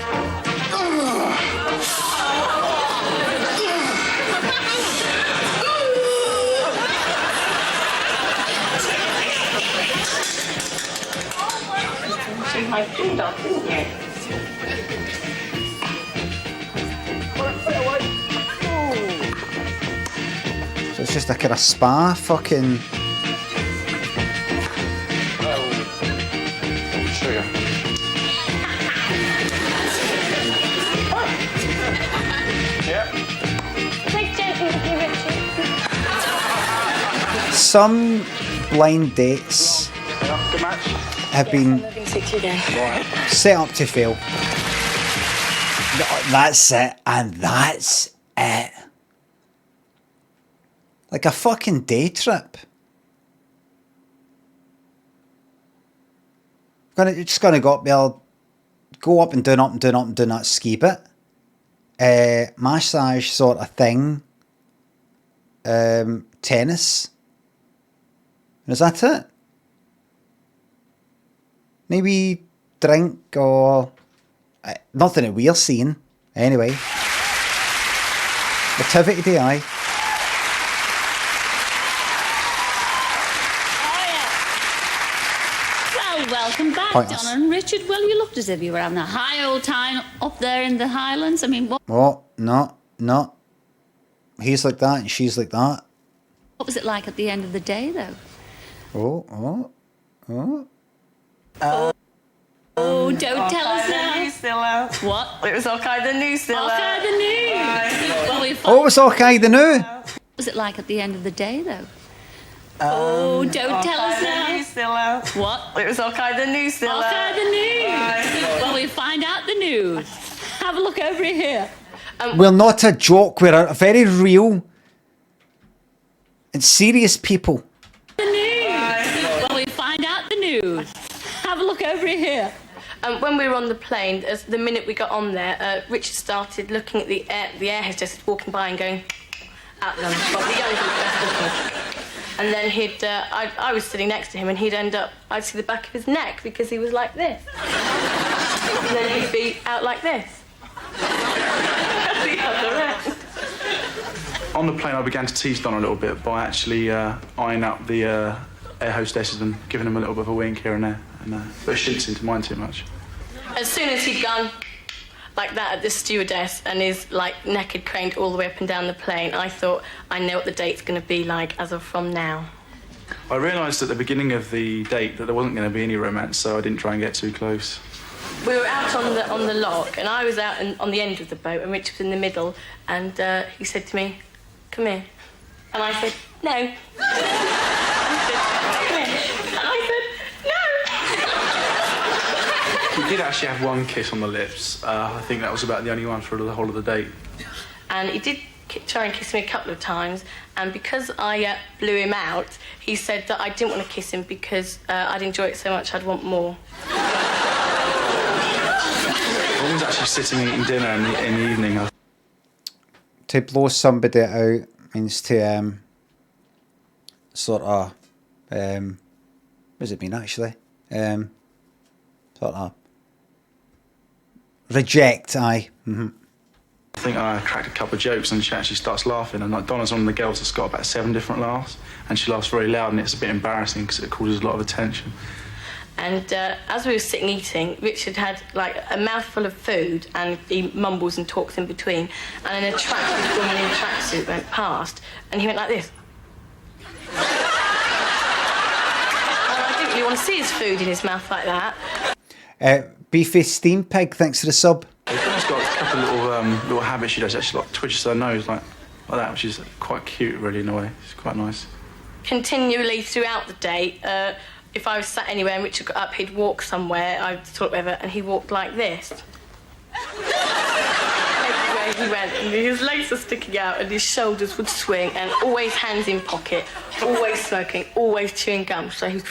My food up, didn't you? So it's just a kind of spa fucking. Sugar. Yep. Some blind dates Good match. have been set up to fail. That's it, and that's it. Like a fucking day trip. Just gonna go up there, go up and down, up and down, up and down that ski bit. Massage sort of thing. Tennis. And is that it? Maybe drink or nothing that we're seeing. Anyway. Nativity Day, aye. Well, welcome back, Pointless. Donna and Richard. Well, you looked as if you were having a high old time up there in the Highlands. I mean, what No. He's like that and she's like that. was it like at the end of the day, though? Oh. Oh, don't tell us now. What? It was okay, the new Stella. Okay, the new. Well, we Oh, it's okay, the new. What was it like at the end of the day, though? Oh, don't tell us now. Stella. What? It was okay, the new Stella. Okay, the news. Well, we find out the news. Have a look over here. We're not a joke, we're a very real and serious people. The news. Well, we find out the news. Have a look over here. When we were on the plane, as the minute we got on there, Richard started looking at the air hostess walking by and going at them. Well, the young hostess. And then I was sitting next to him, and I'd see the back of his neck because he was like this. And then he'd be out like this. The other end. On the plane, I began to tease Don a little bit by actually eyeing up the air hostesses and giving them a little bit of a wink here and there. But it shouldn't seem to mind too much. As soon as he'd gone like that at the stewardess and his neck had craned all the way up and down the plane, I thought, I know what the date's going to be like as of from now. I realised at the beginning of the date that there wasn't going to be any romance, so I didn't try and get too close. We were out on the lock, and I was out on the end of the boat, and Richard was in the middle, and he said to me, "Come here," and I said, "No." He said, "Come here," and I said, "No." We did actually have one kiss on the lips. I think that was about the only one for the whole of the date. And he did try and kiss me a couple of times, and because I blew him out, he said that I didn't want to kiss him because I'd enjoy it so much I'd want more. I was actually sitting eating dinner in the evening. To blow somebody out means to sort of what does it mean actually? Sort of reject, aye. I think I cracked a couple of jokes and she actually starts laughing, and like Donna's one of the girls that's got about 7 different laughs, and she laughs very loud, and it's a bit embarrassing because it causes a lot of attention. And as we were sitting eating, Richard had like a mouthful of food and he mumbles and talks in between, and an attractive woman in a tracksuit went past and he went like this. And I didn't really want to see his food in his mouth like that. Beefy Steam Pig, thanks for the sub. Donna's got a couple of little habits she does. Actually, like twitches her nose like that, which is quite cute, really, in a way. It's quite nice. Continually throughout the day, if I was sat anywhere and Richard got up, he'd walk somewhere, I'd talk whatever, and he walked like this. Everywhere he went, and his legs were sticking out, and his shoulders would swing, and always hands in pocket, always smoking, always chewing gum. So he.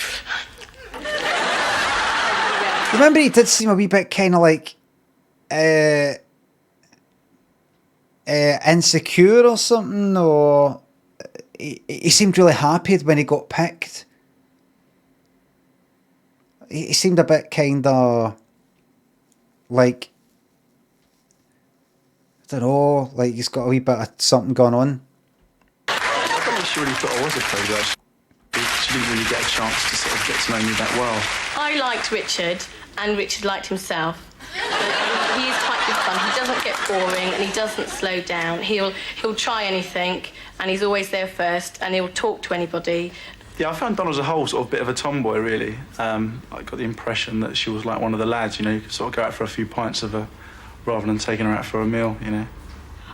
Remember, he did seem a wee bit kind of like insecure or something, or he seemed really happy when he got picked. He seemed a bit kind of like, I don't know, like he's got a wee bit of something going on. I don't think she really thought I was a prude, actually. She didn't really get a chance to sort of get to know me that well. I liked Richard, and Richard liked himself. He is quite good fun. He doesn't get boring, and he doesn't slow down. He'll try anything, and he's always there first, and he'll talk to anybody. Yeah, I found Donna as a whole sort of bit of a tomboy, really. I got the impression that she was like one of the lads, you know, you could sort of go out for a few pints of her rather than taking her out for a meal, you know.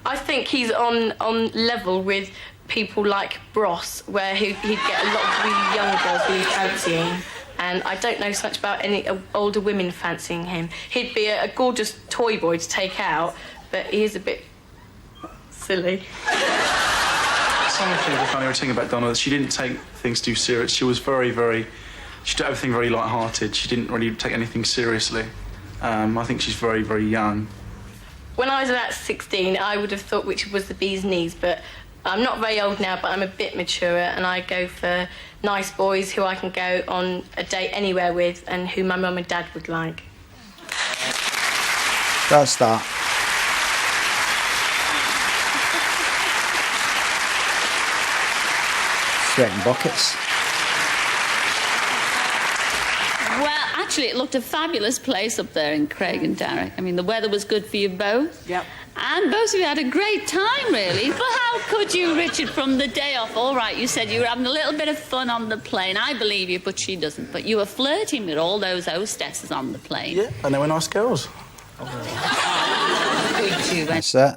I think he's on level with people like Bros, where he'd get a lot of really young girls really fancying. And I don't know so much about any older women fancying him. He'd be a gorgeous toy boy to take out, but he is a bit silly. Some people find everything about Donna that she didn't take things too serious. She was she did everything very light-hearted. She didn't really take anything seriously. I think she's very, very young. When I was about 16, I would have thought Richard was the bee's knees, but I'm not very old now, but I'm a bit maturer, and I go for nice boys who I can go on a date anywhere with and who my mum and dad would like. That's that. Sweating buckets. Well, actually, it looked a fabulous place up there in Craig and Darrick. I mean, the weather was good for you both. Yep. And both of you had a great time, really. But how could you, Richard, from the day off? All right, you said you were having a little bit of fun on the plane. I believe you, but she doesn't. But you were flirting with all those hostesses on the plane. Yeah, and they were nice girls. Could you? That's it.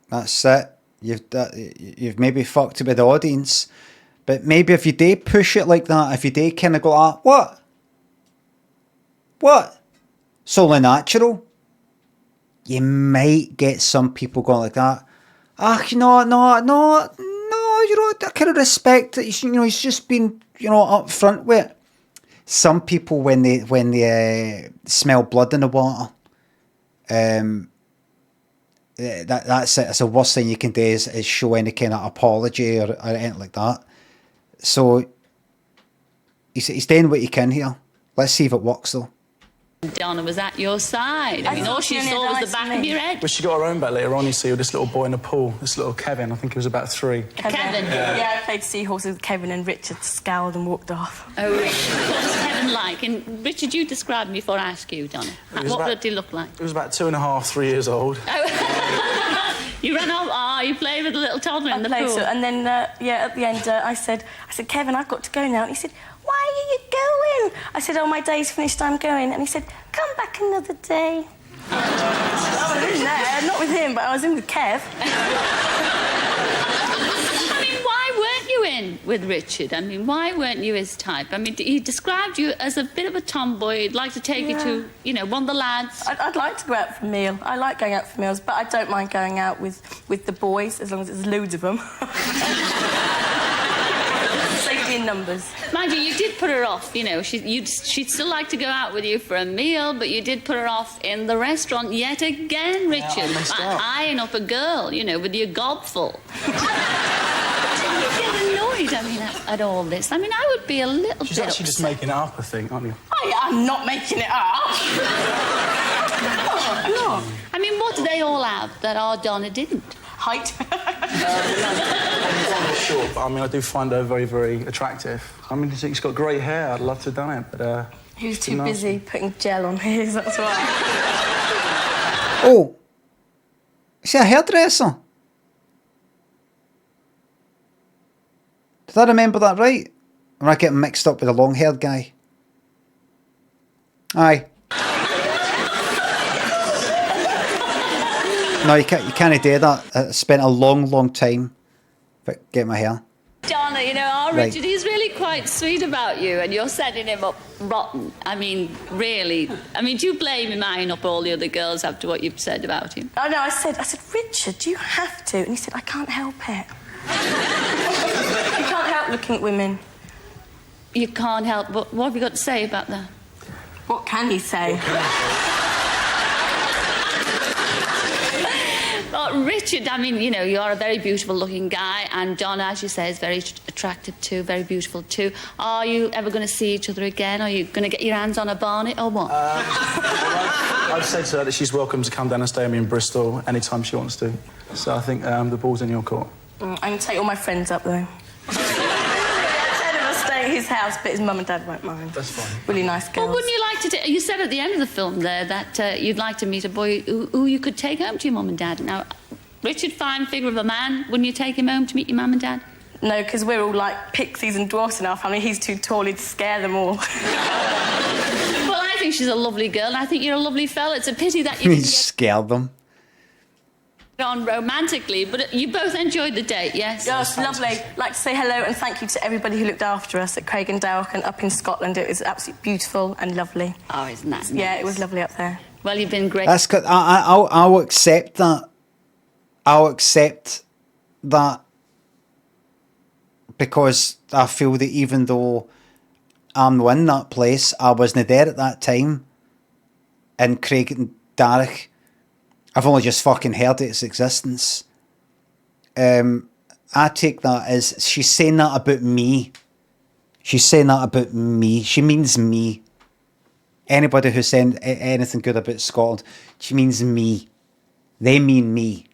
That's it. You've maybe fucked it with the audience. But maybe if you do push it like that, if you do kind of go, what? It's only natural. You might get some people going like that. No, you know, I kind of respect it. You know, he's just been, you know, up front with it. Some people, when they smell blood in the water, that's it. It's the worst thing you can do is show any kind of apology or anything like that. So he's doing what he can here. Let's see if it works though. Donna was at your side. I mean, all she saw was the back of your head. But she got her own back later on, you see, with this little boy in the pool, this little Kevin, I think he was about 3. Kevin? Yeah, I played seahorses with Kevin, and Richard scowled and walked off. Oh, Richard. What was Kevin like? And Richard, you described him before I ask you, Donna. What did he look like? He was about 2.5, 3 years old. You ran off, you played with the little toddler in the pool. So, and then, at the end, I said, Kevin, I've got to go now. And he said, why are you going? I said, oh, my day's finished, I'm going. And he said, come back another day. I was in there, not with him, but I was in with Kev. I mean, why weren't you in with Richard? I mean, why weren't you his type? I mean, he described you as a bit of a tomboy. He'd like to take you to, you know, one of the lads. I'd like to go out for a meal. I like going out for meals, but I don't mind going out with the boys, as long as there's loads of them. Safety in numbers. Mind you did put her off, you know. She'd still like to go out with you for a meal, but you did put her off in the restaurant yet again, Richard. Eyeing up a girl, you know, with your gobful. Did you get annoyed, I mean, at all this? I mean, I would be a little bit She's actually just making it up, I think, aren't you? I'm not making it up. No. I mean, what do they all have that our Donna didn't? Height. I'm short, but I mean, I do find her very, very attractive. I mean, she's got great hair. I'd love to have done it, but... He was too busy putting gel on his, that's why. Oh! Is she a hairdresser? Did I remember that right? Or am I getting mixed up with the long-haired guy? Aye. No, you can't do that. I spent a long time getting my hair. Donna, you know, our Right. Richard, he's really quite sweet about you, and you're setting him up rotten. I mean, really. I mean, do you blame him eyeing up all the other girls after what you've said about him? Oh, no, I said, Richard, do you have to? And he said, I can't help it. You can't help looking at women. You can't help, but what have you got to say about that? What can he say? Well, Richard, I mean, you know, you're a very beautiful-looking guy, and Donna, as you say, is very attractive too, very beautiful too. Are you ever going to see each other again? Are you going to get your hands on a barnet or what? I've said to her that she's welcome to come down and stay with me in Bristol anytime she wants to. So I think the ball's in your court. I'm going to take all my friends up, though. I said I'll stay at his house, but his mum and dad won't mind. That's fine. Really nice girls. Well, wouldn't you like to... You said at the end of the film there that you'd like to meet a boy who you could take home to your mum and dad. Now, Richard, fine figure of a man, wouldn't you take him home to meet your mum and dad? No, because we're all like pixies and dwarfs in our family. He's too tall, he'd scare them all. Well, I think she's a lovely girl, and I think you're a lovely fella. It's a pity that you He didn't scared them. get on romantically, but you both enjoyed the date, yes? Yes, lovely. I'd like to say hello and thank you to everybody who looked after us at Craig and Dow and up in Scotland. It was absolutely beautiful and lovely. Oh, isn't that nice? Yeah, it was lovely up there. Well, you've been great. That's good. I'll accept that. I'll accept that because I feel that even though I'm in that place, I wasn't there at that time. And Craig and Derek, I've only just fucking heard its existence. I take that as she's saying that about me. She's saying that about me. She means me. Anybody who's saying anything good about Scotland, she means me. They mean me.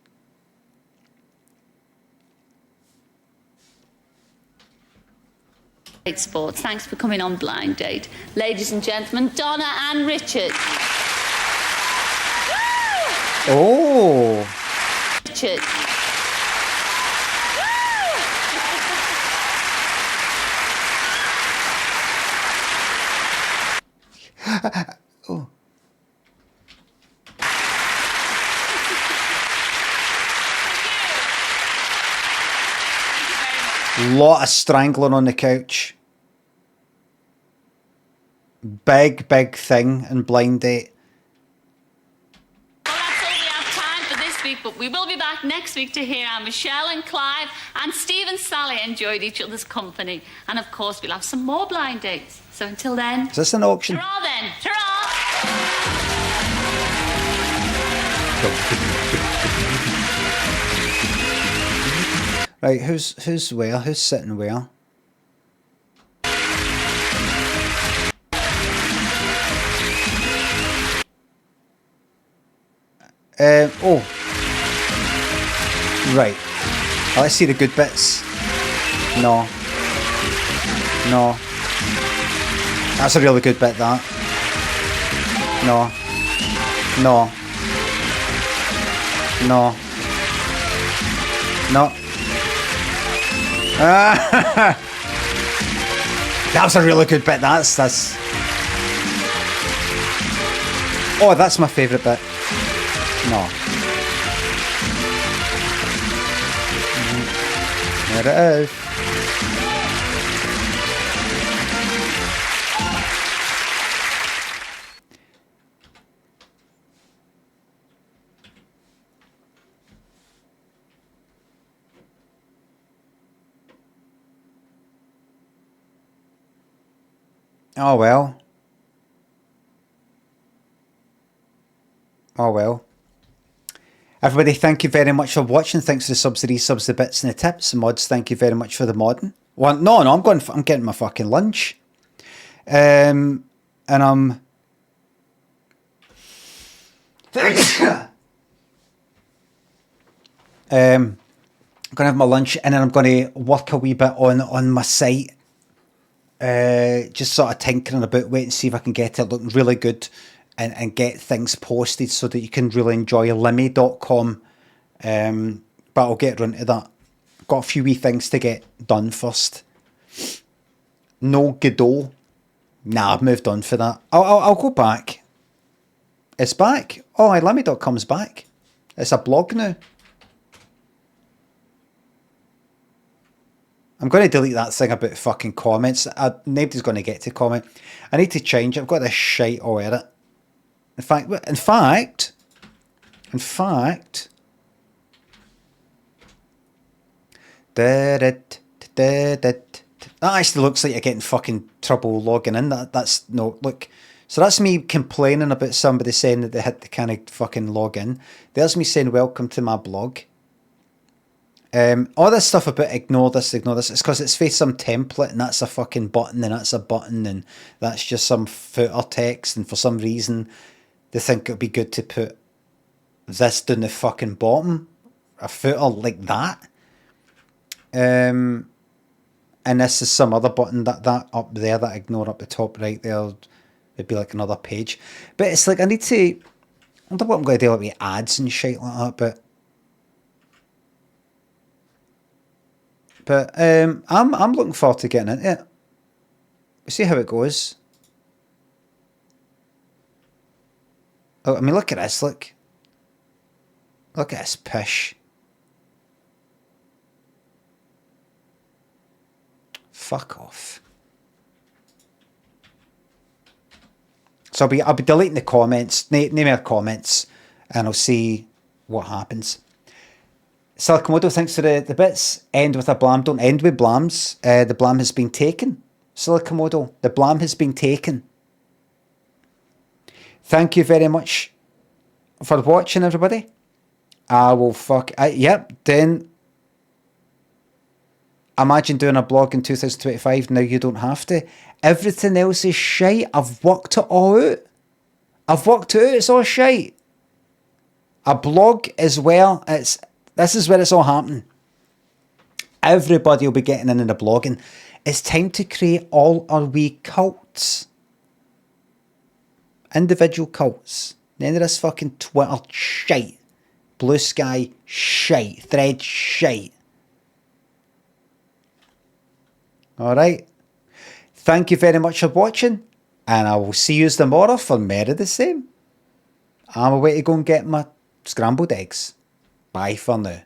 Great sports. Thanks for coming on Blind Date. Ladies and gentlemen, Donna and Richard. Oh. Richard. Oh. Lot of strangling on the couch. Big thing in Blind Date. Well, that's all we have time for this week, but we will be back next week to hear how Michelle and Clive and Steve and Sally enjoyed each other's company. And of course, we'll have some more Blind Dates. So until then... Is this an auction? Ta-ra then! Ta-ra! Right, who's where? Who's sitting where? Oh. Right. Let's see the good bits. No. No. That's a really good bit, that. No. No. No. No. That was a really good bit. That's. Oh, that's my favourite bit. No. There it is. Oh well. Oh well. Everybody, thank you very much for watching. Thanks for the subs, the resubs, the bits and the tips. The mods, thank you very much for the modding. Well, no, I'm getting my fucking lunch. And I'm I'm gonna have my lunch, and then I'm gonna work a wee bit on my site. Just sort of tinkering about, wait and see if I can get it looking really good, and get things posted so that you can really enjoy Limmy.com. But I'll get around to that. Got a few wee things to get done first. No Godot. Nah, I've moved on for that. I'll go back. It's back. Oh, Limmy.com's back. It's a blog now. I'm going to delete that thing about fucking comments. Nobody's going to get to comment. I need to change it. I've got this shite all in it. In fact, that actually looks like you're getting fucking trouble logging in. That's no, look. So that's me complaining about somebody saying that they had to kind of fucking log in. There's me saying welcome to my blog. All this stuff about ignore this, it's because it's for some template, and that's a fucking button, and that's a button, and that's just some footer text, and for some reason they think it'd be good to put this down the fucking bottom, a footer like that. And this is some other button that up there, that ignore up the top right there, it'd be like another page. But it's like I need to, I wonder what I'm going to do with ads and shit like that, but I'm looking forward to getting into it. We'll see how it goes. Oh, I mean, look at this, look at this pish. Fuck off. So I'll be deleting the comments, name more comments, and I'll see what happens. Silicomodo, thanks for the bits. End with a blam. Don't end with blams. The blam has been taken. Silicomodo, the blam has been taken. Thank you very much for watching, everybody. I will yep, then imagine doing a blog in 2025. Now you don't have to. Everything else is shite. I've worked it all out. It's all shite. A blog as well. This is where it's all happening. Everybody will be getting into the blogging. It's time to create all our wee cults. Individual cults. None of this fucking Twitter shite. Blue Sky shite. Thread shite. Alright. Thank you very much for watching. And I will see you tomorrow for more of the same. I'm away to go and get my scrambled eggs. Bye for now.